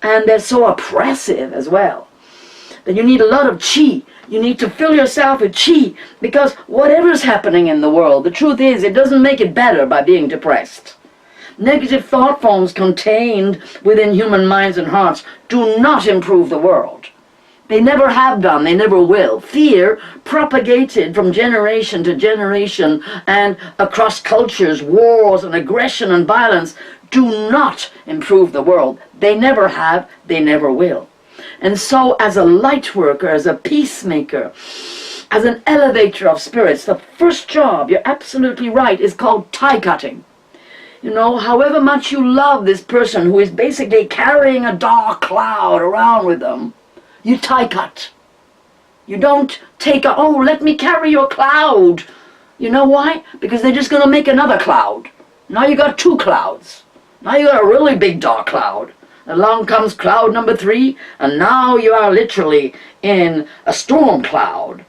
And they're so oppressive as well. That you need a lot of chi. You need to fill yourself with chi. Because whatever's happening in the world, the truth is, it doesn't make it better by being depressed. Negative thought forms contained within human minds and hearts do not improve the world. They never have done, they never will. Fear, propagated from generation to generation and across cultures, wars and aggression and violence, do not improve the world. They never have, they never will. And so as a light worker, as a peacemaker, as an elevator of spirits, the first job, you're absolutely right, is called tie cutting. You know, however much you love this person who is basically carrying a dark cloud around with them, you tie cut. You don't take let me carry your cloud. You know why? Because they're just going to make another cloud. Now you got two clouds. Now you got a really big dark cloud. Along comes cloud number 3, and now you are literally in a storm cloud.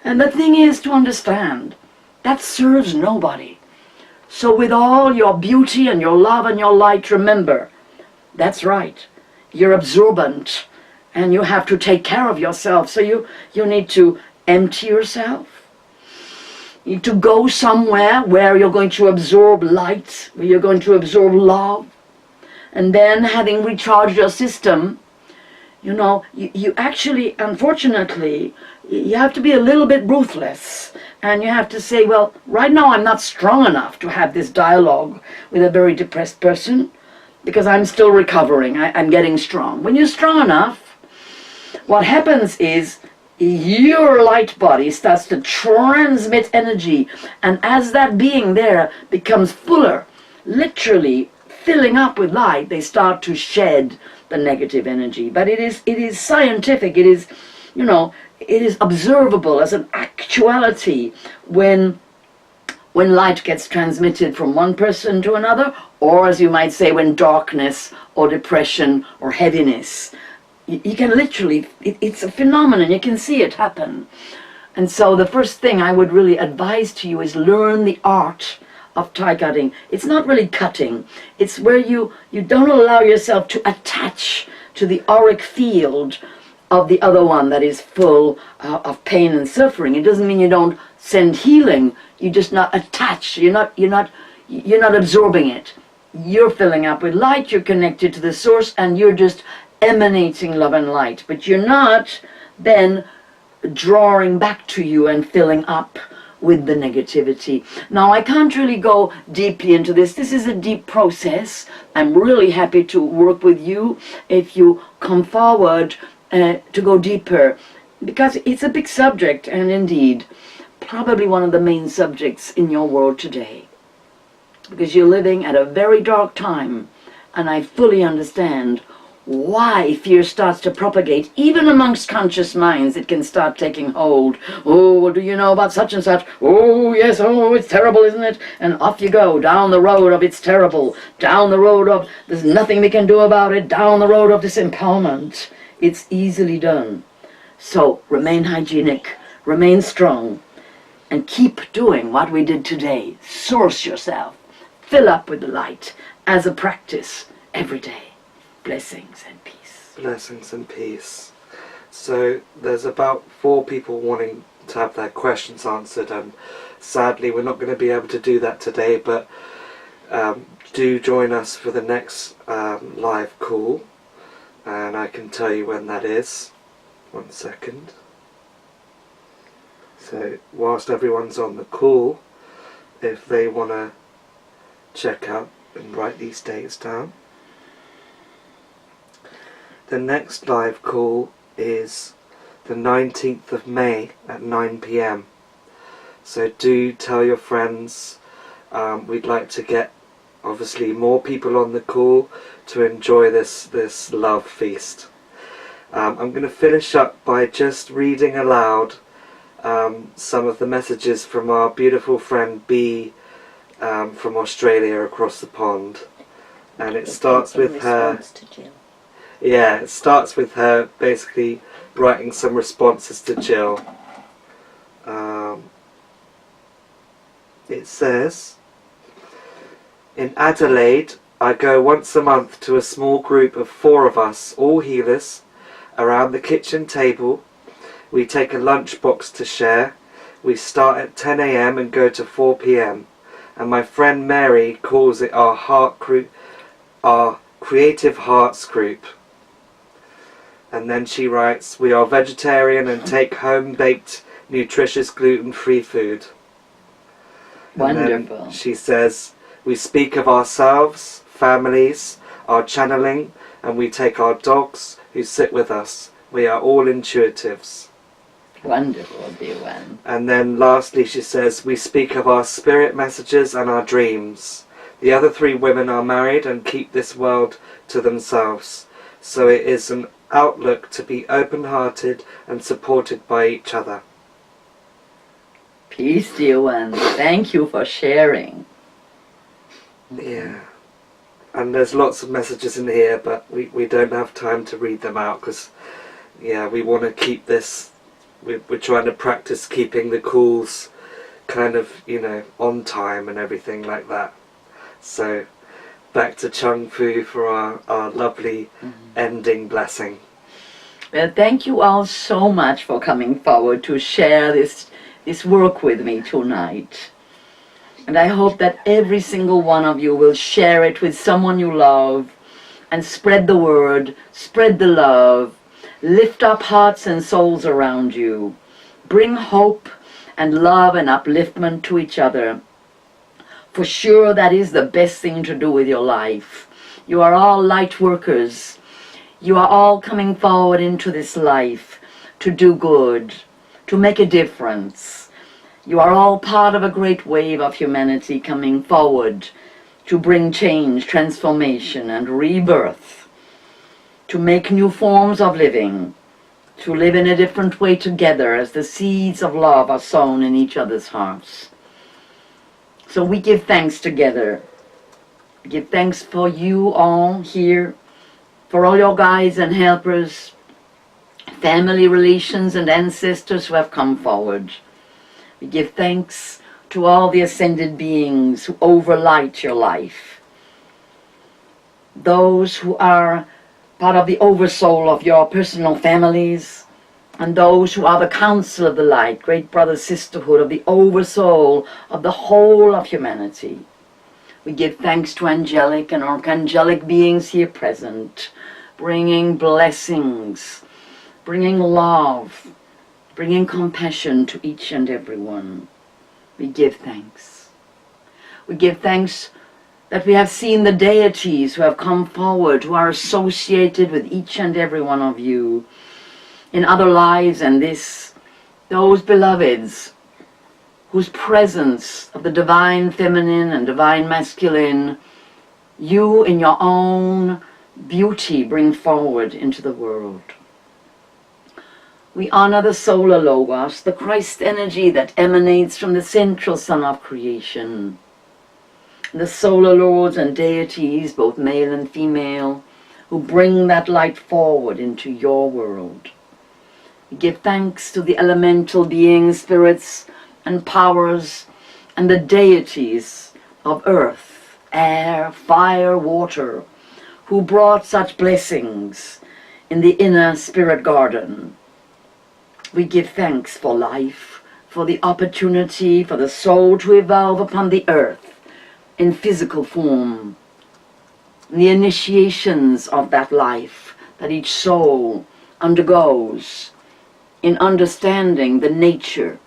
And the thing is to understand, that serves nobody. So with all your beauty and your love and your light, remember, that's right, you're absorbent and you have to take care of yourself. So you need to empty yourself. You need to go somewhere where you're going to absorb light, where you're going to absorb love. And then having recharged your system, you know, you actually, unfortunately, you have to be a little bit ruthless. And you have to say, well, right now I'm not strong enough to have this dialogue with a very depressed person because I'm still recovering. I'm getting strong. When you're strong enough, what happens is your light body starts to transmit energy. And as that being there becomes fuller, literally filling up with light, they start to shed the negative energy. But it is scientific. It is, you know, it is observable as an actuality when light gets transmitted from one person to another, or as you might say, when darkness or depression or heaviness. You can literally, it's a phenomenon, you can see it happen. And so the first thing I would really advise to you is learn the art of tie cutting. It's not really cutting. It's where you don't allow yourself to attach to the auric field of the other one that is full of pain and suffering. It doesn't mean you don't send healing. You're just not attached. You're not absorbing it. You're filling up with light. You're connected to the source, and you're just emanating love and light. But you're not then drawing back to you and filling up with the negativity. Now, I can't really go deeply into this. This is a deep process. I'm really happy to work with you if you come forward to go deeper, because it's a big subject, and indeed probably one of the main subjects in your world today, because you're living at a very dark time, and I fully understand why fear starts to propagate. Even amongst conscious minds, it can start taking hold. Oh, well, do you know about such and such? Oh, yes, oh, it's terrible, isn't it? And off you go, down the road of it's terrible, down the road of there's nothing we can do about it, down the road of disempowerment. It's easily done. So remain hygienic, remain strong, and keep doing what we did today. Source yourself. Fill up with the light as a practice every day. Blessings and peace. Blessings and peace. So there's about 4 people wanting to have their questions answered, and sadly we're not going to be able to do that today, but do join us for the next live call, and I can tell you when that is. 1 second. So whilst everyone's on the call, if they want to check out and write these dates down. The next live call is the 19th of May at 9 PM. So do tell your friends. We'd like to get obviously more people on the call to enjoy this love feast. I'm going to finish up by just reading aloud some of the messages from our beautiful friend B from Australia across the pond. And it starts with her. Yeah, it starts with her basically writing some responses to Jill. It says, in Adelaide, I go once a month to a small group of 4 of us, all healers, around the kitchen table. We take a lunch box to share. We start at 10 AM and go to 4 PM. And my friend Mary calls it our Creative Hearts group. And then she writes, we are vegetarian and take home-baked, nutritious, gluten-free food. Wonderful. And she says, we speak of ourselves, families, our channeling, and we take our dogs who sit with us. We are all intuitives. Wonderful, dear one. And then lastly she says, we speak of our spirit messages and our dreams. The other 3 women are married and keep this world to themselves. So it is an outlook to be open-hearted and supported by each other. Peace, dear one. Thank you for sharing. Yeah. And there's lots of messages in here, but we don't have time to read them out because, yeah, we want to keep this. We're trying to practice keeping the calls kind of, you know, on time and everything like that. So back to Chung Fu for our lovely ending blessing. Well, thank you all so much for coming forward to share this work with me tonight. And I hope that every single one of you will share it with someone you love and spread the word, spread the love, lift up hearts and souls around you, bring hope and love and upliftment to each other. For sure, that is the best thing to do with your life. You are all light workers. You are all coming forward into this life to do good, to make a difference. You are all part of a great wave of humanity coming forward to bring change, transformation, and rebirth, to make new forms of living, to live in a different way together as the seeds of love are sown in each other's hearts. So we give thanks together. Give thanks for you all here, for all your guides and helpers, family relations and ancestors who have come forward. We give thanks to all the ascended beings who overlight your life, those who are part of the oversoul of your personal families, and those who are the council of the light, great brother sisterhood of the oversoul of the whole of humanity. We give thanks to angelic and archangelic beings here present, bringing blessings, bringing love, bringing compassion to each and every one. We give thanks. We give thanks that we have seen the deities who have come forward, who are associated with each and every one of you in other lives and this, those beloveds whose presence of the divine feminine and divine masculine, you in your own beauty bring forward into the world. We honor the solar logos, the Christ energy that emanates from the central sun of creation. The solar lords and deities, both male and female, who bring that light forward into your world. We give thanks to the elemental beings, spirits, and powers, and the deities of earth, air, fire, water, who brought such blessings in the inner spirit garden. We give thanks for life, for the opportunity for the soul to evolve upon the earth in physical form, the initiations of that life that each soul undergoes in understanding the nature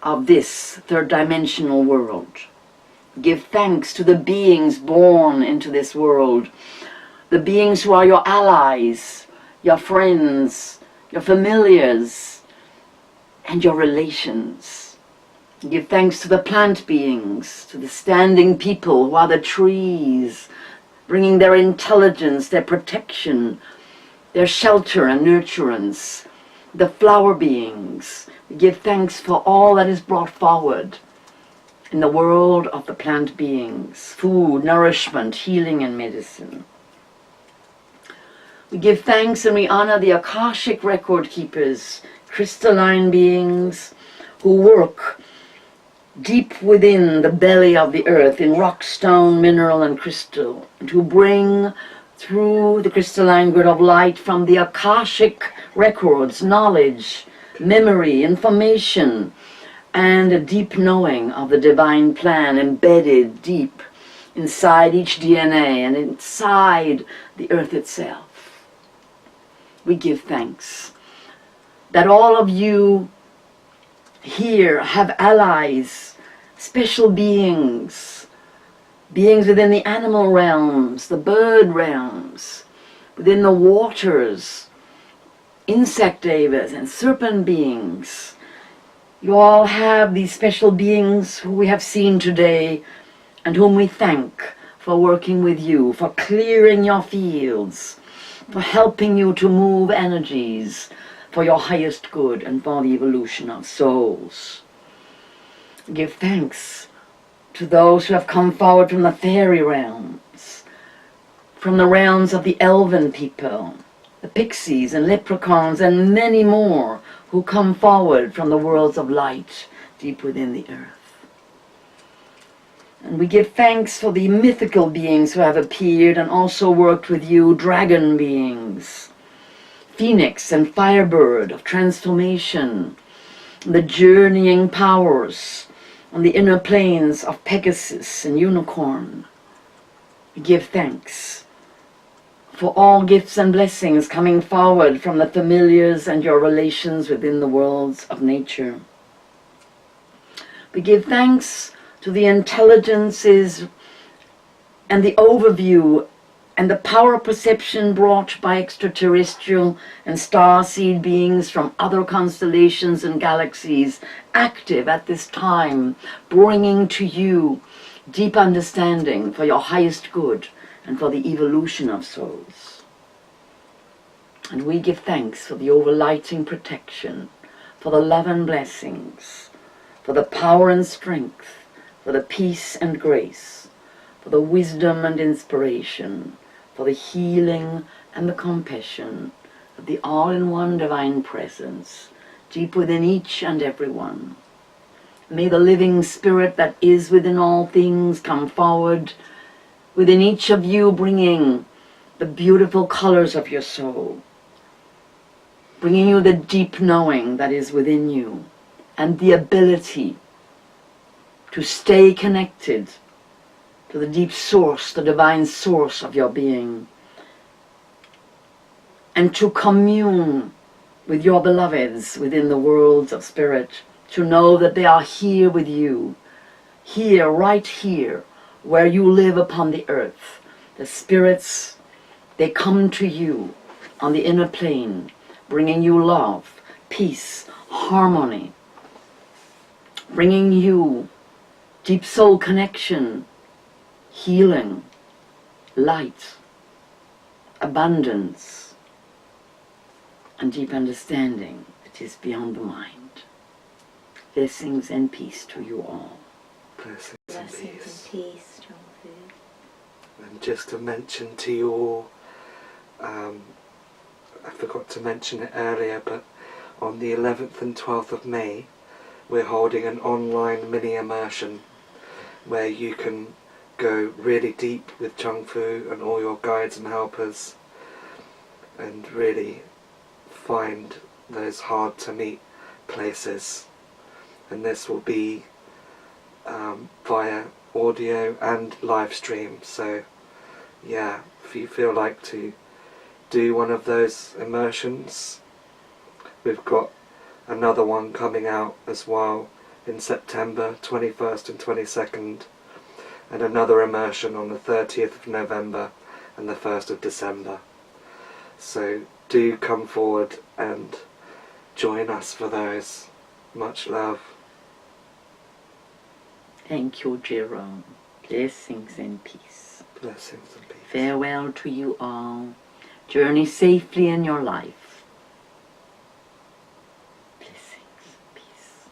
of this third-dimensional world. Give thanks to the beings born into this world, the beings who are your allies, your friends, your familiars, and your relations. Give thanks to the plant beings, to the standing people who are the trees, bringing their intelligence, their protection, their shelter and nurturance, the flower beings. We give thanks for all that is brought forward in the world of the plant beings, food, nourishment, healing, and medicine. We give thanks and we honor the Akashic record keepers, crystalline beings who work deep within the belly of the earth in rock, stone, mineral, and crystal, and who bring through the crystalline grid of light from the Akashic records knowledge, memory, information, and a deep knowing of the divine plan embedded deep inside each DNA and inside the earth itself. We give thanks that all of you here have allies, special beings, beings within the animal realms, the bird realms, within the waters, insect devas and serpent beings. You all have these special beings who we have seen today and whom we thank for working with you, for clearing your fields, for helping you to move energies for your highest good and for the evolution of souls. Give thanks to those who have come forward from the fairy realms, from the realms of the elven people, the pixies and leprechauns and many more who come forward from the worlds of light deep within the earth. And we give thanks for the mythical beings who have appeared and also worked with you, dragon beings, phoenix and firebird of transformation, the journeying powers on the inner planes of Pegasus and unicorn. We give thanks for all gifts and blessings coming forward from the familiars and your relations within the worlds of nature. We give thanks to the intelligences and the overview and the power perception brought by extraterrestrial and starseed beings from other constellations and galaxies active at this time, bringing to you deep understanding for your highest good and for the evolution of souls. And we give thanks for the overlighting protection, for the love and blessings, for the power and strength, for the peace and grace, for the wisdom and inspiration, for the healing and the compassion of the all-in-one divine presence deep within each and every one. May the living spirit that is within all things come forward within each of you, bringing the beautiful colors of your soul, bringing you the deep knowing that is within you and the ability to stay connected to the deep source, the divine source of your being, and to commune with your beloveds within the worlds of spirit, to know that they are here with you, here, right here, where you live upon the earth. The spirits, they come to you on the inner plane, bringing you love, peace, harmony, bringing you deep soul connection, healing, light, abundance and deep understanding that is beyond the mind. Blessings and peace to you all. Blessings and Blessings peace. and peace, John Fu. And just to mention to you all, I forgot to mention it earlier, but on the 11th and 12th of May, we're holding an online mini immersion where you can go really deep with Chung Fu and all your guides and helpers and really find those hard to meet places. And this will be via audio and live stream, so yeah, if you feel like to do one of those immersions, we've got another one coming out as well in September 21st and 22nd, and another immersion on the 30th of November and the 1st of December. So do come forward and join us for those. Much love. Thank you, Jerome. Blessings and peace. Blessings and peace. Farewell to you all. Journey safely in your life. Blessings and peace.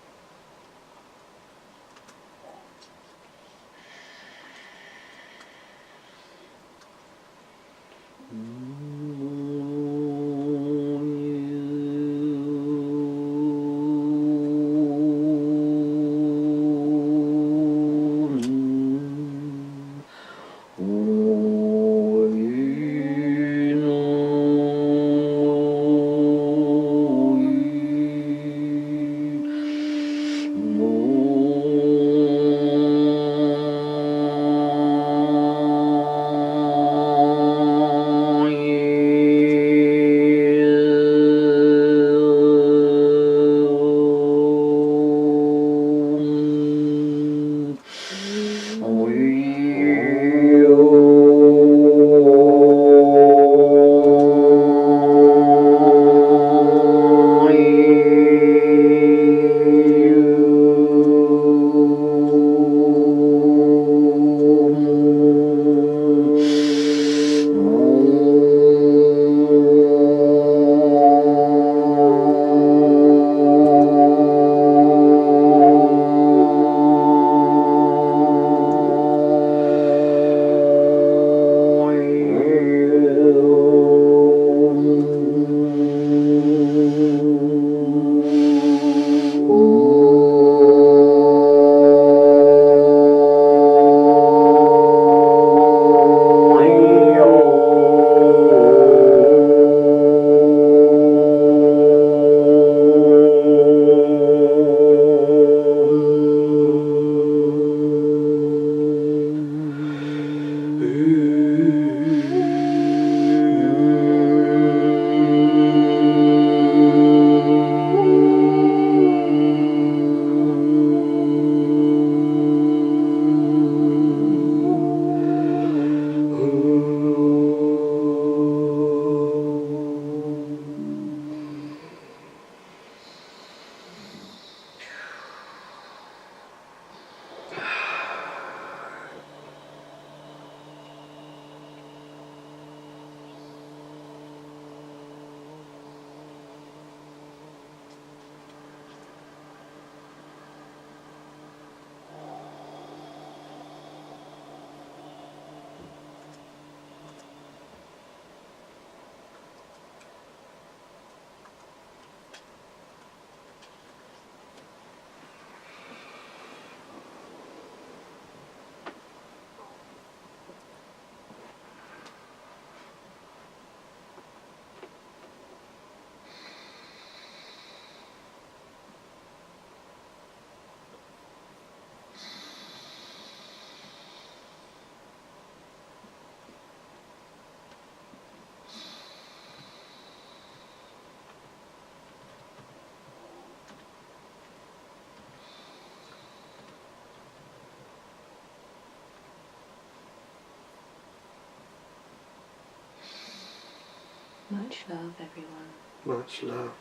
Much love, everyone. Much love.